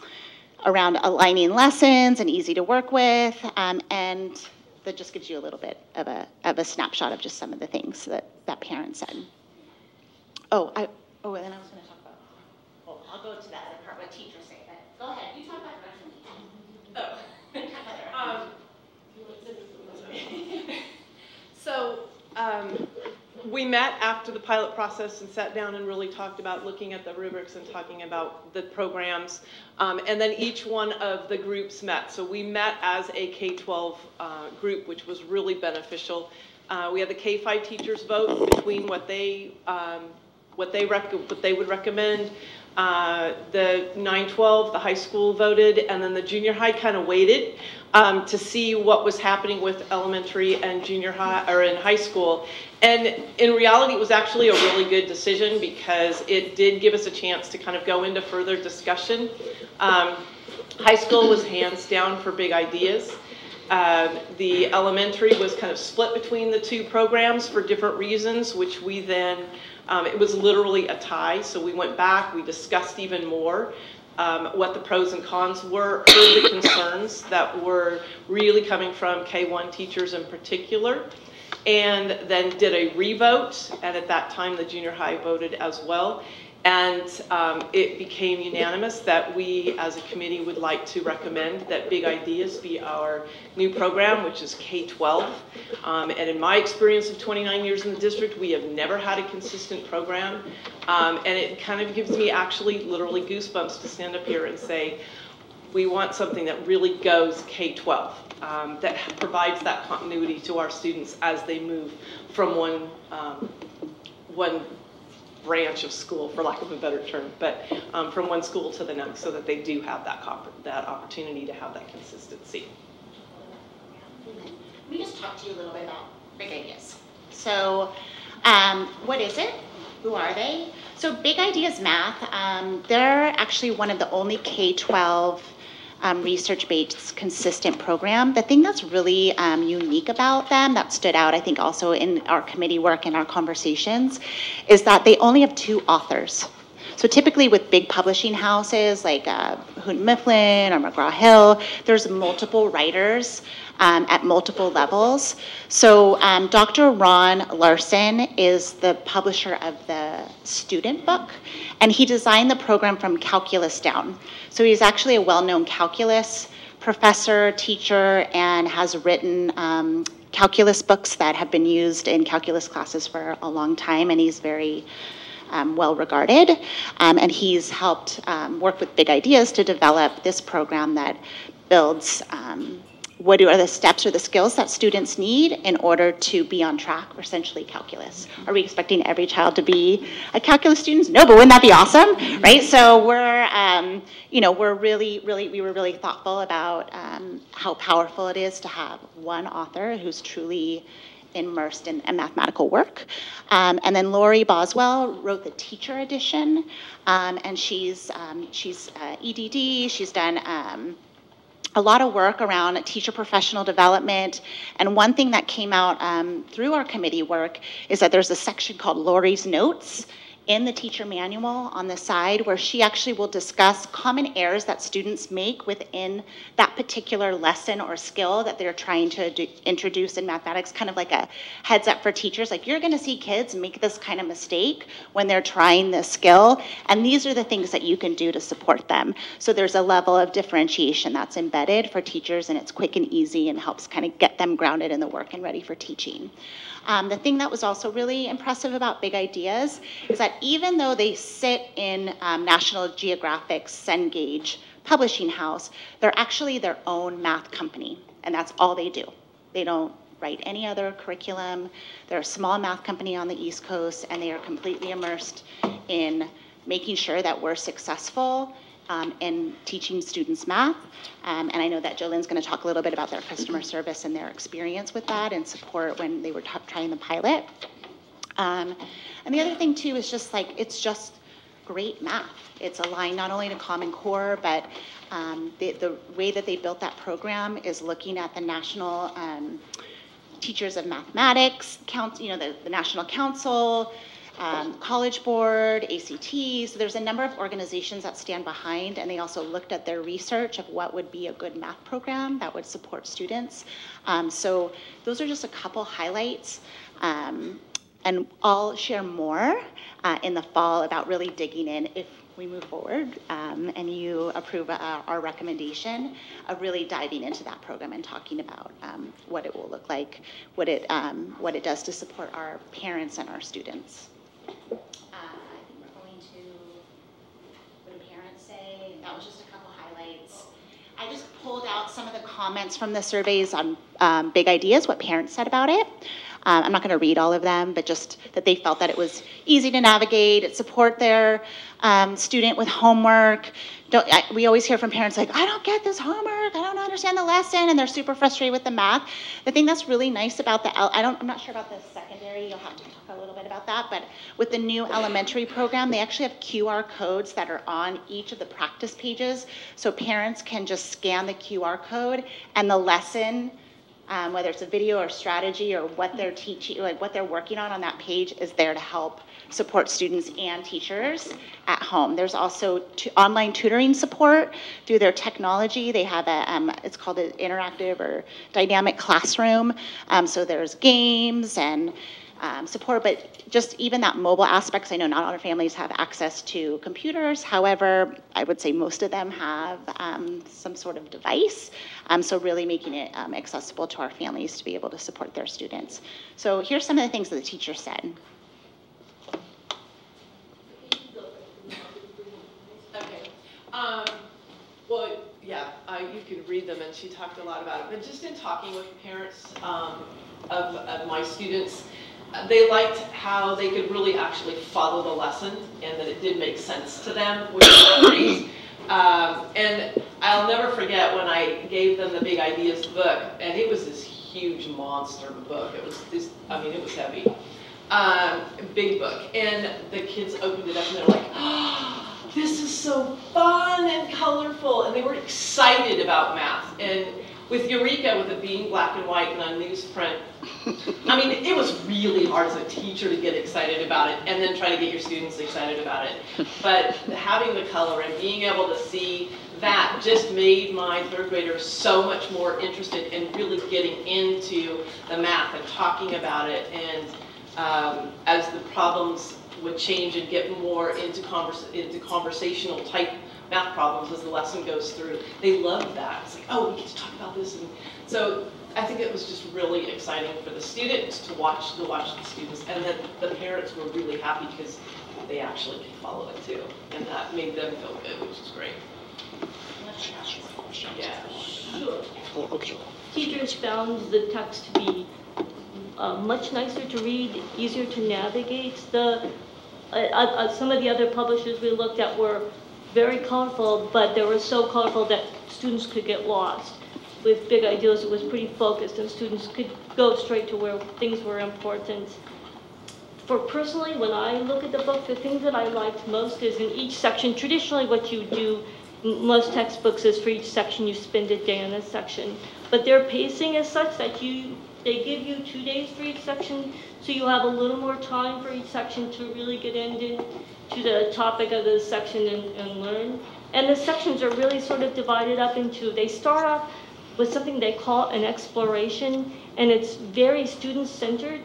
aligning lessons and easy to work with, and that just gives you a little bit of a snapshot of just some of the things that parents said. And then I was going to talk about, well, I'll go to that other part, what teachers say, but go ahead, you talk about the rest of So we met after the pilot process and sat down and really talked about looking at the rubrics and talking about the programs. And then each one of the groups met. So we met as a K-12 group, which was really beneficial. We had the K-5 teachers vote between what they would recommend. The 9-12, the high school voted, and then the junior high kind of waited to see what was happening with elementary and junior high, or in high school. And in reality, it was actually a really good decision because it did give us a chance to kind of go into further discussion. High school was hands down for big ideas. The elementary was kind of split between the two programs for different reasons, which we then It was literally a tie, so we went back, we discussed even more what the pros and cons were, heard the concerns that were really coming from K-1 teachers in particular, and then did a revote, and at that time the junior high voted as well. And it became unanimous that we as a committee would like to recommend that Big Ideas be our new program, which is K-12. And in my experience of 29 years in the district, we have never had a consistent program. And it kind of gives me actually literally goosebumps to stand up here and say, we want something that really goes K-12, that provides that continuity to our students as they move from one branch of school, for lack of a better term, but from one school to the next, so that they do have that opportunity to have that consistency. Let me just talk to you a little bit about Big Ideas. So what is it? Who are they? So Big Ideas Math, they're actually one of the only K-12 research-based consistent program. The thing that's really unique about them, that stood out, I think also in our committee work and our conversations, is that they only have 2 authors. So typically with big publishing houses like Houghton Mifflin or McGraw-Hill, there's multiple writers at multiple levels. So Dr. Ron Larson is the publisher of the student book, and he designed the program from calculus down. So he's actually a well-known calculus professor, teacher, and has written calculus books that have been used in calculus classes for a long time, and he's very well regarded. And he's helped work with Big Ideas to develop this program that builds what are the steps or the skills that students need in order to be on track for essentially calculus. Are we expecting every child to be a calculus student? No, but wouldn't that be awesome, right? So we're, we were really thoughtful about how powerful it is to have one author who's truly immersed in mathematical work. And then Lori Boswell wrote the teacher edition, and she's EDD, she's done a lot of work around teacher professional development. And one thing that came out through our committee work is that there's a section called Lori's Notes in the teacher manual on the side, where she actually will discuss common errors that students make within that particular lesson or skill that they're trying to introduce in mathematics, kind of like a heads up for teachers, like you're gonna see kids make this kind of mistake when they're trying this skill, and these are the things that you can do to support them. So there's a level of differentiation that's embedded for teachers, and it's quick and easy and helps kind of get them grounded in the work and ready for teaching. The thing that was also really impressive about Big Ideas is that even though they sit in National Geographic's Cengage publishing house, they're actually their own math company, and that's all they do. They don't write any other curriculum. They're a small math company on the East Coast, and they are completely immersed in making sure that we're successful in teaching students math. And I know that Jolene's going to talk a little bit about their customer service and their experience with that and support when they were trying the pilot. And the other thing too is just like, it's just great math. It's aligned not only to Common Core, but the way that they built that program is looking at the National Teachers of Mathematics, the National Council, College Board, ACT. So there's a number of organizations that stand behind, and they also looked at their research of what would be a good math program that would support students. So those are just a couple highlights. And I'll share more in the fall about really digging in if we move forward and you approve our recommendation of really diving into that program and talking about what it will look like, what it does to support our parents and our students. I think we're going to, what do parents say? That was just a couple highlights. I just pulled out some of the comments from the surveys on Big Ideas, what parents said about it. I'm not going to read all of them, but just that they felt that it was easy to navigate, it support their student with homework. We always hear from parents like, I don't get this homework, I don't understand the lesson, and they're super frustrated with the math. The thing that's really nice about I'm not sure about the secondary, you'll have to talk a little bit about that, but with the new elementary program, they actually have QR codes that are on each of the practice pages, so parents can just scan the QR code and the lesson whether it's a video or strategy or what they're teaching, like what they're working on that page is there to help support students and teachers at home. There's also online tutoring support through their technology. They have it's called an interactive or dynamic classroom. So there's games and support, but just even that mobile aspects. I know not all families have access to computers. However, I would say most of them have some sort of device. So really making it accessible to our families to be able to support their students. So here's some of the things that the teacher said. Okay. Well, yeah, you can read them, and she talked a lot about it. But just in talking with the parents of my students, they liked how they could really actually follow the lesson and that it did make sense to them, which is great. And I'll never forget when I gave them the Big Ideas book, and it was this huge monster book. It was this, I mean, it was heavy. Big book. And the kids opened it up and they're like, oh, this is so fun and colorful. And they were excited about math. And with Eureka, with it being black and white and on newsprint, I mean, it was really hard as a teacher to get excited about it and then try to get your students excited about it. But having the color and being able to see that just made my third graders so much more interested in really getting into the math and talking about it. And as the problems would change and get more into conversational type math problems as the lesson goes through, they loved that. It's like, oh, we get to talk about this. And so I think it was just really exciting for the students to watch the students, and then the parents were really happy because they actually could follow it too, and that made them feel good, which is great. Yeah. Sure. Oh, okay. Teachers found the text to be much nicer to read, easier to navigate. Some of the other publishers we looked at were very colorful, but they were so colorful that students could get lost. With Big Ideas, it was pretty focused, and students could go straight to where things were important. For personally, when I look at the book, the thing that I liked most is in each section, traditionally what you do, most textbooks is for each section you spend a day in a section. But their pacing is such that they give you 2 days for each section, so you have a little more time for each section to really get into the topic of the section and learn. And the sections are really sort of divided up into, they start off with something they call an exploration, and it's very student-centered,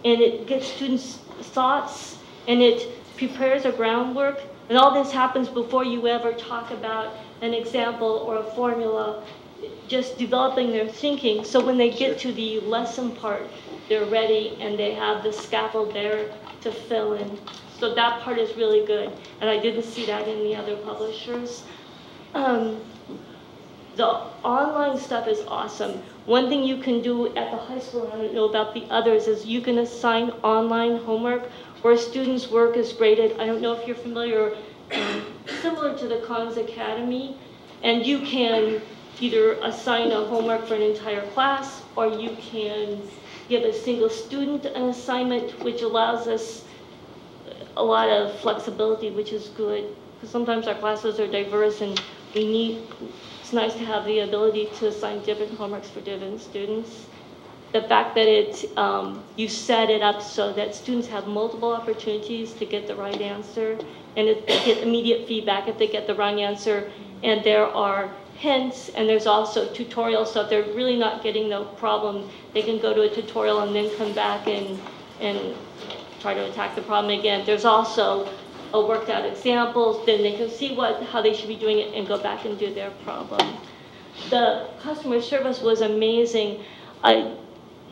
and it gets students' thoughts, and it prepares a groundwork, and all this happens before you ever talk about an example or a formula, just developing their thinking, so when they get to the lesson part, they're ready, and they have the scaffold there to fill in. So that part is really good, and I didn't see that in the other publishers. The online stuff is awesome. One thing you can do at the high school, and I don't know about the others, is you can assign online homework where students' work is graded. I don't know if you're familiar, similar to the Khan's Academy, and you can either assign a homework for an entire class, or you can give a single student an assignment, which allows us a lot of flexibility, which is good, because sometimes our classes are diverse and it's nice to have the ability to assign different homeworks for different students. The fact that you set it up so that students have multiple opportunities to get the right answer, and get immediate feedback if they get the wrong answer, and there are hints, and there's also tutorials, so if they're really not getting the problem, they can go to a tutorial and then come back and try to attack the problem again. There's also a worked out examples, then they can see how they should be doing it and go back and do their problem. The customer service was amazing. I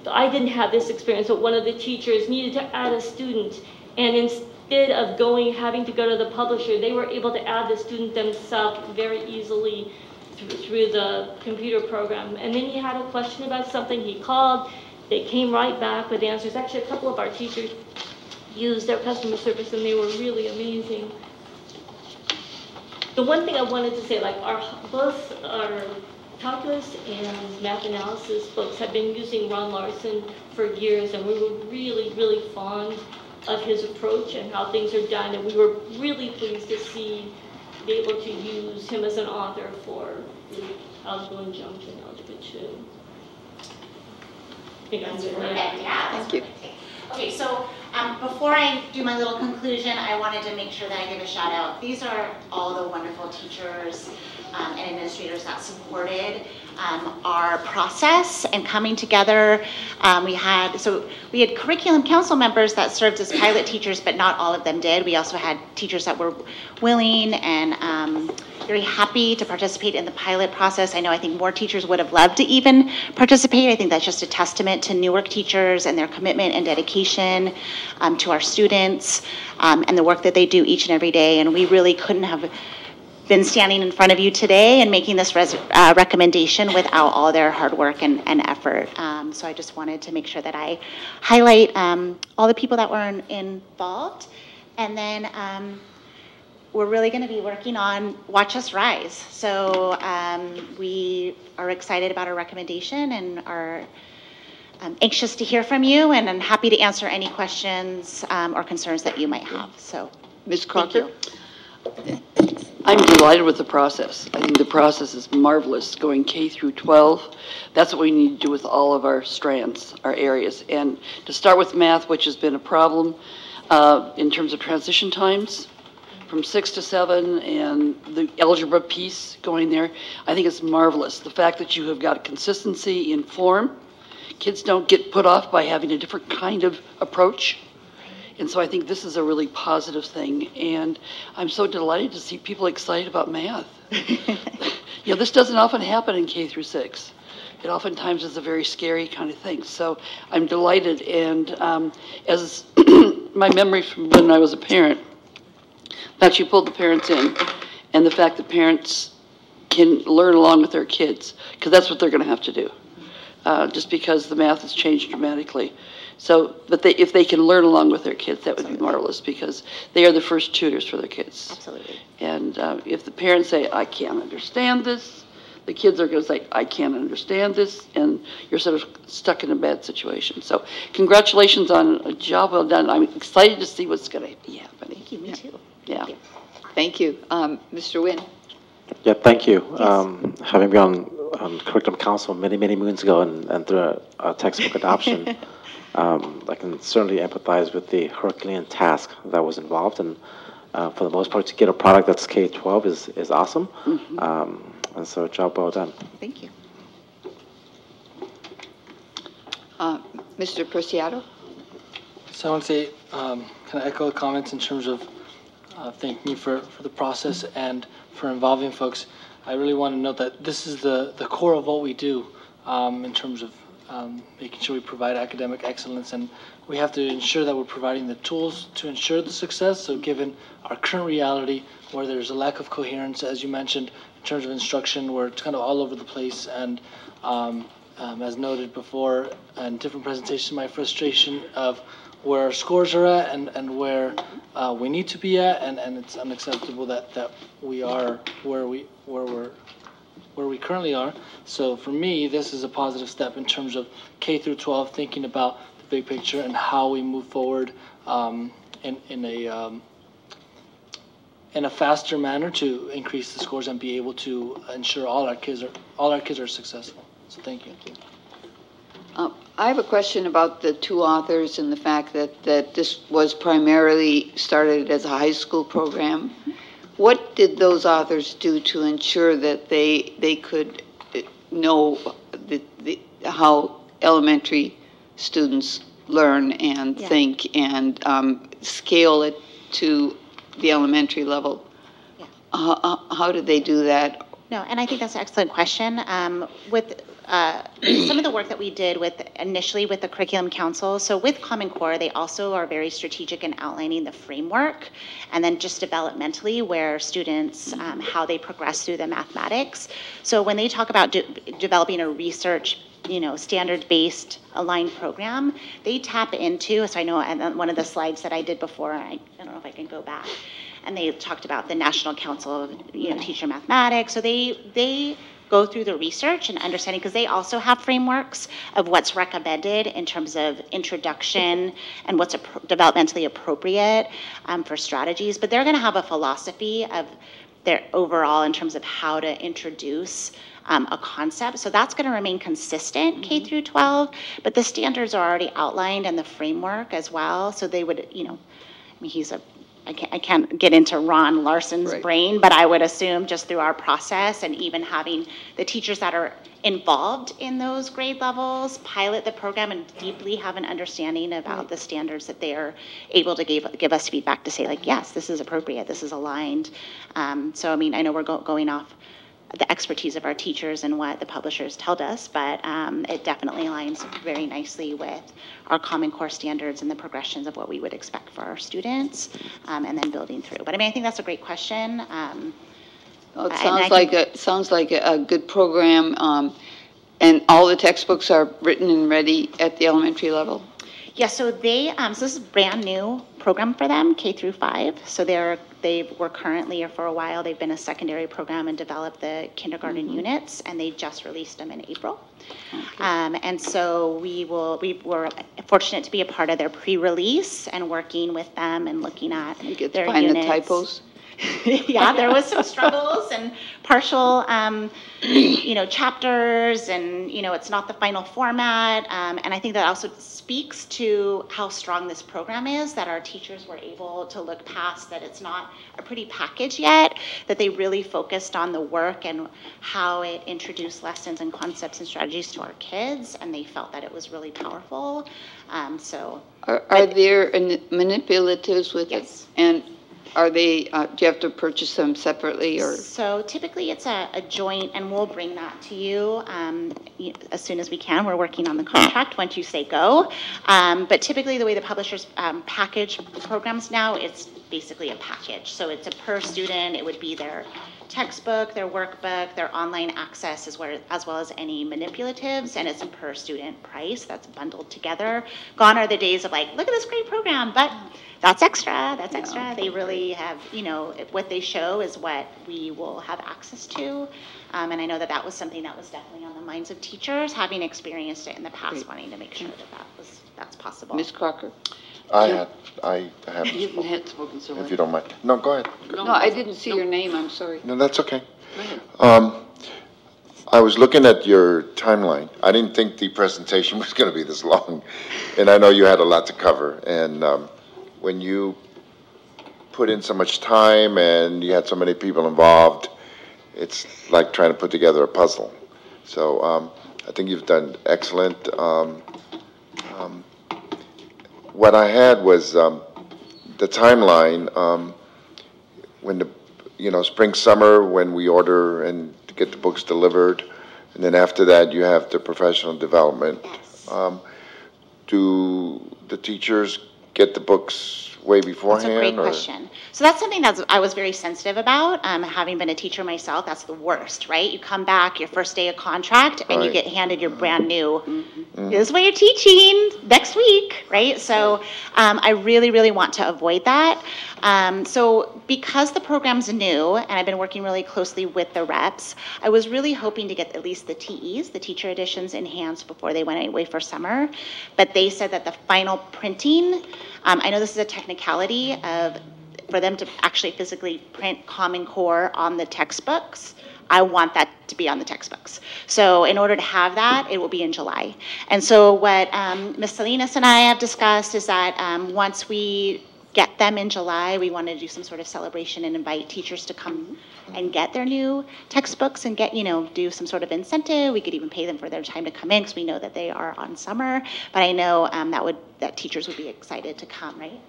didn't have this experience, but one of the teachers needed to add a student, and instead of having to go to the publisher, they were able to add the student themselves very easily through the computer program. And then he had a question about something, he called, they came right back with answers. Actually, a couple of our teachers used their customer service, and they were really amazing. The one thing I wanted to say, like both our calculus and math analysis books have been using Ron Larson for years, and we were really, really fond of his approach and how things are done, and we were really pleased to be able to use him as an author for algebra and geometry and algebra 2. Yeah. Thank you. Okay, so before I do my little conclusion, I wanted to make sure that I give a shout out. These are all the wonderful teachers and administrators that supported our process and coming together. We had curriculum council members that served as pilot teachers, but not all of them did. We also had teachers that were willing and very happy to participate in the pilot process. I think more teachers would have loved to even participate. I think that's just a testament to Newark teachers and their commitment and dedication to our students and the work that they do each and every day. And we really couldn't have been standing in front of you today and making this recommendation without all their hard work and effort. So I just wanted to make sure that I highlight all the people that were involved. And then we're really going to be working on Watch Us Rise. So we are excited about our recommendation and are anxious to hear from you, and I'm happy to answer any questions or concerns that you might have. So, Ms. Crocker? I'm delighted with the process. I think the process is marvelous, going K through 12. That's what we need to do with all of our strands, our areas. And to start with math, which has been a problem in terms of transition times, from 6 to 7, and the algebra piece going there, I think it's marvelous. The fact that you have got consistency in form, kids don't get put off by having a different kind of approach. And so I think this is a really positive thing. And I'm so delighted to see people excited about math. This doesn't often happen in K through 6. It oftentimes is a very scary kind of thing. So I'm delighted. And as my memory from when I was a parent, that you pulled the parents in, and the fact that parents can learn along with their kids, because that's what they're going to have to do, just because the math has changed dramatically. So, but if they can learn along with their kids, that would be marvelous, because they are the first tutors for their kids. Absolutely. And if the parents say, I can't understand this, the kids are going to say, I can't understand this, and you're sort of stuck in a bad situation. So congratulations on a job well done. I'm excited to see what's going to be happening. Thank you, me too. Yeah. Thank you. Mr. Wynn? Yeah, thank you. Yes. Having been on curriculum council many, many moons ago and through a textbook adoption, I can certainly empathize with the Herculean task that was involved. And for the most part, to get a product that's K-12 is awesome. Mm-hmm. And so, job well done. Thank you. Mr. Preciado? So I want to say, kind of echo the comments in terms of thanking you for the process and for involving folks. I really want to note that this is the core of what we do in terms of making sure we provide academic excellence, and we have to ensure that we're providing the tools to ensure the success. So given our current reality where there's a lack of coherence, as you mentioned, in terms of instruction, where it's kind of all over the place, and as noted before in different presentations, my frustration of where our scores are at and where we need to be at, and it's unacceptable that we are where we currently are. So for me, this is a positive step in terms of K through 12, thinking about the big picture and how we move forward in a faster manner to increase the scores and be able to ensure all our kids are successful. So thank you. I have a question about the two authors and the fact that this was primarily started as a high school program. What did those authors do to ensure that they could know how elementary students learn and think and scale it to the elementary level? Yeah. How did they do that? No, and I think that's an excellent question. With some of the work that we did initially with the Curriculum Council, so with Common Core, they also are very strategic in outlining the framework, and then just developmentally where students, how they progress through the mathematics. So when they talk about developing a research, standard-based aligned program, they tap into, so I know one of the slides that I did before, I don't know if I can go back, and they talked about the National Council of Teacher Mathematics. So they go through the research and understanding, because they also have frameworks of what's recommended in terms of introduction and what's developmentally appropriate for strategies. But they're going to have a philosophy of their overall in terms of how to introduce a concept. So that's going to remain consistent K through 12, but the standards are already outlined in the framework as well. So they would, I mean, I can't get into Ron Larson's brain, but I would assume just through our process and even having the teachers that are involved in those grade levels pilot the program and deeply have an understanding about the standards that they are able to give us feedback to say, like, yes, this is appropriate, this is aligned. So, I mean, I know we're going off the expertise of our teachers and what the publishers told us, but it definitely aligns very nicely with our Common Core standards and the progressions of what we would expect for our students, and then building through. But I mean, I think that's a great question. Well, it sounds like a good program, and all the textbooks are written and ready at the elementary level. Yeah, so so this is a brand new program for them, K through 5. So they were currently, or for a while, they've been a secondary program and developed the kindergarten units, and they just released them in April. Okay. And so we were fortunate to be a part of their pre-release and working with them and looking at their find units. The typos. Yeah, there was some struggles and partial, chapters, and it's not the final format. And I think that also speaks to how strong this program is, that our teachers were able to look past that it's not a pretty package yet, that they really focused on the work and how it introduced lessons and concepts and strategies to our kids, and they felt that it was really powerful. Are there manipulatives with it? And are they, do you have to purchase them separately, or? So typically it's a joint, and we'll bring that to you as soon as we can. We're working on the contract once you say go. But typically the way the publishers package programs now, it's basically a package. So it's a per student. It would be their textbook, their workbook, their online access, as well as any manipulatives, and it's a per student price that's bundled together. Gone are the days of like, look at this great program, but that's extra, that's extra. Yeah. They really have, what they show is what we will have access to. And I know that was something that was definitely on the minds of teachers, having experienced it in the past, wanting to make sure that's possible. Ms. Crocker? I haven't You haven't had spoken so if you don't mind. No, go ahead. No, I didn't see your name, I'm sorry. No, that's okay. I was looking at your timeline. I didn't think the presentation was going to be this long, and I know you had a lot to cover. And when you put in so much time and you had so many people involved, it's like trying to put together a puzzle. So I think you've done excellent. What I had was the timeline when the spring, summer, when we order and get the books delivered, and then after that you have the professional development. Yes. Do the teachers get the books way beforehand? That's a great question. So that's something that I was very sensitive about. Having been a teacher myself, that's the worst, right? You come back your first day of contract and you get handed your brand new, this is what you're teaching next week, right? So I really, really want to avoid that. So because the program's new and I've been working really closely with the reps, I was really hoping to get at least the TEs, the teacher editions, enhanced before they went away for summer. But they said that the final printing, I know this is a technicality for them to actually physically print Common Core on the textbooks. I want that to be on the textbooks. So in order to have that, it will be in July. And so what Ms. Salinas and I have discussed is that once we get them in July, we want to do some sort of celebration and invite teachers to come and get their new textbooks and get, do some sort of incentive. We could even pay them for their time to come in because we know that they are on summer. But I know that teachers would be excited to come, right?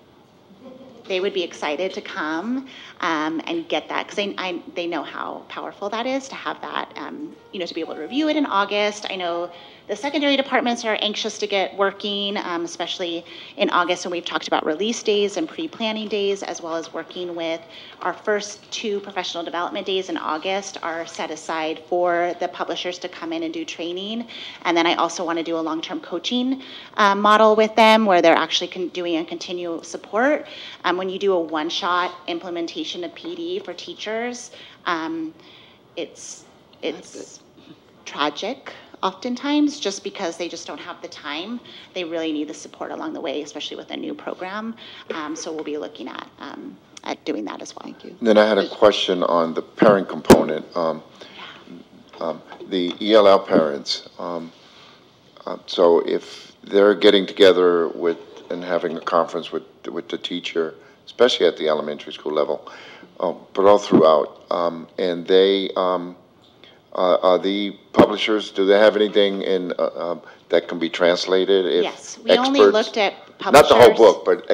They would be excited to come and get that because they know how powerful that is to have that, to be able to review it in August. I know the secondary departments are anxious to get working, especially in August, and we've talked about release days and pre-planning days, as well as working with our first 2 professional development days in August are set aside for the publishers to come in and do training. And then I also want to do a long-term coaching model with them where they're actually doing a continual support. When you do a one-shot implementation of PD for teachers, it's tragic oftentimes just because they just don't have the time. They really need the support along the way, especially with a new program. So we'll be looking at at doing that as well. Thank you. Then I had a question on the parent component. The ELL parents, so if they're getting together with and having a conference with the teacher, especially at the elementary school level, but all throughout, and they are the publishers, do they have anything in that can be translated? If yes, we only looked at publishers. Not the whole book, but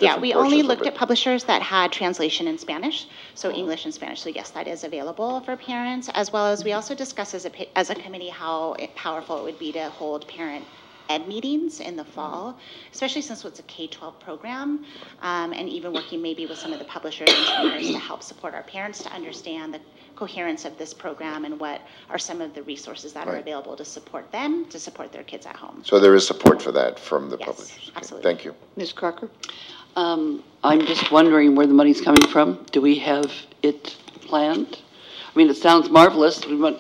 yeah, we only looked at publishers that had translation in Spanish, so English and Spanish. So yes, that is available for parents, as well as we also discussed as a committee how powerful it would be to hold parent ed meetings in the fall, especially since it's a K-12 program, and even working maybe with some of the publishers and trainers to help support our parents to understand the coherence of this program and what are some of the resources that are available to support them, to support their kids at home. So there is support for that from the publishers. Okay, absolutely. Thank you. Ms. Crocker? I'm just wondering where the money's coming from. Do we have it planned? I mean, it sounds marvelous. We want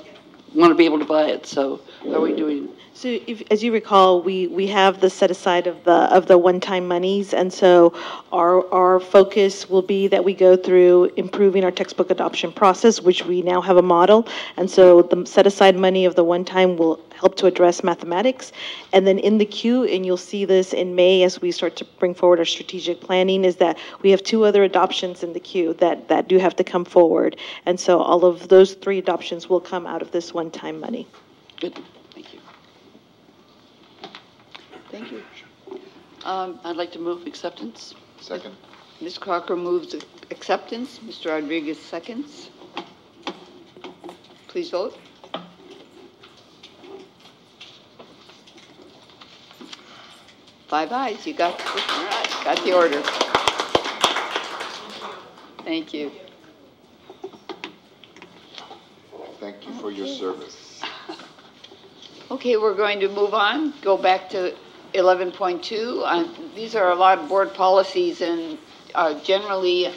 to be able to buy it, so how are we doing? So as you recall, we have the set aside of the one-time monies, and so our focus will be that we go through improving our textbook adoption process, which we now have a model, and so the set aside money of the one-time will help to address mathematics, and then in the queue, and you'll see this in May as we start to bring forward our strategic planning, is that we have 2 other adoptions in the queue that do have to come forward, and so all of those 3 adoptions will come out of this one-time money. Good. Thank you. Thank you. I'd like to move acceptance. Second. Ms. Crocker moves acceptance. Mr. Rodriguez seconds. Please vote. Five ayes. You got the order. Thank you. Thank you for your service. Okay, we're going to move on, go back to 11.2. These are a lot of board policies, and generally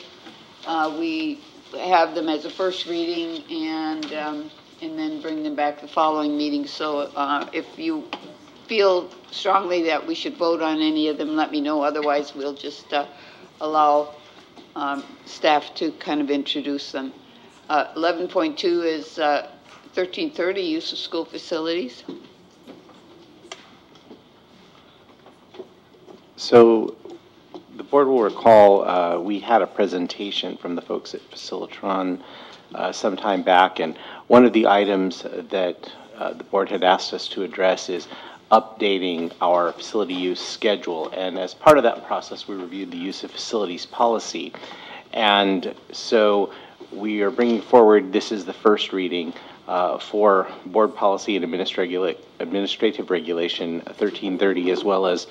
we have them as a first reading and then bring them back the following meeting. So if you feel strongly that we should vote on any of them, let me know. Otherwise, we'll just allow staff to kind of introduce them. 11.2 is 1330, use of school facilities. So the board will recall we had a presentation from the folks at Facilitron some time back, and one of the items that the board had asked us to address is updating our facility use schedule. And as part of that process, we reviewed the use of facilities policy. And so we are bringing forward, this is the first reading for board policy and administrative regulation 1330, as well as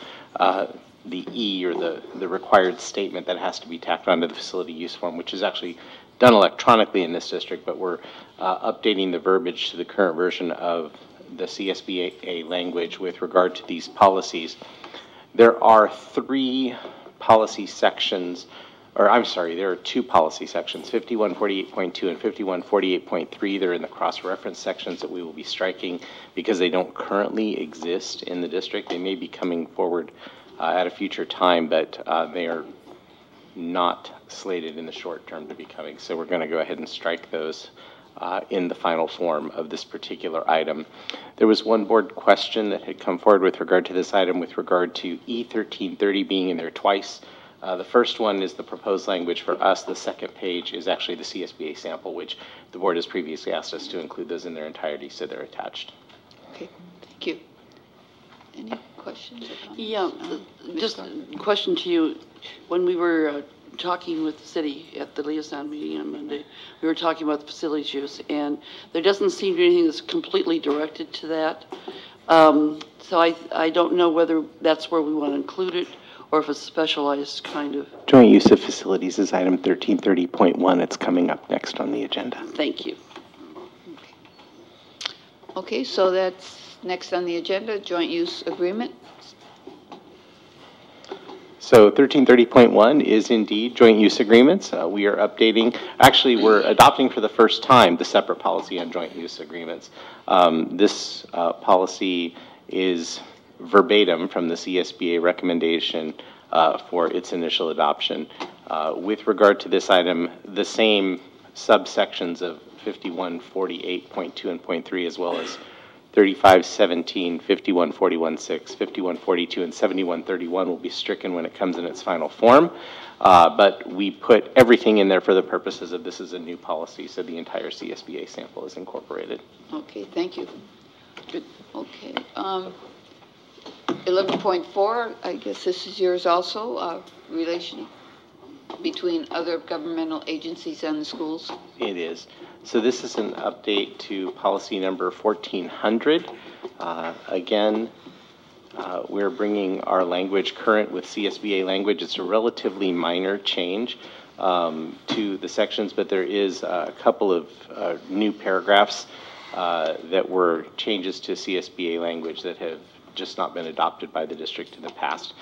the E, or the required statement that has to be tacked onto the facility use form, which is actually done electronically in this district, but we're updating the verbiage to the current version of the CSBA language with regard to these policies. There are 3 policy sections, or I'm sorry, there are 2 policy sections, 5148.2 and 5148.3. They're in the cross-reference sections that we will be striking because they don't currently exist in the district. They may be coming forward at a future time, but they are not slated in the short term to be coming. So we're going to go ahead and strike those in the final form of this particular item. There was one board question that had come forward with regard to this item with regard to E1330 being in there twice. The first one is the proposed language for us. The second page is actually the CSBA sample, which the board has previously asked us to include those in their entirety, so they're attached. Okay, thank you. Any questions or comments? Yeah, just a question to you. When we were talking with the city at the liaison meeting on Monday, we were talking about the facilities use, and there doesn't seem to be anything that's completely directed to that. So I don't know whether that's where we want to include it, or if it's specialized kind of. Joint use of facilities is item 1330.1. It's coming up next on the agenda. Thank you. Okay, so that's next on the agenda, joint use agreement. So 1330.1 is indeed joint use agreements. We are updating, actually we're adopting for the first time the separate policy on joint use agreements. This policy is verbatim from the CSBA recommendation for its initial adoption. With regard to this item, the same subsections of 5148.2 and .3, as well as 3517, 5141.6, 5142, and 7131 will be stricken when it comes in its final form. But we put everything in there for the purposes of this is a new policy, so the entire CSBA sample is incorporated. Okay, thank you. Good. Okay. 11.4, I guess this is yours also, relation between other governmental agencies and the schools. It is. So this is an update to policy number 1400. Again, we're bringing our language current with CSBA language. It's a relatively minor change to the sections, but there is a couple of new paragraphs that were changes to CSBA language that have just not been adopted by the district in the past.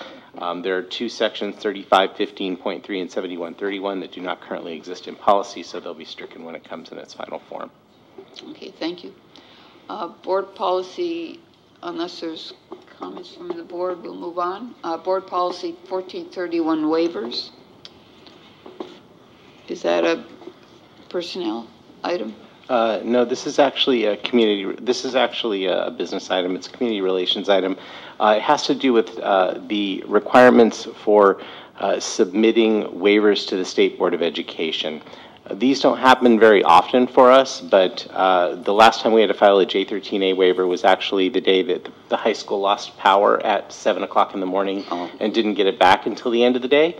There are two sections, 3515.3 and 7131, that do not currently exist in policy, so they'll be stricken when it comes in its final form. Okay, thank you. Board policy, unless there's comments from the board, we'll move on. Board policy 1431, waivers. Is that a personnel item? No, this is actually a this is actually a business item. It's a community relations item. It has to do with the requirements for submitting waivers to the State Board of Education. These don't happen very often for us, but the last time we had to file a J13A waiver was actually the day that the high school lost power at 7 o'clock in the morning and didn't get it back until the end of the day.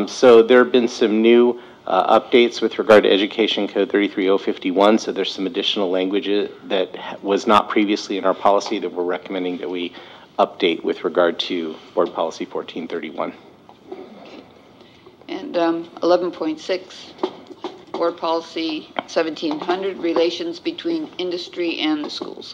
So there have been some new updates with regard to Education Code 33051, so there's some additional language that was not previously in our policy that we're recommending that we update with regard to Board Policy 1431. Okay. And 11.6, Board Policy 1700, relations between industry and the schools.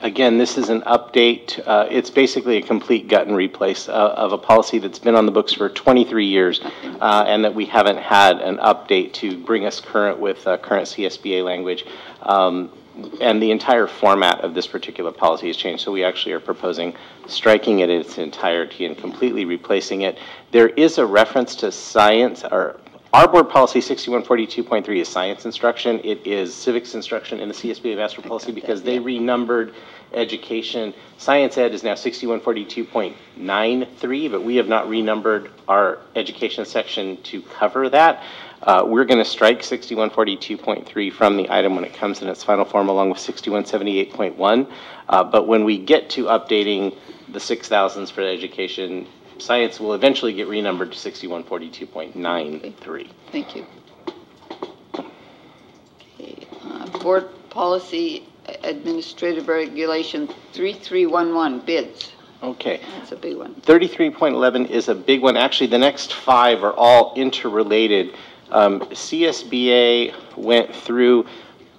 Again, this is an update. It's basically a complete gut and replace of a policy that's been on the books for 23 years and that we haven't had an update to bring us current with current CSBA language. And the entire format of this particular policy has changed, so we actually are proposing striking it in its entirety and completely replacing it. There is a reference to science, or our board policy 6142.3 is science instruction. It is civics instruction in the CSBA master policy because they renumbered education. Science ed is now 6142.93, but we have not renumbered our education section to cover that. We're going to strike 6142.3 from the item when it comes in its final form, along with 6178.1. But when we get to updating the 6,000s for education, science will eventually get renumbered to 6142.93. Thank you. Okay. Board Policy Administrative Regulation 3311, bids. Okay. That's a big one. 33.11 is a big one. Actually, the next five are all interrelated. CSBA went through.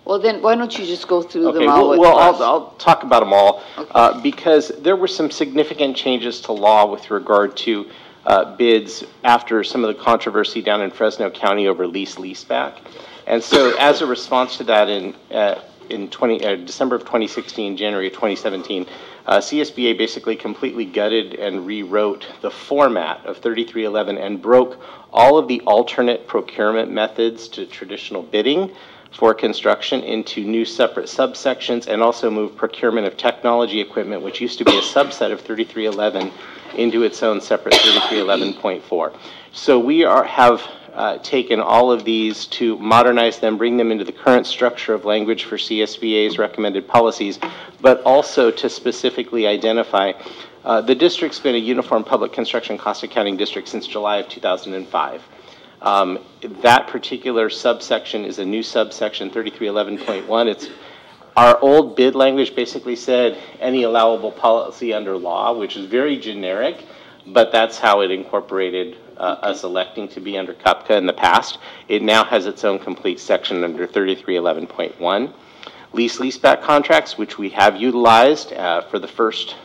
Well, then why don't you just go through Okay, them all? well, I'll talk about them all because there were some significant changes to law with regard to bids after some of the controversy down in Fresno County over leaseback. And so as a response to that in December of 2016, January of 2017, CSBA basically completely gutted and rewrote the format of 3311 and broke all of the alternate procurement methods to traditional bidding for construction into new separate subsections, and also moved procurement of technology equipment, which used to be a subset of 3311, into its own separate 3311.4. So we have taken all of these to modernize them, bring them into the current structure of language for CSBA's recommended policies, but also to specifically identify the district's been a uniform public construction cost accounting district since July of 2005. That particular subsection is a new subsection, 3311.1. It's our old bid language basically said any allowable policy under law, which is very generic, but that's how it incorporated us electing to be under CUPCA in the past. It now has its own complete section under 3311.1. Leaseback contracts, which we have utilized for the first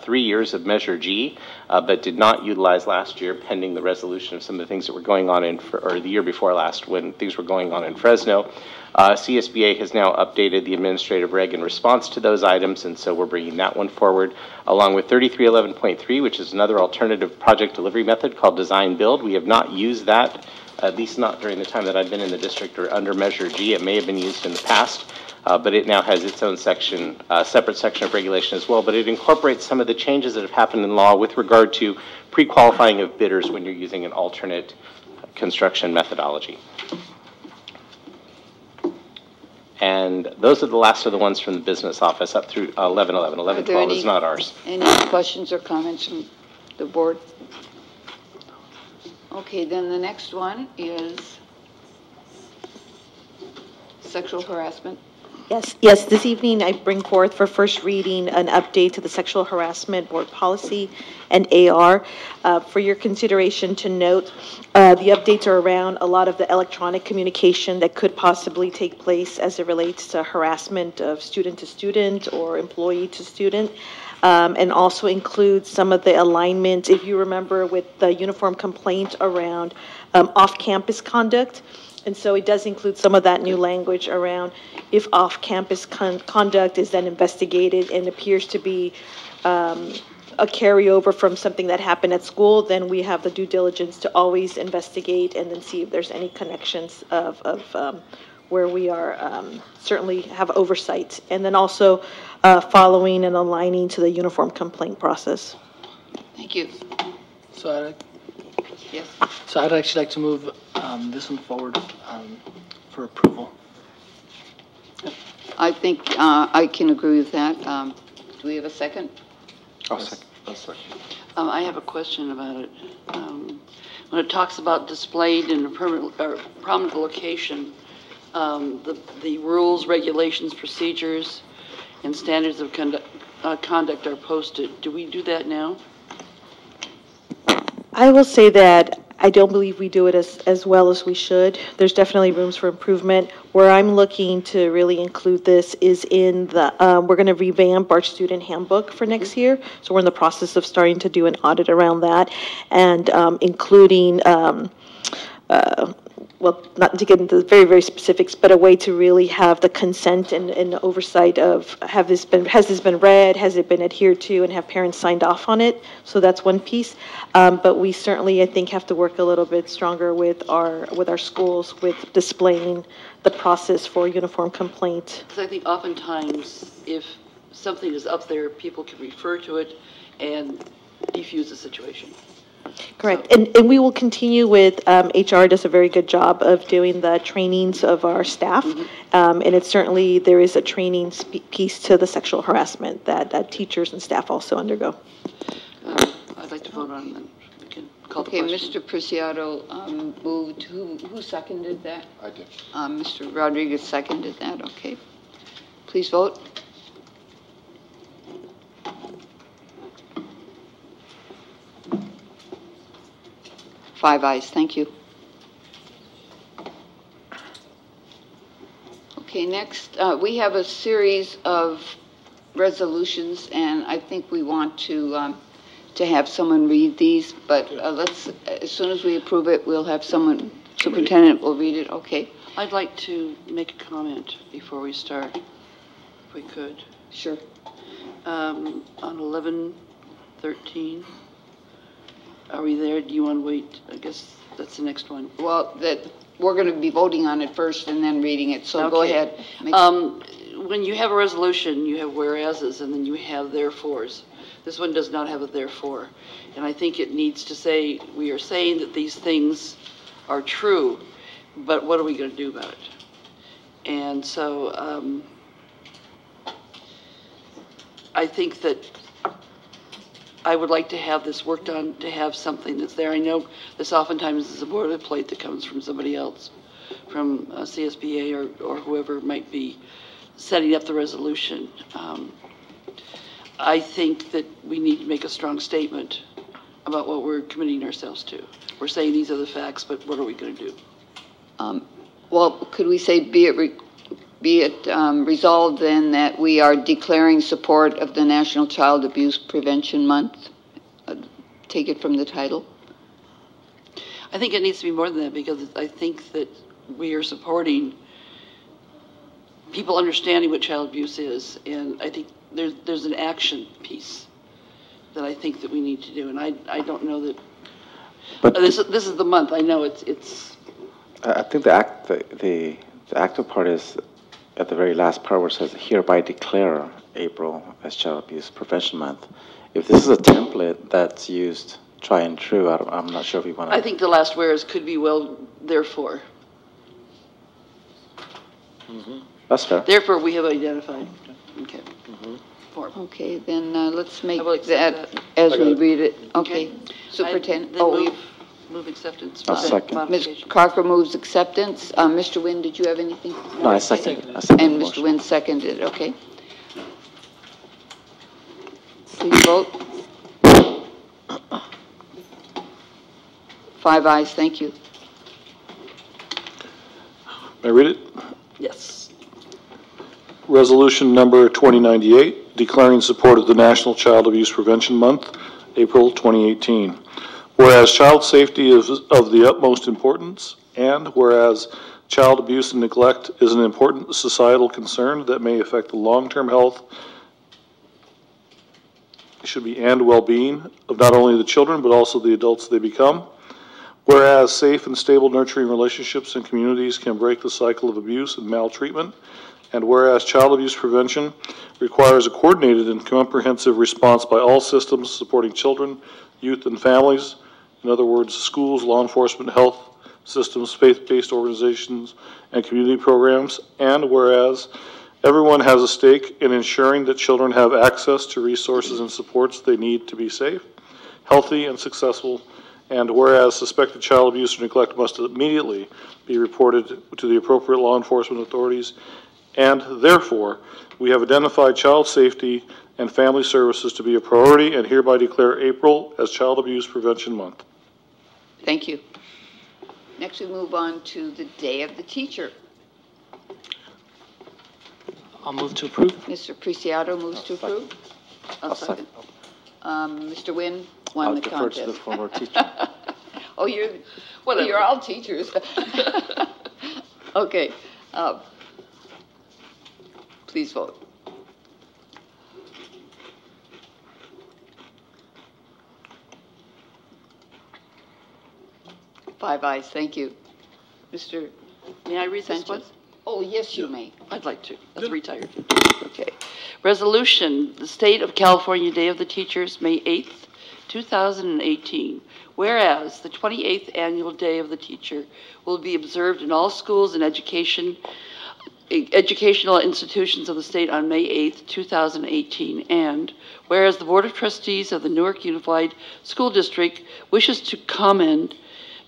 3 years of Measure G, but did not utilize last year pending the resolution of some of the things that were going on or the year before last when things were going on in Fresno. CSBA has now updated the administrative reg in response to those items, and so we're bringing that one forward, along with 3311.3, which is another alternative project delivery method called design build. We have not used that, at least not during the time that I've been in the district or under Measure G. It may have been used in the past, but it now has its own section, separate section of regulation as well. But it incorporates some of the changes that have happened in law with regard to pre-qualifying of bidders when you're using an alternate construction methodology. And those are the last of the ones from the business office up through 1111. 1112 is not ours. Any questions or comments from the board? Okay, then the next one is sexual harassment. Yes, this evening I bring forth for first reading an update to the Sexual Harassment Board Policy and AR. For your consideration to note, the updates are around a lot of the electronic communication that could possibly take place as it relates to harassment of student to student or employee to student. And also includes some of the alignment, if you remember, with the uniform complaint around off-campus conduct. And so it does include some of that new language around if off-campus conduct is then investigated and appears to be a carryover from something that happened at school, then we have the due diligence to always investigate and then see if there's any connections of where we are certainly have oversight. And then also following and aligning to the uniform complaint process. Thank you. So Yes. So I'd actually like to move this one forward for approval. I think I can agree with that. Do we have a second? I'll second. I have a question about it. When it talks about displayed in a prominent location, the rules, regulations, procedures, and standards of conduct are posted. Do we do that now? I will say that I don't believe we do it as well as we should. There's definitely rooms for improvement. Where I'm looking to really include this is in the, we're going to revamp our student handbook for next year. So we're in the process of starting to do an audit around that and including, well, not to get into the very, very specifics, but a way to really have the consent and oversight of has this been read, has it been adhered to, and have parents signed off on it. So that's one piece. But we certainly, I think, have to work a little bit stronger with our schools with displaying the process for uniform complaint. Because I think oftentimes if something is up there, people can refer to it and defuse the situation. Correct. And we will continue with, HR does a very good job of doing the trainings of our staff. And it's certainly, there is a training piece to the sexual harassment that teachers and staff also undergo. I'd like to vote on that. We can call the Okay, question. Mr. Preciado moved. Who seconded that? I did. Mr. Rodriguez seconded that. Okay. Please vote. Five ayes. Thank you. Okay, next, we have a series of resolutions, and I think we want to have someone read these, but let's, as soon as we approve it, we'll have someone, superintendent will read it. Okay. I'd like to make a comment before we start, if we could. Sure. On 1113. Are we there? Do you want to wait? I guess that's the next one. Well, we're going to be voting on it first and then reading it, so go ahead. When you have a resolution, you have whereases and then you have therefores. This one does not have a therefore. And I think it needs to say, we are saying that these things are true, but what are we going to do about it? And so I think that I would like to have this worked on, to have something that's there. I know this oftentimes is a boilerplate that comes from somebody else, from CSBA or whoever might be setting up the resolution. I think that we need to make a strong statement about what we're committing ourselves to. We're saying these are the facts, but what are we going to do? Well, could we say be Be it resolved then that we are declaring support of the National Child Abuse Prevention Month. Take it from the title. I think it needs to be more than that, because I think that we are supporting people understanding what child abuse is, and I think there's an action piece that I think that we need to do, and I don't know that. But this is the month. I know it's. I think the active part is at the very last part where it says hereby declare April as Child Abuse Prevention Month. If this is a template that's used try and true, I'm not sure if we want to. I think the last whereas could be well, therefore. Mm-hmm. That's fair. Therefore, we have identified. Okay. Mm-hmm. Okay, then let's make that as we read it. Okay. Superintendent. Move acceptance. I'll second. Ms. Crocker moves acceptance. Mr. Wynn, did you have anything? No, I second. And Mr. Wynn seconded. Okay. Please vote. 5 ayes. Thank you. May I read it? Yes. Resolution number 2098, declaring support of the National Child Abuse Prevention Month, April 2018. Whereas child safety is of the utmost importance, and whereas child abuse and neglect is an important societal concern that may affect the long-term health and well-being of not only the children but also the adults they become. Whereas safe and stable nurturing relationships in communities can break the cycle of abuse and maltreatment, and whereas child abuse prevention requires a coordinated and comprehensive response by all systems supporting children, youth, and families, in other words, schools, law enforcement, health systems, faith-based organizations, and community programs, and whereas everyone has a stake in ensuring that children have access to resources and supports they need to be safe, healthy, and successful, and whereas suspected child abuse or neglect must immediately be reported to the appropriate law enforcement authorities, and therefore, we have identified child safety and family services to be a priority and hereby declare April as Child Abuse Prevention Month. Thank you. Next, we move on to the Day of the Teacher. I'll move to approve. Mr. Preciado moves to approve. I'll second. Mr. Wynn won the contest. To the former teacher. Oh, you're all teachers. Okay. Please vote. Five ayes. Thank you. Mr. May I read Sanchez? this one? Oh, yes, you may. I'd like to. That's retired. Okay. Resolution, the State of California Day of the Teachers, May 8th, 2018. Whereas the 28th Annual Day of the Teacher will be observed in all schools and educational institutions of the state on May 8th, 2018. And whereas the Board of Trustees of the Newark Unified School District wishes to commend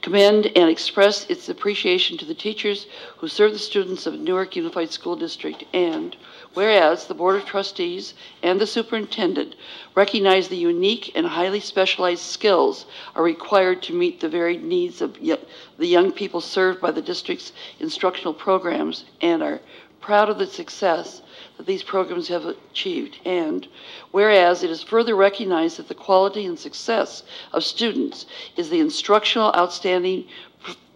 and express its appreciation to the teachers who serve the students of Newark Unified School District. And whereas the Board of Trustees and the Superintendent recognize the unique and highly specialized skills are required to meet the varied needs of the young people served by the district's instructional programs, and are proud of the success that these programs have achieved. And whereas it is further recognized that the quality and success of students is the instructional outstanding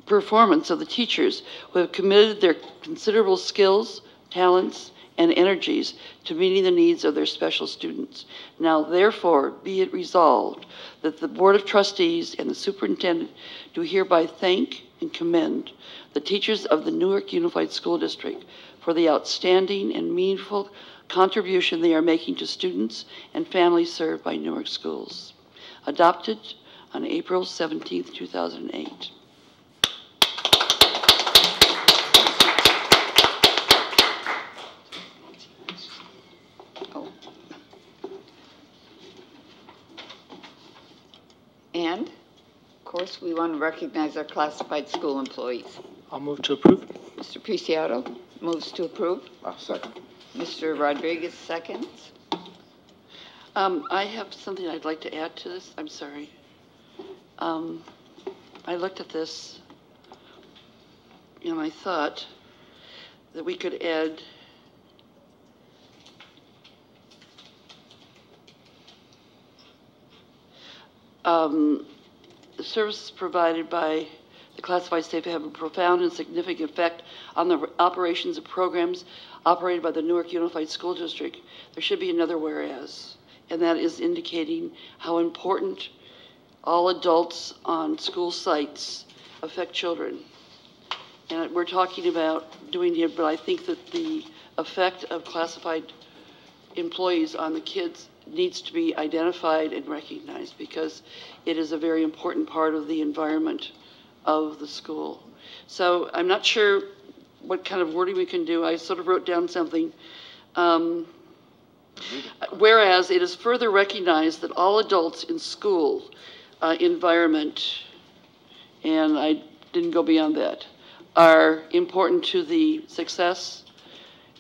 performance of the teachers who have committed their considerable skills, talents, and energies to meeting the needs of their special students. Now, therefore, be it resolved that the Board of Trustees and the Superintendent do hereby thank and commend the teachers of the Newark Unified School District for the outstanding and meaningful contribution they are making to students and families served by Newark schools. Adopted on April 17th, 2008. And, of course, we want to recognize our classified school employees. I'll move to approve. Mr. Preciado moves to approve. I'll second. Mr. Rodriguez seconds. I have something I'd like to add to this. I'm sorry. I looked at this and I thought that we could add the services provided by the classified staff have a profound and significant effect on the operations of programs operated by the Newark Unified School District. There should be another whereas, and that is indicating how important all adults on school sites affect children. And we're talking about doing it, but I think that the effect of classified employees on the kids needs to be identified and recognized because it is a very important part of the environment of the school. So I'm not sure what kind of wording we can do. I sort of wrote down something. Whereas it is further recognized that all adults in school environment, and I didn't go beyond that, are important to the success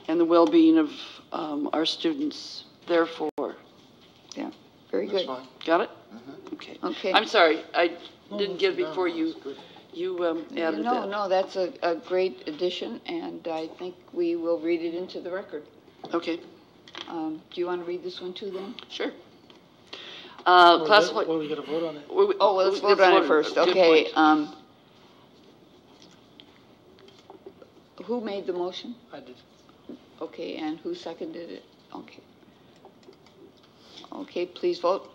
and the well-being of our students. Therefore, yeah, very good. Fine. Got it? Mm-hmm. Okay. Okay. I'm sorry, I didn't get it before you added that. No, that's a great addition, and I think we will read it into the record. Okay. Do you want to read this one too, then? Sure. Well, we got to vote on it. Oh, well, let's vote on it first. Okay. Who made the motion? I did. Okay, and who seconded it? Okay. Okay, please vote.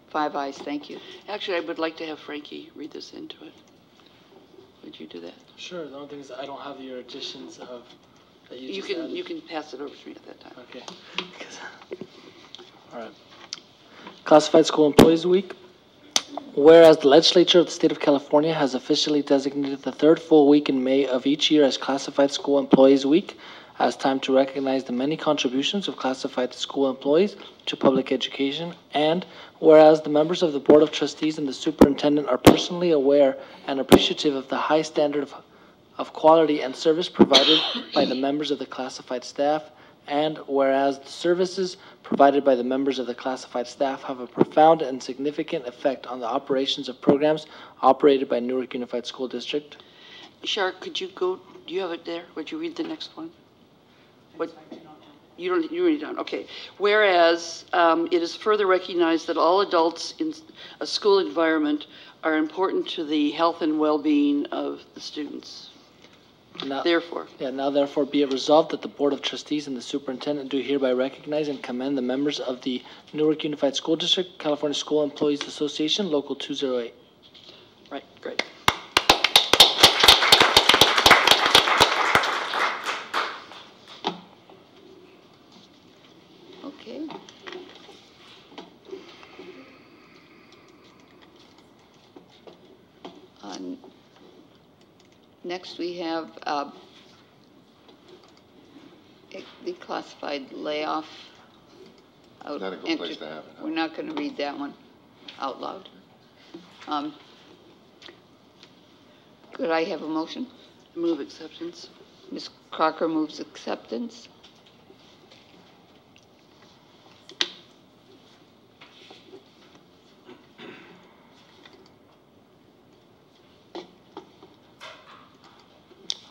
5 ayes, thank you. Actually, I would like to have Frankie read this into it. Would you do that? Sure. The only thing is I don't have your additions of that you just You can pass it over to me at that time. Okay. All right. Classified School Employees Week. Whereas the legislature of the state of California has officially designated the third full week in May of each year as Classified School Employees Week, as time to recognize the many contributions of classified school employees to public education, and whereas the members of the Board of Trustees and the Superintendent are personally aware and appreciative of the high standard of quality and service provided by the members of the classified staff, and whereas the services provided by the members of the classified staff have a profound and significant effect on the operations of programs operated by Newark Unified School District. Shar, could you go, do you have it there? Would you read the next one? What? You read it down, okay. Whereas it is further recognized that all adults in a school environment are important to the health and well-being of the students. Now, therefore be it resolved that the Board of Trustees and the Superintendent do hereby recognize and commend the members of the Newark Unified School District, California School Employees Association, Local 208. Right, great. Okay. Next, we have the classified layoff. Not a good place to have it. Huh? We're not going to read that one out loud. Could I have a motion? Move acceptance. Ms. Crocker moves acceptance.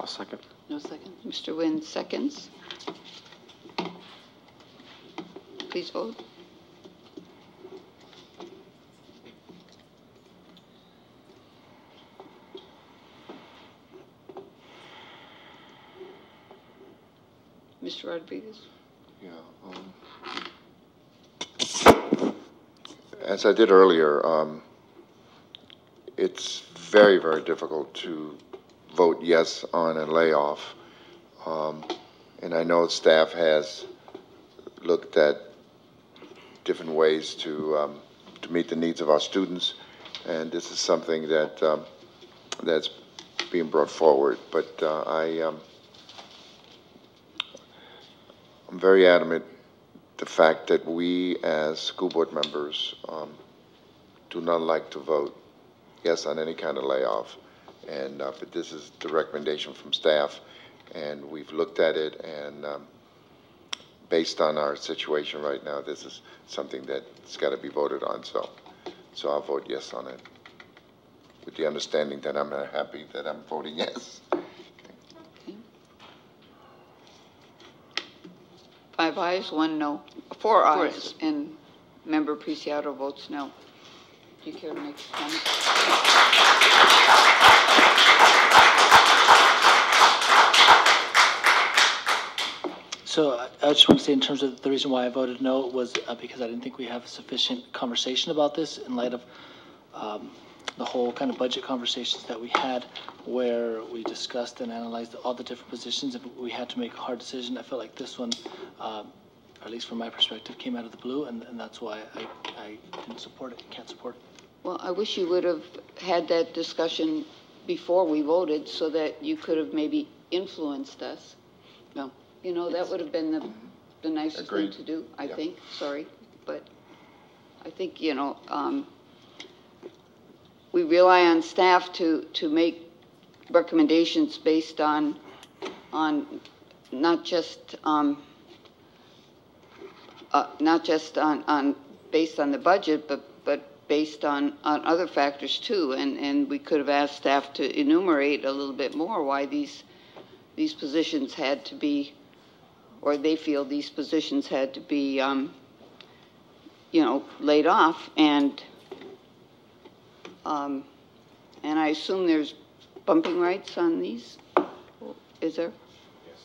I'll second. No second. Mr. Nguyen seconds. Please vote. Mr. Rodriguez? Yeah. As I did earlier, it's very, very difficult to vote yes on a layoff. And I know staff has looked at different ways to meet the needs of our students, and this is something that that's being brought forward. But I'm very adamant the fact that we as school board members do not like to vote yes on any kind of layoff. And but this is the recommendation from staff, and we've looked at it, and based on our situation right now, this is something that's got to be voted on. So I'll vote yes on it. with the understanding that I'm happy that I'm voting yes. 5 ayes, 1 no, 4 ayes, and Member Preciado votes no. Do you care to make a comment? So I just want to say, in terms of the reason why I voted no was because I didn't think we have sufficient conversation about this in light of the whole kind of budget conversations that we had, where we discussed and analyzed all the different positions, and we had to make a hard decision. I felt like this one, at least from my perspective, came out of the blue, and that's why I didn't support it, can't support it. Well, I wish you would have had that discussion before we voted so that you could have maybe influenced us. No. You know, that would have been the nicest Agreed. thing to do, I Yeah. think. Sorry. But I think, you know, we rely on staff to make recommendations based on not just based on the budget, but based on other factors too. And we could have asked staff to enumerate a little bit more why these positions had to be, or they feel these positions had to be, you know, laid off. And I assume there's bumping rights on these. Is there? Yes.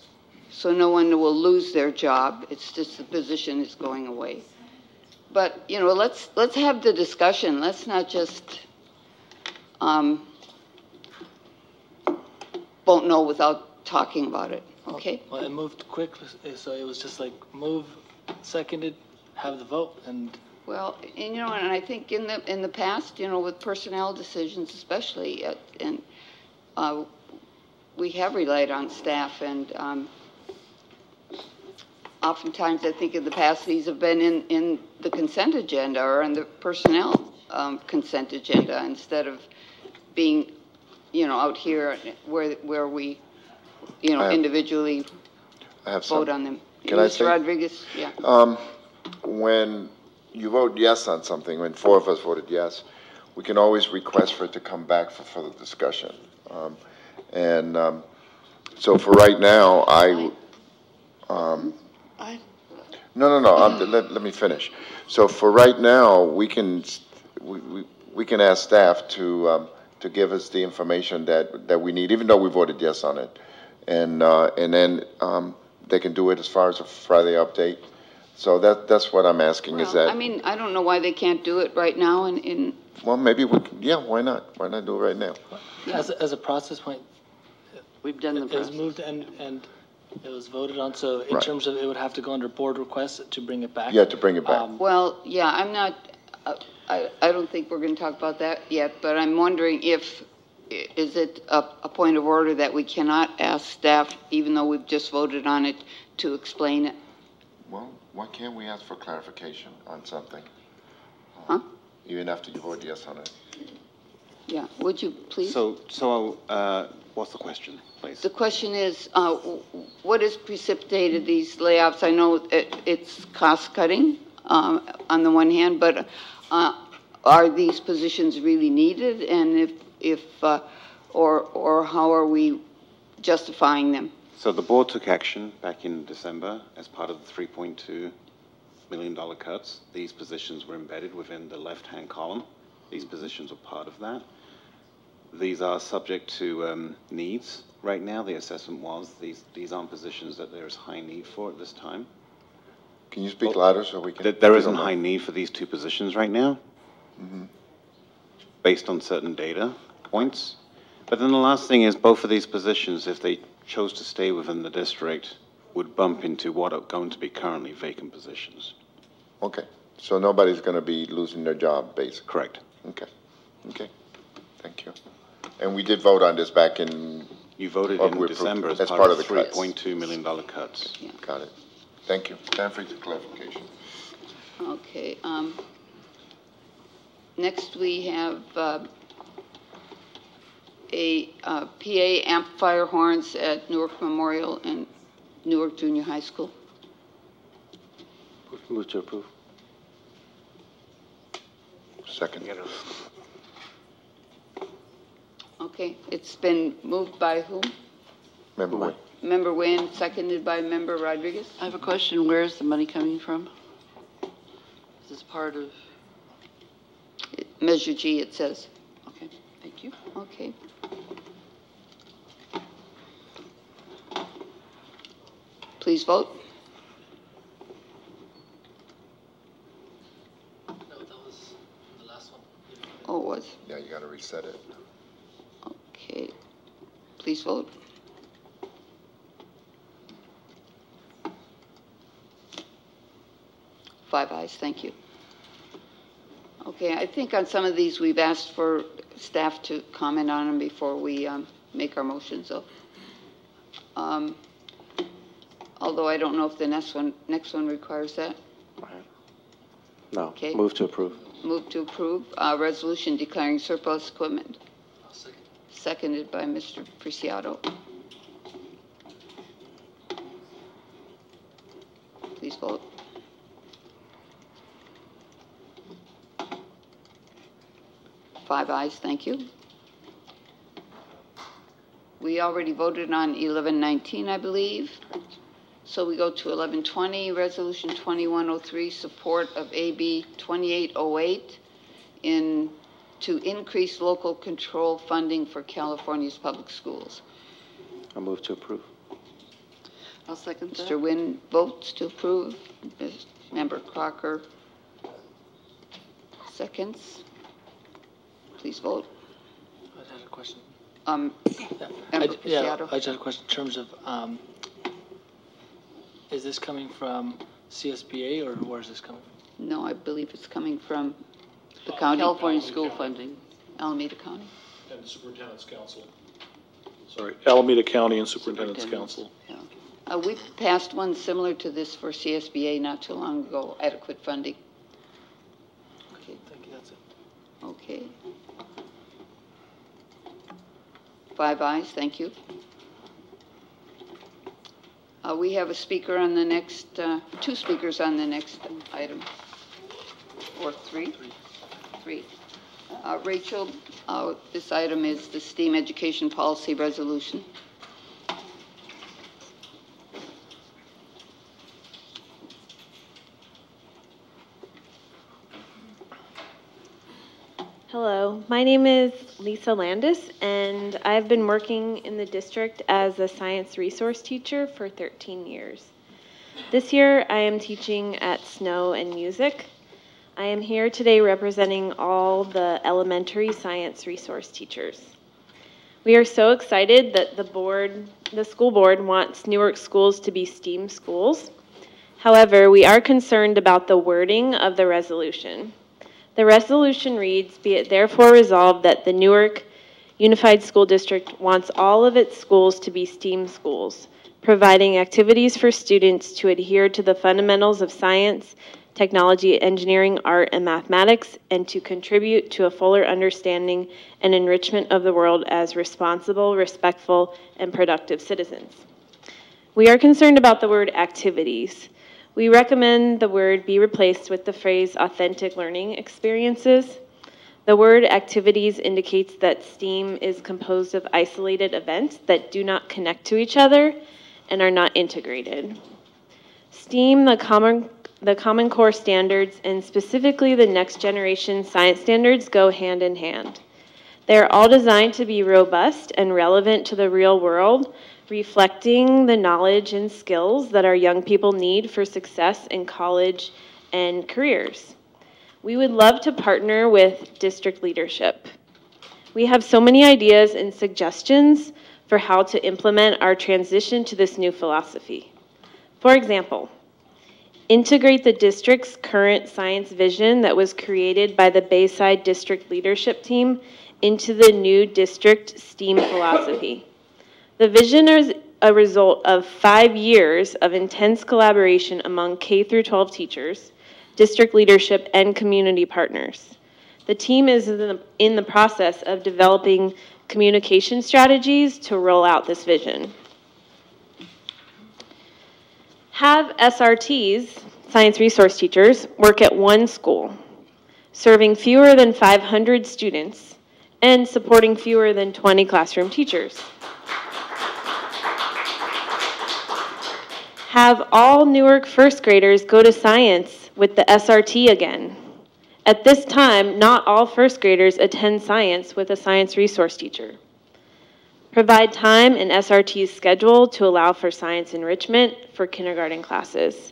So no one will lose their job. It's just the position is going away. But, you know, let's have the discussion. Let's not just vote no without talking about it, okay? Well, it moved quick, so it was just like move, seconded, have the vote, and... Well, and, you know, and I think in the past, you know, with personnel decisions especially, we have relied on staff, and oftentimes I think in the past these have been in the consent agenda or in the personnel consent agenda instead of being, you know, out here where we, you know, individually vote on them. Can I say? Mr. Rodriguez, yeah. When you vote yes on something, when 4 of us voted yes, we can always request for it to come back for further discussion. So for right now, let me finish. So for right now, we can ask staff to give us the information that we need, even though we voted yes on it, and then they can do it as far as a Friday update. So that's what I'm asking. Well, is that? I mean, I don't know why they can't do it right now. Well, maybe we can. Yeah, why not? Why not do it right now? As a process point, we've done the process. It was moved and it was voted on. So in terms of, it would have to go under board requests to bring it back. Yeah, to bring it back. Well, yeah, I'm not. I don't think we're going to talk about that yet. But I'm wondering is it a point of order that we cannot ask staff, even though we've just voted on it, to explain it? Well, why can't we ask for clarification on something? Huh? Even after you vote yes on it. Yeah, would you please? So what's the question, please? The question is, what has precipitated these layoffs? I know it's cost cutting on the one hand, but are these positions really needed? And if or how are we justifying them? So the board took action back in December as part of the $3.2 million cuts. These positions were embedded within the left-hand column. These positions are part of that. These are subject to needs. Right now, the assessment was these aren't positions that there is high need for at this time. Can you speak louder so we can... There isn't high need for these 2 positions right now, based on certain data points. But then the last thing is both of these positions, if they chose to stay within the district, would bump into what are going to be currently vacant positions. Okay. So nobody's going to be losing their job, basically? Correct. Okay. Okay. Thank you. And we did vote on this back in... You voted in December as part of the $3.2 million cuts. Yeah. Got it. Thank you. Time for your clarification. Okay. Next we have PA amplifier horns at Newark Memorial and Newark Junior High School. Move to approve. Second. Okay, it's been moved by whom? Member Wynn. Member Wynn, seconded by Member Rodriguez. I have a question. Where is the money coming from? Is this part of? Measure G, it says. Okay, thank you. Okay. Please vote. No, that was the last one. Oh, it was. Yeah, you got to reset it. Okay. Please vote. Five ayes, thank you. Okay, I think on some of these, we've asked for staff to comment on them before we make our motions, so. Although I don't know if the next one requires that. No. Okay. Move to approve. Move to approve, resolution declaring surplus equipment. Seconded by Mr. Preciado. Please vote. Five ayes, thank you. We already voted on 1119, I believe. So we go to 1120, Resolution 2103, support of AB 2808 to increase local control funding for California's public schools. I move to approve. I'll second that. Mr. Wynn votes to approve. Member Crocker seconds. Please vote. I had a question. Member I Preciado. just had a question in terms of, is this coming from CSBA or where is this coming from? No, I believe it's coming from the county. California school funding. Alameda County. And the Superintendent's Council. Sorry, Alameda County and Superintendent's Council. Yeah. We passed one similar to this for CSBA not too long ago, adequate funding. Okay, thank you, that's it. Okay. Five ayes, thank you. We have a speaker on the next, two speakers on the next item. Or three? Three. Rachel, this item is the STEAM Education Policy Resolution. Hello, my name is Lisa Landis, and I've been working in the district as a science resource teacher for 13 years. This year, I am teaching at Snow and Music. I am here today representing all the elementary science resource teachers. We are so excited that the school board wants Newark schools to be STEAM schools. However, we are concerned about the wording of the resolution. The resolution reads, "Be it therefore resolved that the Newark Unified School District wants all of its schools to be STEAM schools, providing activities for students to adhere to the fundamentals of science, technology, engineering, art, and mathematics, and to contribute to a fuller understanding and enrichment of the world as responsible, respectful, and productive citizens." We are concerned about the word activities. We recommend the word be replaced with the phrase authentic learning experiences. The word activities indicates that STEAM is composed of isolated events that do not connect to each other and are not integrated. STEAM, the Common Core standards, and specifically the next generation science standards go hand in hand. They are all designed to be robust and relevant to the real world, reflecting the knowledge and skills that our young people need for success in college and careers. We would love to partner with district leadership. We have so many ideas and suggestions for how to implement our transition to this new philosophy. For example, integrate the district's current science vision that was created by the Bayside District Leadership Team into the new district STEAM philosophy. The vision is a result of 5 years of intense collaboration among K-12 teachers, district leadership, and community partners. The team is in the process of developing communication strategies to roll out this vision. Have SRTs, science resource teachers, work at one school, serving fewer than 500 students, and supporting fewer than 20 classroom teachers. Have all Newark first graders go to science with the SRT again. At this time, not all first graders attend science with a science resource teacher. Provide time in SRT's schedule to allow for science enrichment for kindergarten classes.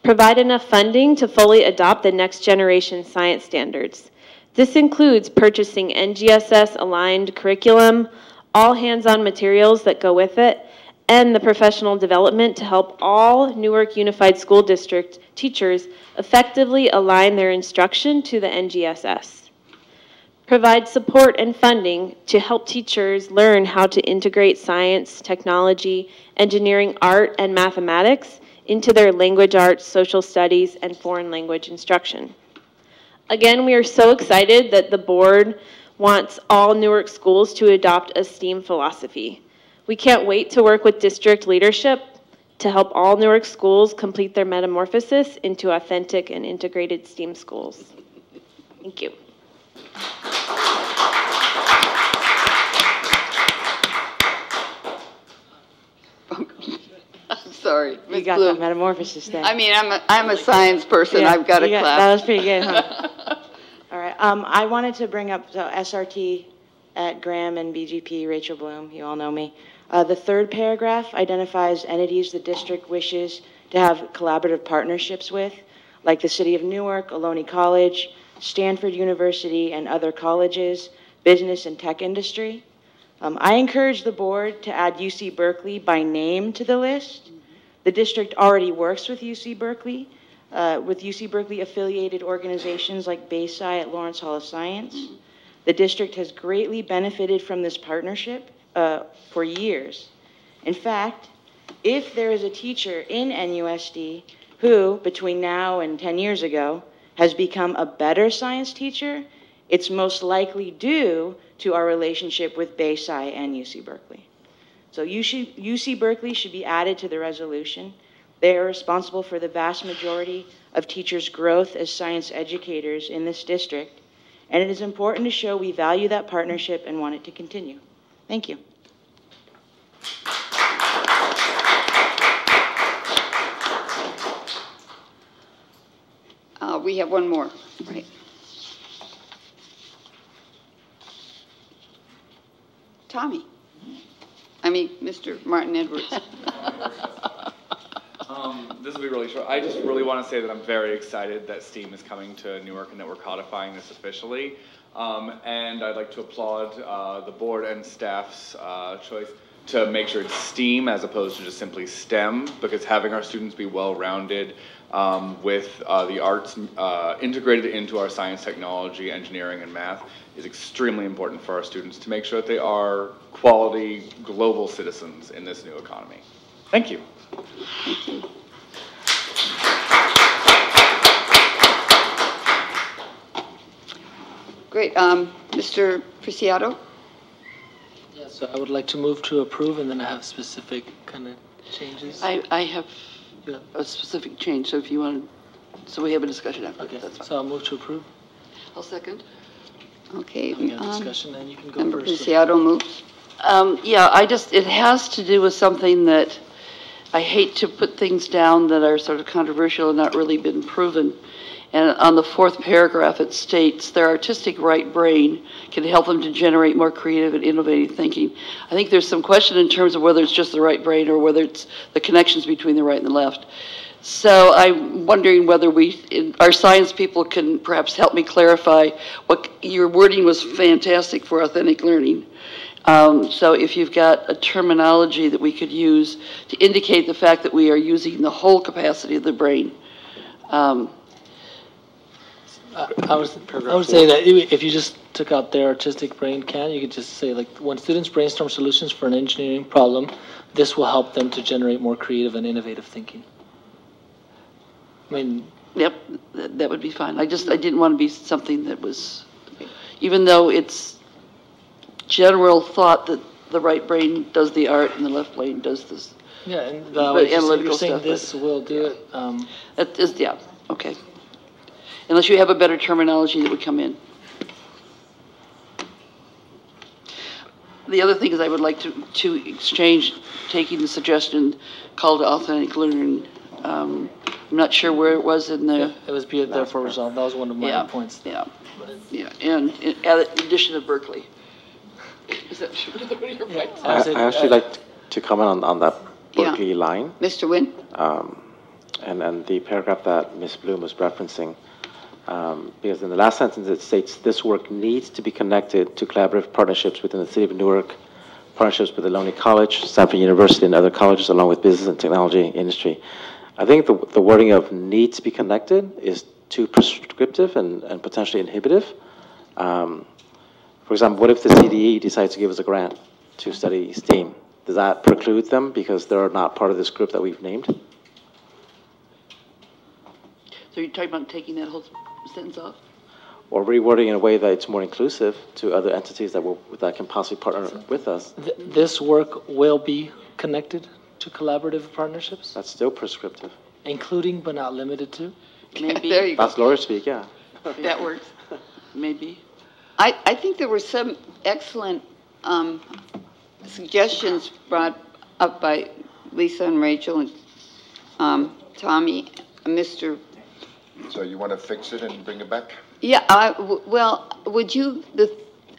Provide enough funding to fully adopt the next generation science standards. This includes purchasing NGSS-aligned curriculum, all hands-on materials that go with it, and the professional development to help all Newark Unified School District teachers effectively align their instruction to the NGSS. Provide support and funding to help teachers learn how to integrate science, technology, engineering, art, and mathematics into their language arts, social studies, and foreign language instruction. Again, we are so excited that the board wants all Newark schools to adopt a STEAM philosophy. We can't wait to work with district leadership to help all Newark schools complete their metamorphosis into authentic and integrated STEAM schools. Thank you. I'm sorry. You got that metamorphosis there. I mean, I'm a science person. Yeah, I've got to clap. That was pretty good, huh? All right. I wanted to bring up SRT at Graham and BGP, Rachel Bloom. You all know me. The third paragraph identifies entities the district wishes to have collaborative partnerships with, like the City of Newark, Ohlone College, Stanford University, and other colleges, business and tech industry. I encourage the board to add UC Berkeley by name to the list. The district already works with UC Berkeley affiliated organizations like Baysci at Lawrence Hall of Science. The district has greatly benefited from this partnership for years. In fact, if there is a teacher in NUSD who, between now and 10 years ago, has become a better science teacher, it's most likely due to our relationship with Baysci and UC Berkeley. So UC Berkeley should be added to the resolution. They are responsible for the vast majority of teachers' growth as science educators in this district, and it is important to show we value that partnership and want it to continue. Thank you. We have one more, right? Tommy. I mean, Mr. Martin Edwards. This will be really short. I just really want to say that I'm very excited that STEAM is coming to Newark and that we're codifying this officially. And I'd like to applaud the board and staff's choice to make sure it's STEAM as opposed to just simply STEM, because having our students be well-rounded with the arts integrated into our science, technology, engineering, and math is extremely important for our students to make sure that they are quality global citizens in this new economy. Thank you. Thank you. Great. Mr. Preciado? Yes, so I would like to move to approve, and then I have specific kind of changes. I have a specific change, so if you want, so we have a discussion after. Okay, that's fine. so I'll move to approve. I'll second. Okay. We have discussion, and you can go Member first. Preciado moves. Yeah, it has to do with something that I hate to put things down that are sort of controversial and not really been proven. And on the fourth paragraph, it states their artistic right brain can help them to generate more creative and innovative thinking. I think there's some question in terms of whether it's just the right brain or whether it's the connections between the right and the left. So I'm wondering whether our science people can perhaps help me clarify what your wording was fantastic for authentic learning. So if you've got a terminology that we could use to indicate the fact that we are using the whole capacity of the brain. I would say that if you just took out their artistic brain you could just say, like, when students brainstorm solutions for an engineering problem, this will help them to generate more creative and innovative thinking. I mean... Yep, that would be fine. I didn't want to be something that was, even though it's general thought that the right brain does the art and the left brain does this. Yeah, and analytical you're saying stuff. This will do it. That is, yeah, okay. Unless you have a better terminology that would come in. the other thing is I would like to exchange, taking the suggestion, call to authentic learning. I'm not sure where it was in the. Yeah, it was be it therefore resolved. That was one of my points. Yeah, yeah, and in addition of Berkeley. Is that one of your points? I actually like to comment on that Berkeley line. Mr. Wynn? And the paragraph that Ms. Bloom was referencing. Because in the last sentence it states, this work needs to be connected to collaborative partnerships within the City of Newark, partnerships with the Lonely College, Stanford University, and other colleges, along with business and technology industry. I think the wording of need to be connected is too prescriptive and potentially inhibitive. For example, what if the CDE decides to give us a grant to study STEAM? Does that preclude them because they're not part of this group that we've named? So you're talking about taking that whole sentence off? Or rewording in a way that it's more inclusive to other entities that can possibly partner with us. This work will be connected to collaborative partnerships? That's still prescriptive. Including but not limited to? Maybe. There you go. That's lawyer speak, yeah. That works. Maybe. I think there were some excellent suggestions brought up by Lisa and Rachel and Tommy, Mr. So you want to fix it and bring it back? Yeah, well, would you,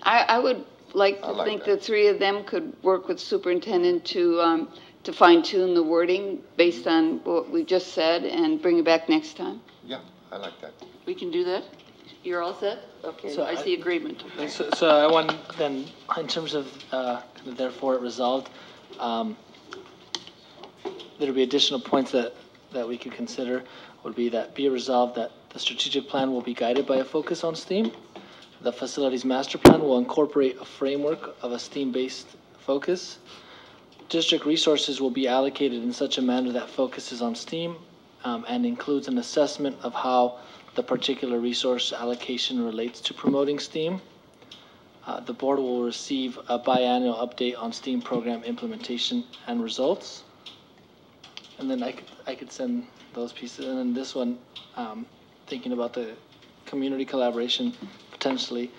I would like to think the three of them could work with superintendent to fine tune the wording based on what we just said and bring it back next time. Yeah, I like that. We can do that? You're all set? Okay, so I see agreement. So I want then, in terms of therefore it resolved, there'll be additional points that we could consider would be that be it resolved that the strategic plan will be guided by a focus on STEAM. The facilities master plan will incorporate a framework of a STEAM-based focus. District resources will be allocated in such a manner that focuses on STEAM and includes an assessment of how the particular resource allocation relates to promoting STEAM. The board will receive a biannual update on STEAM program implementation and results. And then I could send those pieces. And then this one, thinking about the community collaboration, potentially,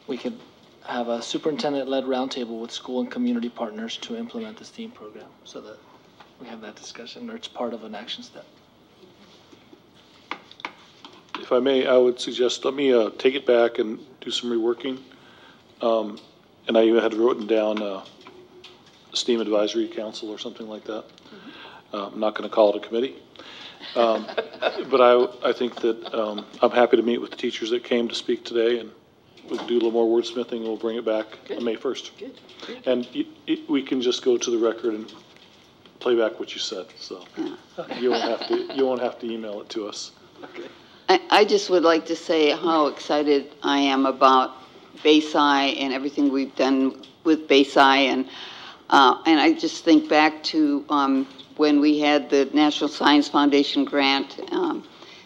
we could have a superintendent-led roundtable with school and community partners to implement the STEAM program so that we have that discussion or it's part of an action step. If I may, I would suggest, let me take it back and do some reworking. And I even had written down STEAM Advisory Council or something like that. I'm not going to call it a committee. But I think that I'm happy to meet with the teachers that came to speak today, and we'll do a little more wordsmithing, and we'll bring it back on May 1st. Good. And we can just go to the record and play back what you said, so you won't have to email it to us. Okay. I just would like to say how excited I am about Bayside and everything we've done with Bayside, and I just think back to when we had the National Science Foundation grant, and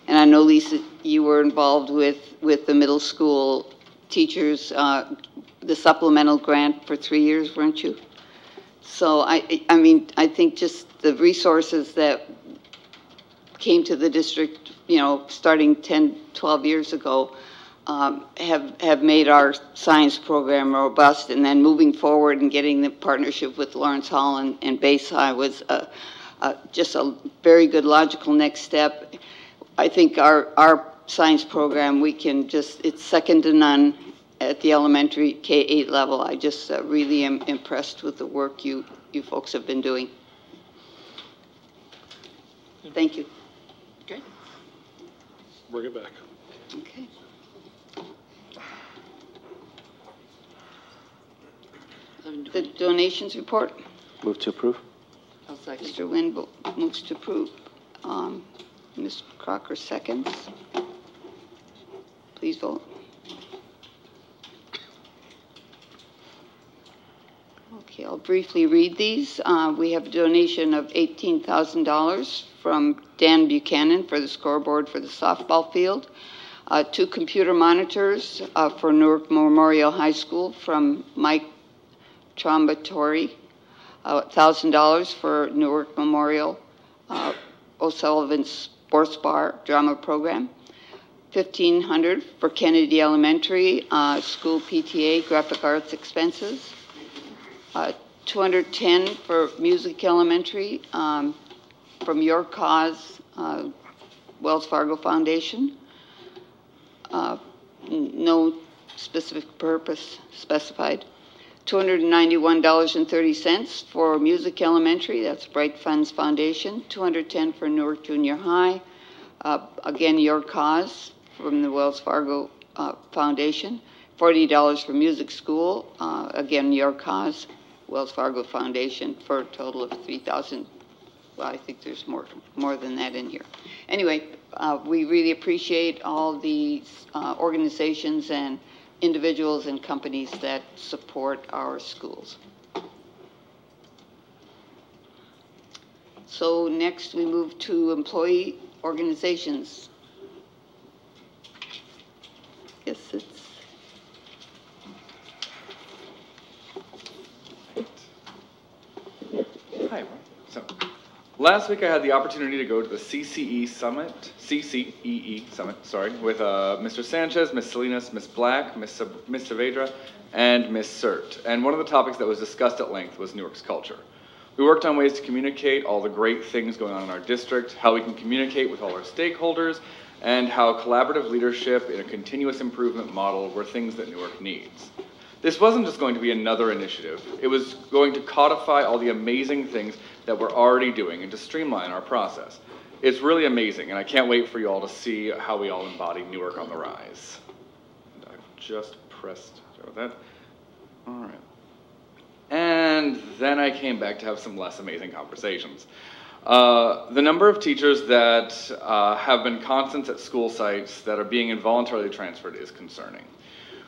I know, Lisa, you were involved with the middle school teachers, the supplemental grant for 3 years, weren't you? So I mean, I think just the resources that came to the district, you know, starting 10, 12 years ago, have made our science program robust, and then moving forward and getting the partnership with Lawrence Hall and Bayside was just a very good logical next step. I think our science program, we can just, it's second to none at the elementary K-8 level. I just really am impressed with the work you folks have been doing. Thank you. Okay. Bring it back. Okay. The donations report. Move to approve. Mr. Wynn moves to approve. Ms. Crocker seconds. Please vote. Okay, I'll briefly read these. We have a donation of $18,000 from Dan Buchanan for the scoreboard for the softball field. 2 computer monitors for Newark Memorial High School from Mike Trombatori. $1,000 for Newark Memorial O'Sullivan Sports Bar Drama Program. $1,500 for Kennedy Elementary School PTA Graphic Arts expenses. 210 for Music Elementary from Your Cause, Wells Fargo Foundation. No specific purpose specified. $291.30 for Music Elementary, that's Bright Funds Foundation. $210 for Newark Junior High, again Your Cause from the Wells Fargo Foundation. $40 for Music School, again Your Cause, Wells Fargo Foundation, for a total of $3,000. Well, I think there's more than that in here. Anyway, we really appreciate all these organizations and individuals and companies that support our schools. So next we move to employee organizations. Yes, it's... Hi, everyone. So, last week I had the opportunity to go to the CCEE Summit, with Mr. Sanchez, Ms. Salinas, Ms. Black, Ms. Saavedra, and Ms. Sert. And one of the topics that was discussed at length was Newark's culture. We worked on ways to communicate all the great things going on in our district, how we can communicate with all our stakeholders, and how collaborative leadership in a continuous improvement model were things that Newark needs. This wasn't just going to be another initiative. It was going to codify all the amazing things that we're already doing and to streamline our process. It's really amazing, and I can't wait for you all to see how we all embody Newark on the rise. And I've just pressed that. All right. And then I came back to have some less amazing conversations. The number of teachers that have been constants at school sites that are being involuntarily transferred is concerning.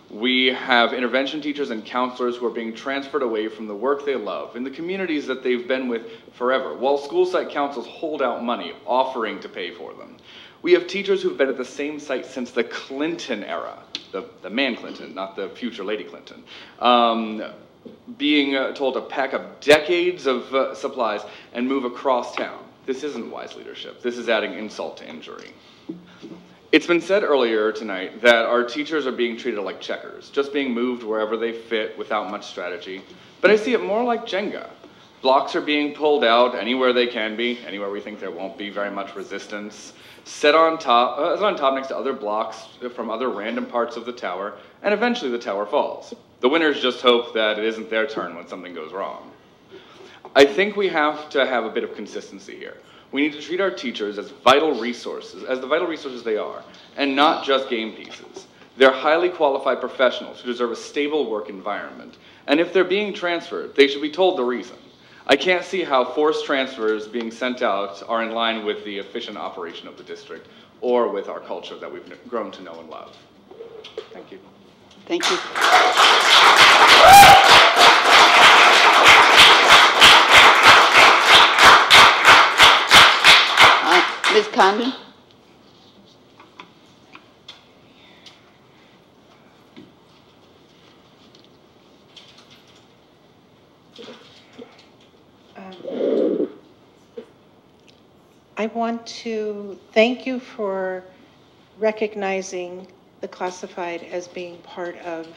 We have intervention teachers and counselors who are being transferred away from the work they love in the communities that they've been with forever, while school site councils hold out money, offering to pay for them. We have teachers who've been at the same site since the Clinton era, the man Clinton, not the future Lady Clinton, being told to pack up decades of supplies and move across town. This isn't wise leadership. This is adding insult to injury. It's been said earlier tonight that our teachers are being treated like checkers, just being moved wherever they fit without much strategy. But I see it more like Jenga. Blocks are being pulled out anywhere they can be, anywhere we think there won't be very much resistance, set on top next to other blocks from other random parts of the tower, and eventually the tower falls. The winners just hope that it isn't their turn when something goes wrong. I think we have to have a bit of consistency here. We need to treat our teachers as vital resources, as the vital resources they are, and not just game pieces. They're highly qualified professionals who deserve a stable work environment. And if they're being transferred, they should be told the reason. I can't see how forced transfers being sent out are in line with the efficient operation of the district or with our culture that we've grown to know and love. Thank you. Thank you. Ms. Condon? I want to thank you for recognizing the classified as being part of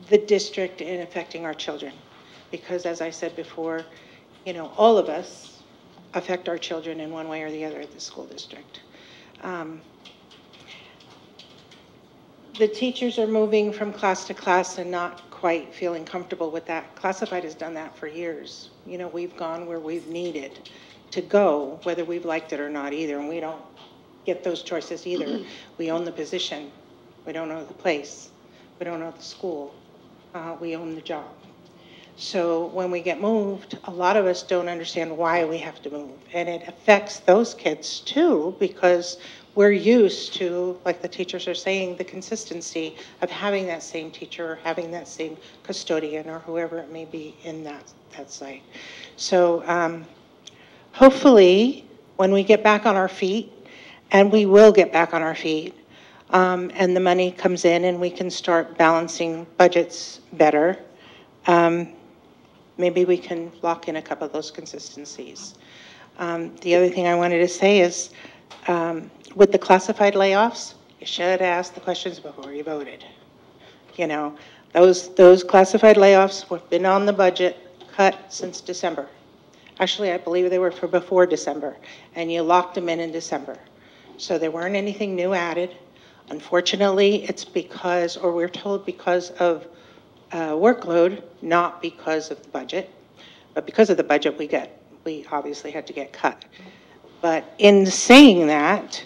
the district in affecting our children. Because as I said before, you know, all of us affect our children in one way or the other at the school district. The teachers are moving from class to class and not quite feeling comfortable with that. Classified has done that for years. You know, we've gone where we've needed to go, whether we've liked it or not either, and we don't get those choices either. We own the position. We don't own the place. We don't own the school. We own the job. So when we get moved, a lot of us don't understand why we have to move. And it affects those kids too, because we're used to, like the teachers are saying, the consistency of having that same teacher or having that same custodian or whoever it may be in that site. So hopefully when we get back on our feet, and we will get back on our feet, and the money comes in and we can start balancing budgets better, maybe we can lock in a couple of those consistencies. The other thing I wanted to say is, with the classified layoffs, you should ask the questions before you voted. You know, Those classified layoffs have been on the budget cut since December. Actually, I believe they were for before December, and you locked them in December. So there weren't anything new added. Unfortunately, it's because, or we're told because of workload, not because of the budget. But because of the budget, we obviously had to get cut. But in saying that,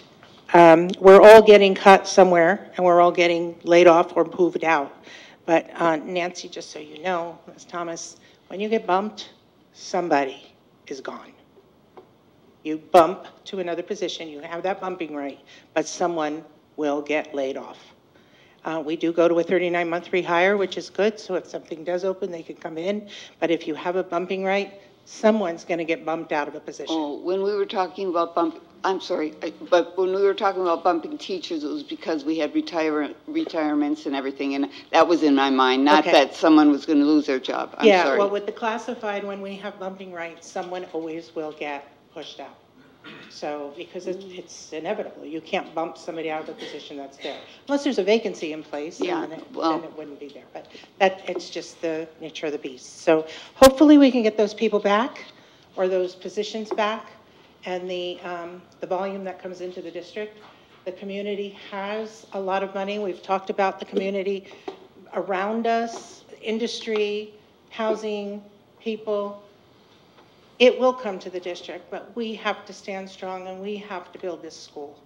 we're all getting cut somewhere, and we're all getting laid off or moved out. But Nancy, just so you know, Ms. Thomas, when you get bumped, somebody is gone. You bump to another position, you have that bumping right, but someone will get laid off. We do go to a 39-month rehire, which is good, so if something does open, they can come in. But if you have a bumping right, someone's going to get bumped out of a position. Oh, when we were talking about but when we were talking about bumping teachers, it was because we had retirements and everything, and that was in my mind, not that someone was going to lose their job. I'm sorry. Well, with the classified, when we have bumping rights, someone always will get pushed out. So, because it's inevitable. You can't bump somebody out of the position that's there. Unless there's a vacancy in place, then it wouldn't be there. But it's just the nature of the beast. So hopefully we can get those people back, or those positions back, and the volume that comes into the district. The community has a lot of money. We've talked about the community around us, industry, housing, people. It will come to the district, but we have to stand strong, and we have to build this school,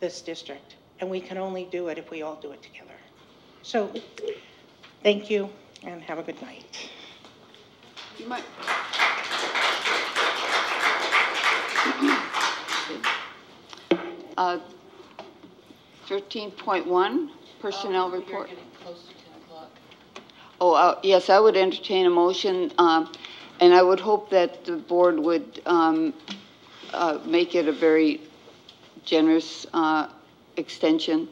this district. And we can only do it if we all do it together. So thank you, and have a good night. You might. 13.1, personnel report. Oh, yes, I would entertain a motion, and I would hope that the board would make it a very generous extension,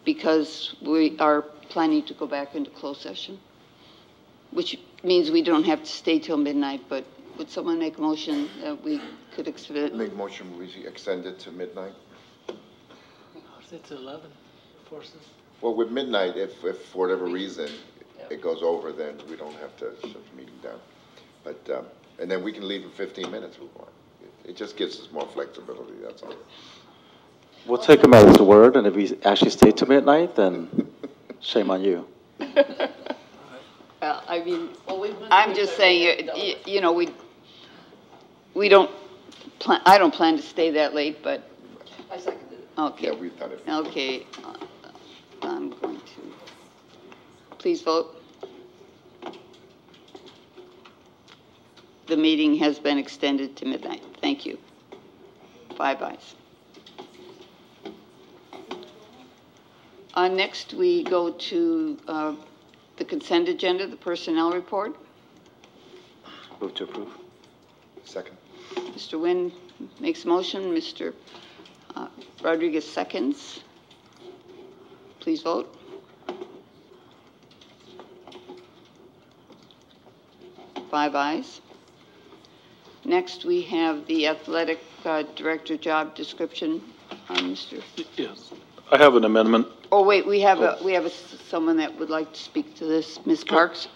because we are planning to go back into closed session, which means we don't have to stay till midnight. But would someone make a motion that we could extend? Make a motion we extend it to midnight. It's 11. Forces. Well, with midnight, if for whatever reason it goes over, then we don't have to shut the meeting down. But and then we can leave in 15 minutes if we want. It just gives us more flexibility. That's all. We'll take him at his word, and if he actually stayed to midnight, then shame on you. I mean, I'm just saying, you know, we don't plan. I don't plan to stay that late, but. I seconded it. Okay. Yeah, we've done it. Okay. I'm going to. Please vote. The meeting has been extended to midnight. Thank you. 5 ayes. Next, we go to the consent agenda, the personnel report. Move to approve. Second. Mr. Nguyen makes a motion. Mr. Rodriguez seconds. Please vote. Five ayes. Next, we have the athletic director job description. Mr. Yes, I have an amendment. Oh, wait, we have someone that would like to speak to this. Ms. Parks?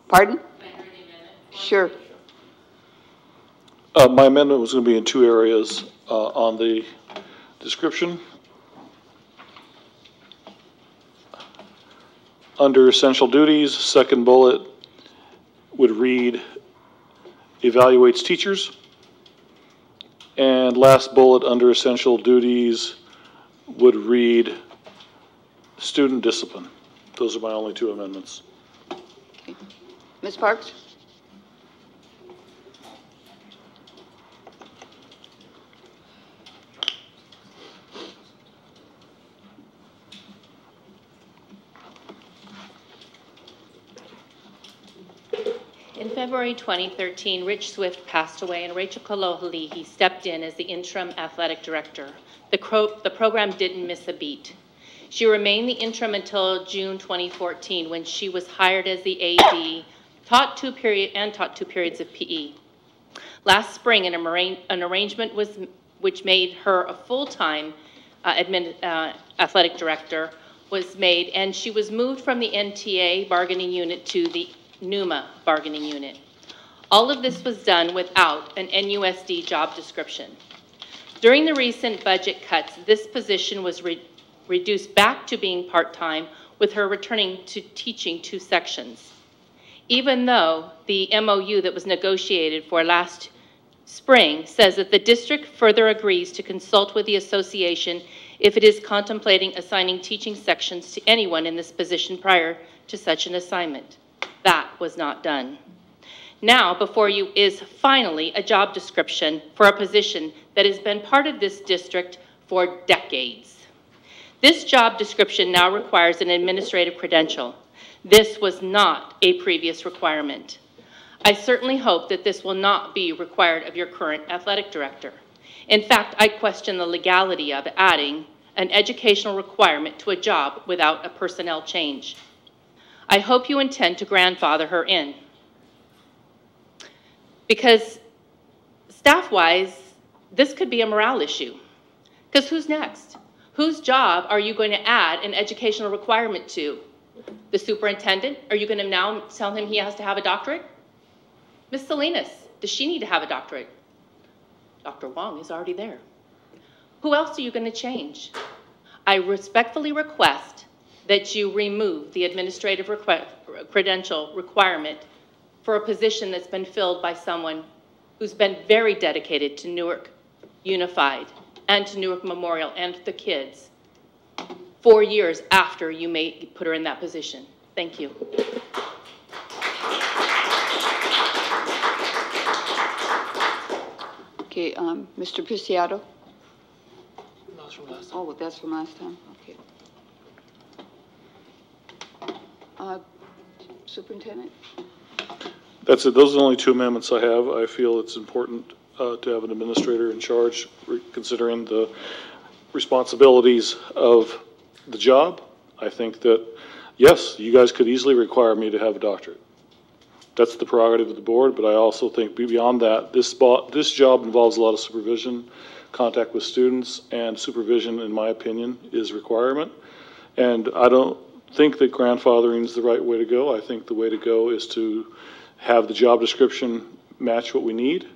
Pardon? Sure. My amendment was going to be in two areas on the description. Under essential duties, second bullet would read evaluates teachers. And last bullet under essential duties would read student discipline. Those are my only two amendments. Okay. Ms. Parks? In February 2013, Rich Swift passed away, and Rachel Kalohali stepped in as the interim athletic director. The program didn't miss a beat. She remained the interim until June 2014, when she was hired as the AD, taught two periods of PE. Last spring, an arrangement which made her a full-time athletic director was made, and she was moved from the NTA bargaining unit to the NUMA bargaining unit. All of this was done without an NUSD job description. During the recent budget cuts, this position was reduced back to being part-time, with her returning to teaching 2 sections. Even though the MOU that was negotiated for last spring says that the district further agrees to consult with the association if it is contemplating assigning teaching sections to anyone in this position prior to such an assignment. That was not done. Now, before you is finally a job description for a position that has been part of this district for decades. This job description now requires an administrative credential. This was not a previous requirement. I certainly hope that this will not be required of your current athletic director. In fact, I question the legality of adding an educational requirement to a job without a personnel change. I hope you intend to grandfather her in. Because staff-wise, this could be a morale issue. Because who's next? Whose job are you going to add an educational requirement to? The superintendent? Are you going to now tell him he has to have a doctorate? Ms. Salinas, does she need to have a doctorate? Dr. Wong is already there. Who else are you going to change? I respectfully request that you remove the administrative credential requirement for a position that's been filled by someone who's been very dedicated to Newark Unified and to Newark Memorial and the kids 4 years after you may put her in that position. Thank you. Okay, Mr. Preciado? No, that's from last time. Oh, that's from last time, okay. Superintendent? That's it. Those are the only 2 amendments I have. I feel it's important to have an administrator in charge, considering the responsibilities of the job. I think that, yes, you guys could easily require me to have a doctorate. That's the prerogative of the board, but I also think beyond that, this job involves a lot of supervision, contact with students, and supervision, in my opinion, is a requirement. And I don't think that grandfathering is the right way to go. I think the way to go is to have the job description match what we need,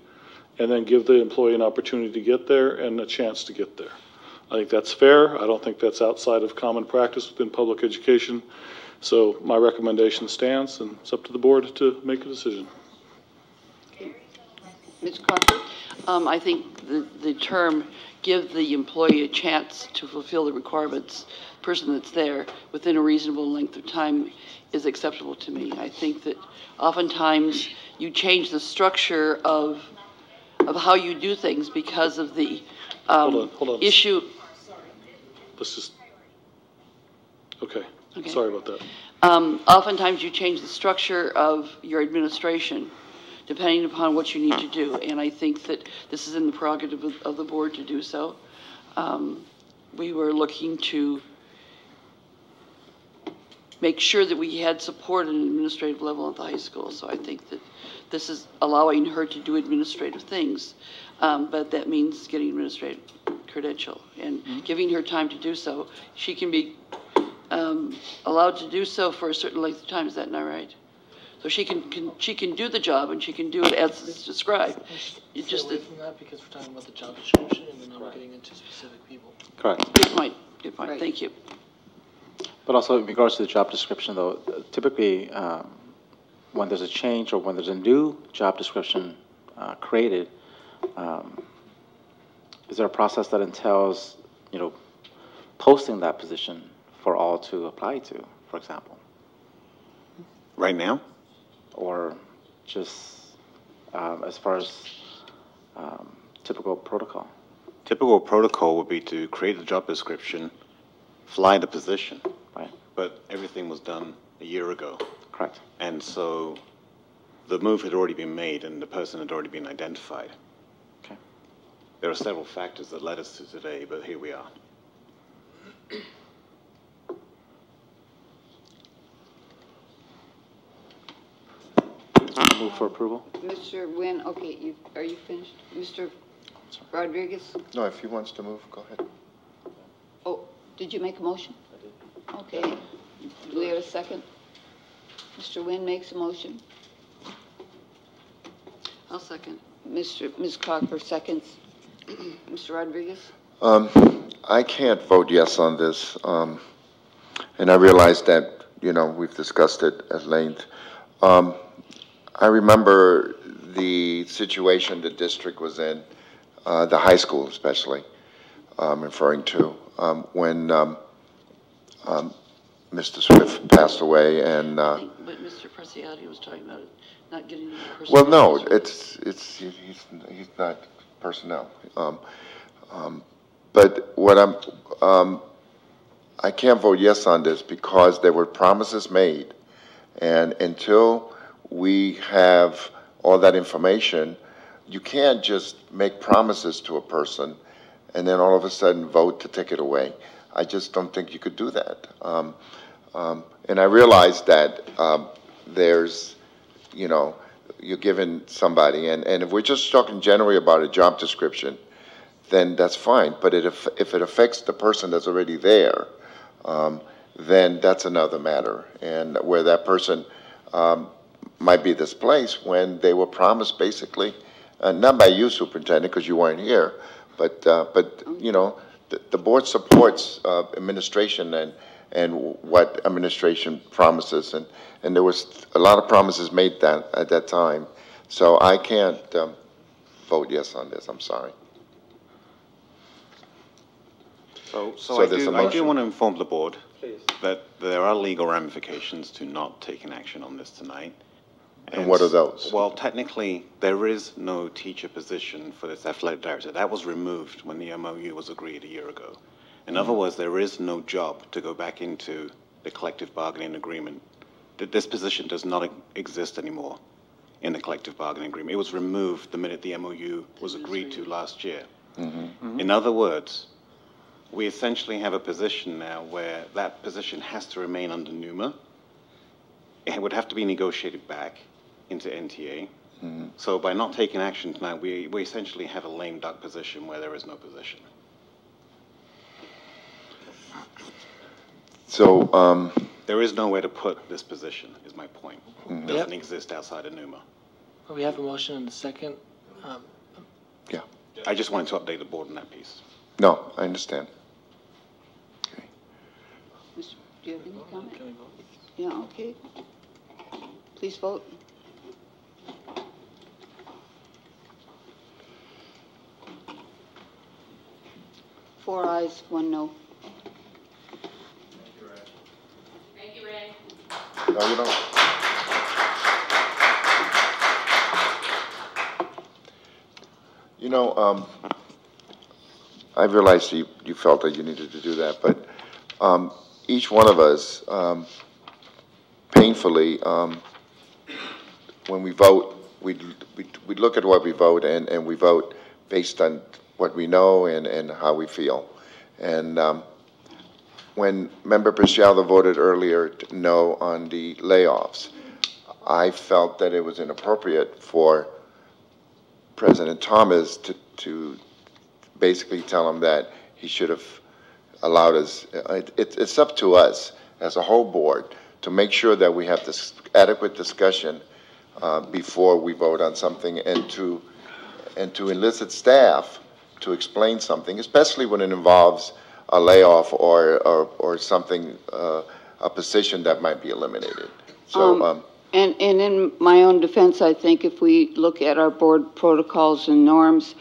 and then give the employee an opportunity to get there and a chance to get there. I think that's fair. I don't think that's outside of common practice within public education. So my recommendation stands, and it's up to the board to make a decision. Ms. Crawford? I think the term, give the employee a chance to fulfill the requirements, person that's there within a reasonable length of time, is acceptable to me. I think that oftentimes you change the structure of how you do things because of the hold on. issue. Let's just, okay. Sorry about that. Oftentimes you change the structure of your administration depending upon what you need to do. And I think that this is in the prerogative of the board to do so. We were looking to make sure that we had support at an administrative level at the high school. So I think that this is allowing her to do administrative things, but that means getting administrative credential and giving her time to do so. She can be allowed to do so for a certain length of time. Is that not right? So she can do the job, and she can do it as it's described. It's just away from that because we're talking about the job description and then not getting into specific people. Correct. Good point. Good point. Right. Thank you. But also in regards to the job description, though, typically when there's a change or when there's a new job description created, is there a process that entails, posting that position for all to apply to, for example? Right now? Or just as far as typical protocol? Typical protocol would be to create a job description, fly the position. Right. But everything was done a year ago. Correct. And so the move had already been made and the person had already been identified. Okay. There are several factors that led us to today, but here we are. Move for approval. Mr. Nguyen, okay, are you finished? Mr. Rodriguez? No, if he wants to move, go ahead. Oh, did you make a motion? I did. Okay. we have a second? Mr. Nguyen makes a motion. I'll second. Ms. Crocker seconds. Mr. Rodriguez? I can't vote yes on this. And I realize that, we've discussed it at length. I remember the situation the district was in, the high school especially, referring to, when Mr. Swift passed away and... I think what Mr. Preciati was talking about, not getting into personnel. Well, no, he's not personnel. But what I can't vote yes on this because there were promises made, and until we have all that information, you can't just make promises to a person and then all of a sudden vote to take it away. I just don't think you could do that. And I realize that there's, you're giving somebody, and if we're just talking generally about a job description, then that's fine. But if it affects the person that's already there, then that's another matter. And where that person might be displaced when they were promised basically, not by you, Superintendent, because you weren't here, but the board supports administration and what administration promises, and there was a lot of promises made at that time. So I can't vote yes on this. I'm sorry. So I do want to inform the board that there are legal ramifications to not taking action on this tonight. And what are those? Well, technically, there is no teacher position for this athletic director. That was removed when the MOU was agreed a year ago. In other words, there is no job to go back into the collective bargaining agreement. This position does not exist anymore in the collective bargaining agreement. It was removed the minute the MOU was agreed to last year. In other words, we essentially have a position now where that position has to remain under NUMA. It would have to be negotiated back into NTA. So by not taking action tonight, we essentially have a lame duck position where there is no position. So there is nowhere to put this position, is my point. It doesn't exist outside of NUMA. We have a motion and a second. Yeah. I just wanted to update the board on that piece. No, I understand. Do you have any comment? Yeah, okay. Please vote. Four ayes, 1 no. Thank you, Ray. No, you don't. I realized you felt that you needed to do that, but each one of us, painfully, when we vote, we look at what we vote, and we vote based on what we know and how we feel. And when Member Preciado voted earlier no on the layoffs, I felt that it was inappropriate for President Thomas to basically tell him that he should have allowed us. It's up to us as a whole board to make sure that we have this adequate discussion before we vote on something, and to elicit staff to explain something, especially when it involves a layoff or something, a position that might be eliminated. So. And in my own defense, I think if we look at our board protocols and norms,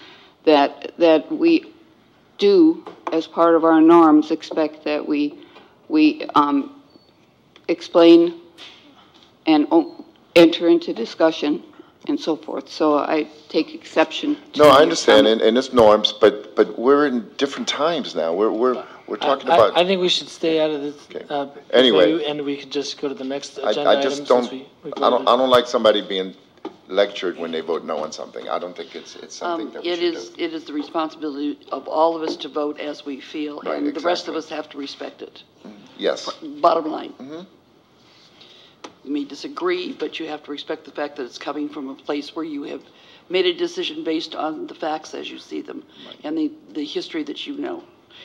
that we do, as part of our norms, expect that we explain and enter into discussion and so forth. So I take exception to No, I understand, and it's norms, but we're in different times now. We're talking about. I think we should stay out of this. Okay. Anyway, and we can just go to the next agenda I just item don't. I don't like somebody being lectured when they vote no on something. I don't think it's something that we should do. It is the responsibility of all of us to vote as we feel, Right, and the rest of exactly. us have to respect it. Yes. Bottom line. You may disagree, but you have to respect the fact that it's coming from a place where you have made a decision based on the facts as you see them, and the history that you know,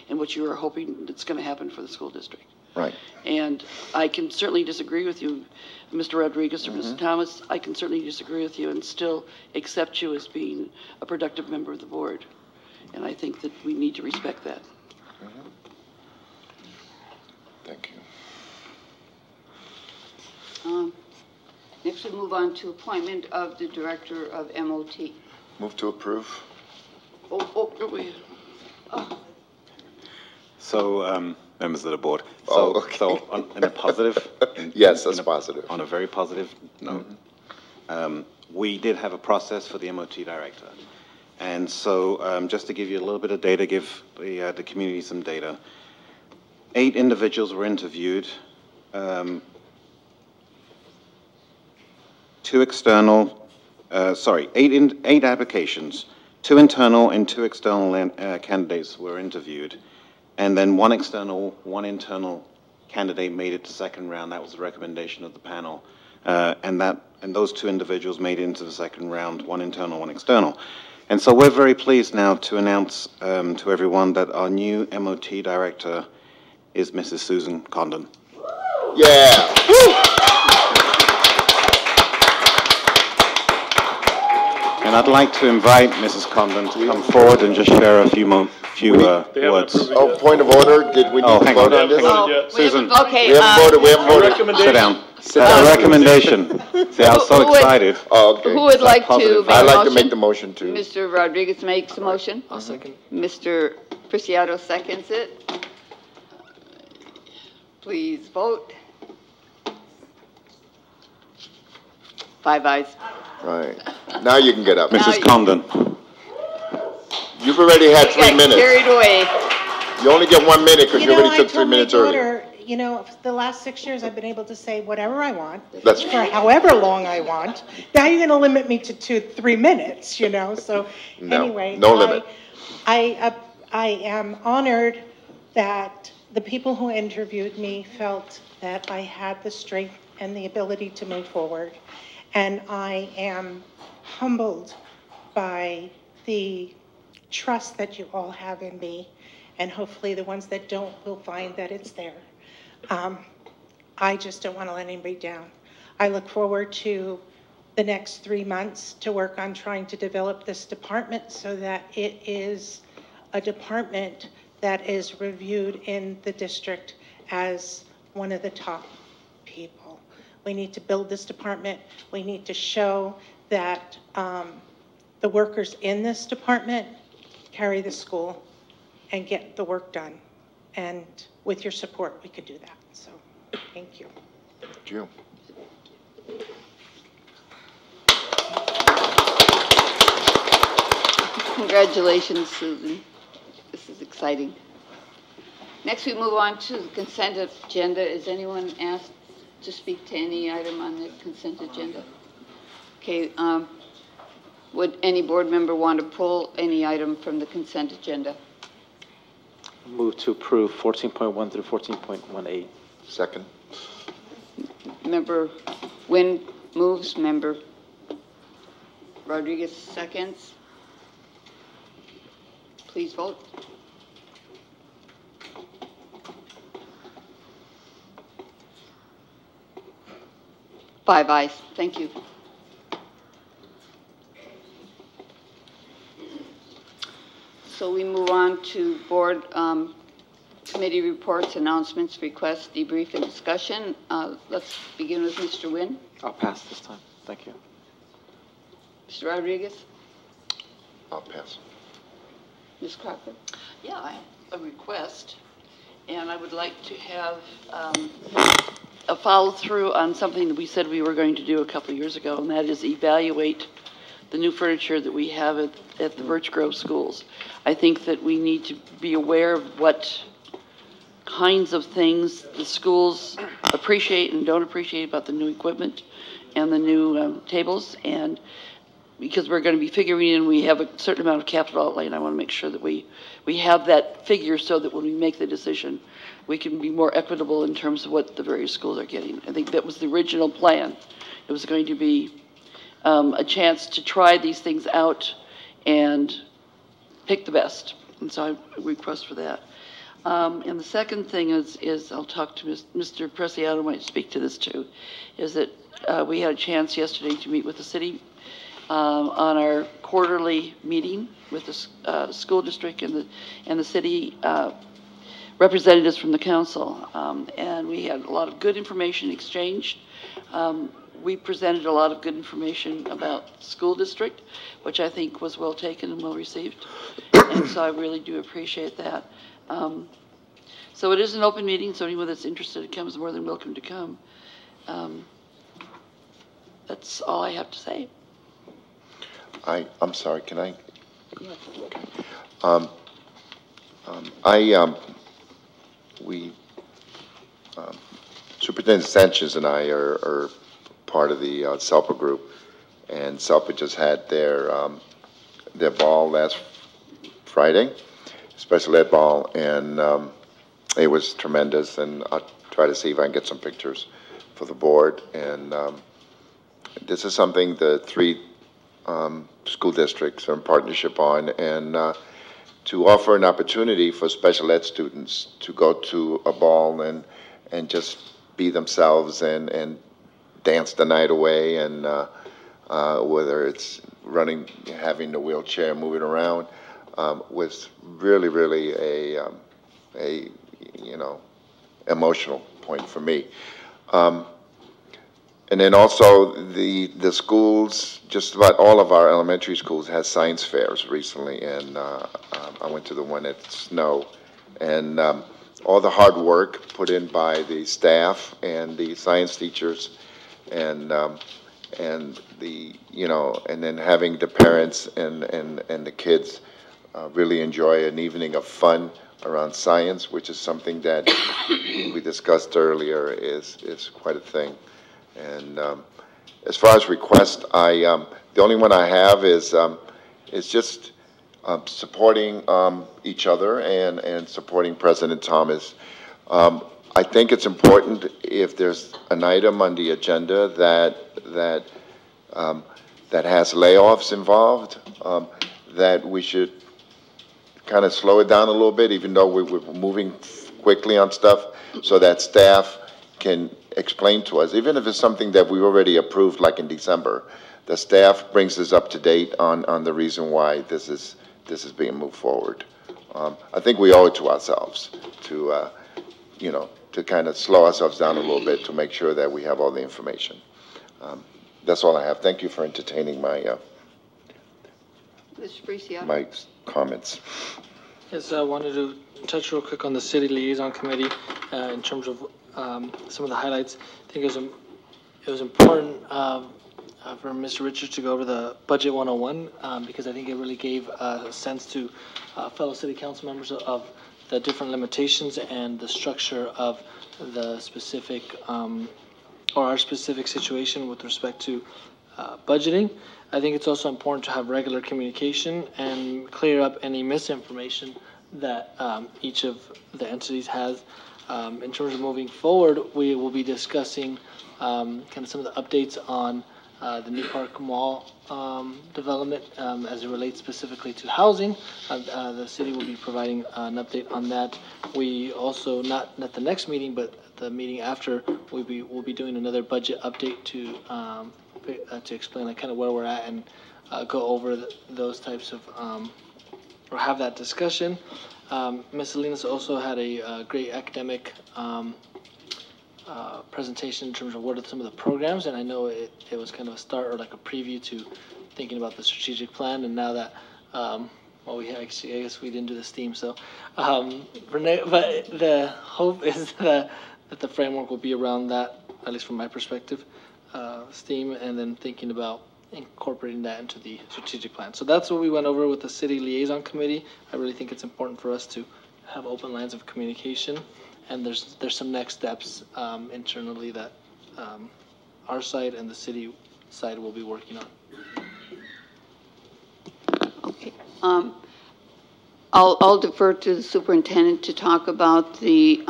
and what you are hoping that's going to happen for the school district. Right. And I can certainly disagree with you, Mr. Rodriguez or Mr. Thomas. I can certainly disagree with you and still accept you as being a productive member of the board. And I think that we need to respect that. Thank you. Next, we move on to appointment of the Director of MOT. Move to approve. So, members of the board, so in a positive, yes, that's positive. On a very positive note, we did have a process for the MOT director, and so just to give you a little bit of data, give the community some data. 8 individuals were interviewed. 2 external, 8 applications, 2 internal and 2 external candidates were interviewed, and then 1 external, 1 internal candidate made it to second round. That was the recommendation of the panel, and those 2 individuals made it into the second round, 1 internal, 1 external. And so we're very pleased now to announce to everyone that our new MOT director is Mrs. Susan Condon. Yeah. And I'd like to invite Mrs. Condon to come forward and just share a few words. Oh, point of order. Did we need to vote on this? Susan, okay, we haven't voted. We haven't voted. Sit down. Sit down. A recommendation. See, I was so excited. Oh, okay. Who would like to make a motion? I'd like to make the motion too. Mr. Rodriguez makes a motion. I'll second. Mr. Preciado seconds it. Please vote. 5 ayes. Right. Now you can get up. Mrs. Condon. You've already had 3 minutes. Carried away. You only get 1 minute because you already took 3 minutes earlier. You know, the last 6 years I've been able to say whatever I want That's for however long I want. Now you're going to limit me to 2-3 minutes, you know. So anyway, no limit. I am honored that the people who interviewed me felt that I had the strength and the ability to move forward. And I am humbled by the trust that you all have in me, and hopefully the ones that don't will find that it's there. I just don't want to let anybody down. I look forward to the next 3 months to work on trying to develop this department so that it is a department that is reviewed in the district as one of the top people. We need to build this department. We need to show that the workers in this department carry the school and get the work done. And with your support, we could do that. So, thank you. Thank you. Congratulations, Susan. This is exciting. Next, we move on to the consent agenda. Is anyone asked to speak to any item on the consent agenda? Okay. Would any board member want to pull any item from the consent agenda? Move to approve 14.1 through 14.18. Second. Member Nguyen moves. Member Rodriguez seconds. Please vote. 5 ayes. Thank you. So we move on to board committee reports, announcements, requests, debrief, and discussion. Let's begin with Mr. Nguyen. I'll pass this time. Thank you. Mr. Rodriguez? I'll pass. Ms. Crocker? Yeah, I have a request, and I would like to have a follow-through on something that we said we were going to do a couple of years ago, and that is evaluate the new furniture that we have at the Birchgrove schools. I think that we need to be aware of what kinds of things the schools appreciate and don't appreciate about the new equipment and the new tables, and because we're going to be figuring in, we have a certain amount of capital outlay, and I want to make sure that we have that figure so that when we make the decision, we can be more equitable in terms of what the various schools are getting. I think that was the original plan. It was going to be a chance to try these things out and pick the best. And so I request for that. And the second thing is I'll talk to Mr. Preciado, might speak to this too, is that we had a chance yesterday to meet with the city on our quarterly meeting with the school district and the city representatives from the council. And we had a lot of good information exchanged. We presented a lot of good information about the school district, which I think was well taken and well received. And so I really do appreciate that. So it is an open meeting, so anyone that's interested comes more than welcome to come. That's all I have to say. I'm sorry, can I? Superintendent Sanchez and I are part of the SELPA group, and SELPA just had their ball last Friday, special ed ball, and it was tremendous, and I'll try to see if I can get some pictures for the board. And this is something the three school districts are in partnership on, and to offer an opportunity for special ed students to go to a ball and just be themselves and dance the night away, and whether it's running, having the wheelchair, moving around, was really a emotional point for me. And then also the schools, just about all of our elementary schools had science fairs recently, and I went to the one at Snow, and all the hard work put in by the staff and the science teachers, and the and then having the parents and the kids really enjoy an evening of fun around science, which is something that we discussed earlier is quite a thing. And as far as requests, the only one I have is just supporting each other and supporting President Thomas. I think it's important, if there's an item on the agenda that has layoffs involved, that we should kind of slow it down a little bit, even though we're moving quickly on stuff, so that staff can explain to us, even if it's something that we already approved, like in December, the staff brings us up to date on the reason why this is being moved forward. I think we owe it to ourselves to to kind of slow ourselves down a little bit to make sure that we have all the information. That's all I have. Thank you for entertaining my my comments. Yes, I wanted to touch real quick on the City Liaison Committee in terms of some of the highlights. I think it was important for Mr. Richards to go over the Budget 101 because I think it really gave a sense to fellow City Council members of the different limitations and the structure of the specific or our specific situation with respect to budgeting. I think it's also important to have regular communication and clear up any misinformation that each of the entities has. In terms of moving forward, we will be discussing kind of some of the updates on the New Park Mall development as it relates specifically to housing. The city will be providing an update on that. We also, not at the next meeting, but the meeting after, we'll be doing another budget update to explain like kind of where we're at and go over those types of or have that discussion. Ms. Salinas also had a great academic presentation in terms of what are some of the programs, and I know it was kind of a start or like a preview to thinking about the strategic plan. And now that well, we actually, I guess we didn't do the STEAM, so but the hope is that the framework will be around that, at least from my perspective, STEAM, and then thinking about incorporating that into the strategic plan. So that's what we went over with the City Liaison Committee. I really think it's important for us to have open lines of communication, and there's some next steps internally that our side and the city side will be working on. Okay. I'll defer to the superintendent to talk about the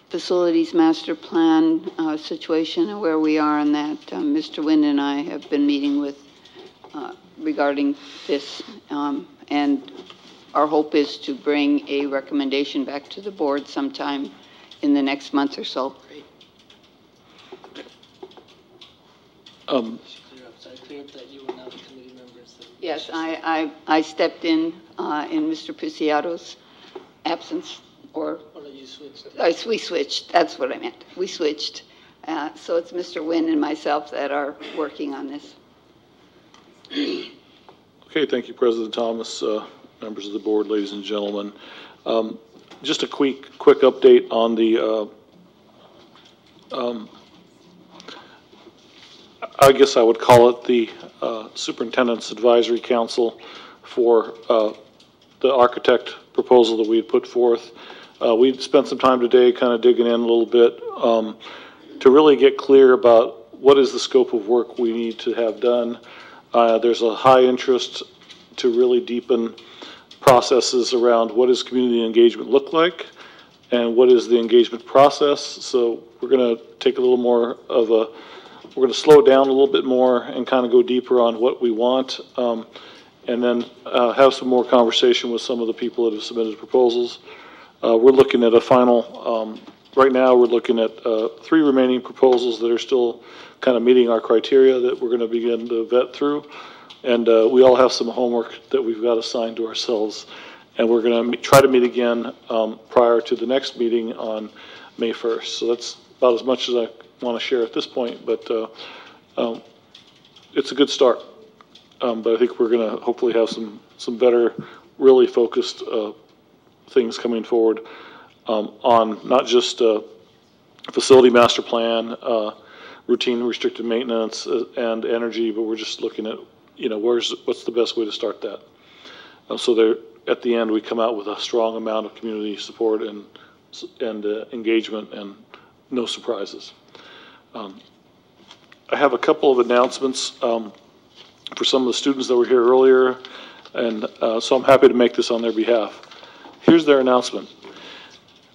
facilities master plan situation and where we are on that. Mr. Wynn and I have been meeting with regarding this, and our hope is to bring a recommendation back to the board sometime in the next month or so. Clear up that you were not the committee members. Yes, I stepped in Mr. Picciato's absence, or you switched. we switched. That's what I meant. We switched. So it's Mr. Wynn and myself that are working on this. Okay, thank you, President Thomas, members of the board, ladies and gentlemen. Just a quick update on the I guess I would call it the Superintendent's Advisory Council for the architect proposal that we had put forth. We spent some time today kind of digging in a little bit to really get clear about what is the scope of work we need to have done. There's a high interest to really deepen processes around what does community engagement look like and what is the engagement process. So we're going to take a little more of a we're going to slow down a little bit more and kind of go deeper on what we want, and then have some more conversation with some of the people that have submitted proposals. We're looking at a final, right now we're looking at 3 remaining proposals that are still kind of meeting our criteria that we're going to begin to vet through. And we all have some homework that we've got assigned to ourselves. And we're going to try to meet again prior to the next meeting on May 1st. So that's about as much as I want to share at this point, but it's a good start. But I think we're going to hopefully have some better, really focused things coming forward on not just facility master plan, routine restricted maintenance, and energy, but we're just looking at, what's the best way to start that. So there, at the end, we come out with a strong amount of community support and engagement and no surprises. I have a couple of announcements for some of the students that were here earlier, and so I'm happy to make this on their behalf. Here's their announcement.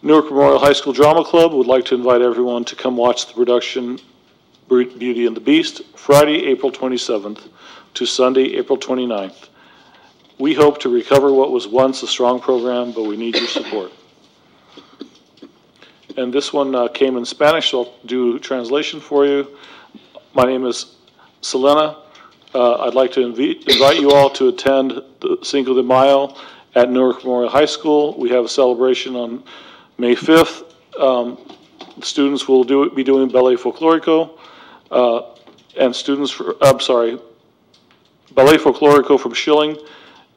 Newark Memorial High School Drama Club would like to invite everyone to come watch the production Beauty and the Beast, Friday, April 27th to Sunday, April 29th. We hope to recover what was once a strong program, but we need your support. And this one came in Spanish, so I'll do translation for you. My name is Selena. I'd like to invite you all to attend the Cinco de Mayo at Newark Memorial High School. We have a celebration on May 5th. The students will be doing Ballet Folklorico, and students, Ballet Folklorico from Schilling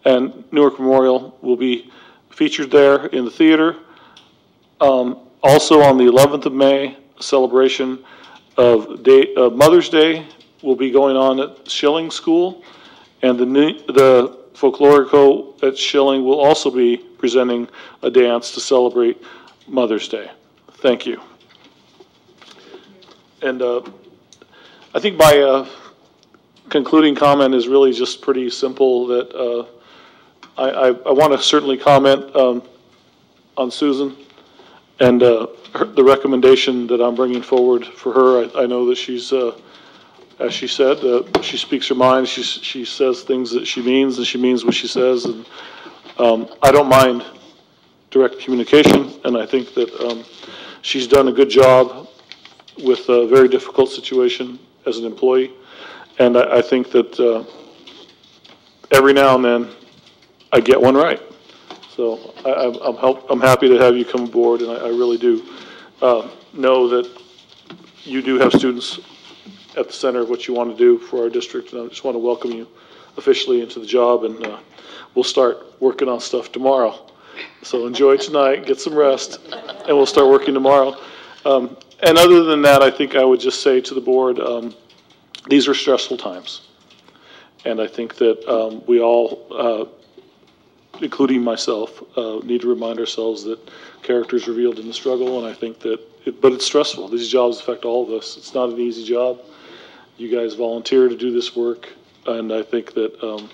and Newark Memorial will be featured there in the theater. Also on the 11th of May, a celebration of Mother's Day will be going on at Schilling School, and the Folklorico at Schilling will also be presenting a dance to celebrate Mother's Day. Thank you. And I think my concluding comment is really just pretty simple, that I want to certainly comment on Susan and the recommendation that I'm bringing forward for her. I know that she's, as she said, she speaks her mind. She says things that she means, and she means what she says. And I don't mind direct communication, and I think that she's done a good job with a very difficult situation as an employee. And I think that every now and then I get one right. So I'm happy to have you come aboard, and I really do know that you do have students at the center of what you want to do for our district, and I just want to welcome you officially into the job, and we'll start working on stuff tomorrow. So enjoy tonight, get some rest, and we'll start working tomorrow. And other than that, I think I would just say to the board, these are stressful times. And I think that we all, including myself, need to remind ourselves that character is revealed in the struggle, and I think that, but it's stressful. These jobs affect all of us. It's not an easy job. You guys volunteer to do this work, and I think that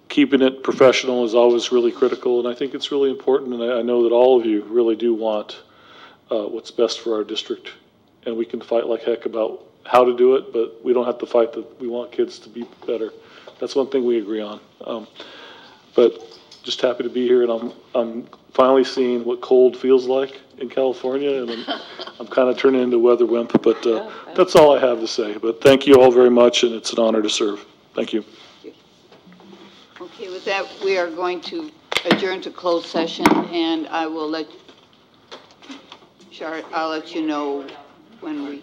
keeping it professional is always really critical, and I think it's really important, and I know that all of you really do want what's best for our district, and we can fight like heck about how to do it, but we don't have to fight that we want kids to be better. That's one thing we agree on. But just happy to be here, and I'm finally seeing what cold feels like in California, and I'm kind of turning into weather wimp, but that's all I have to say. But thank you all very much, and it's an honor to serve. Thank you. Okay, with that, we are going to adjourn to closed session, and I will let you know when we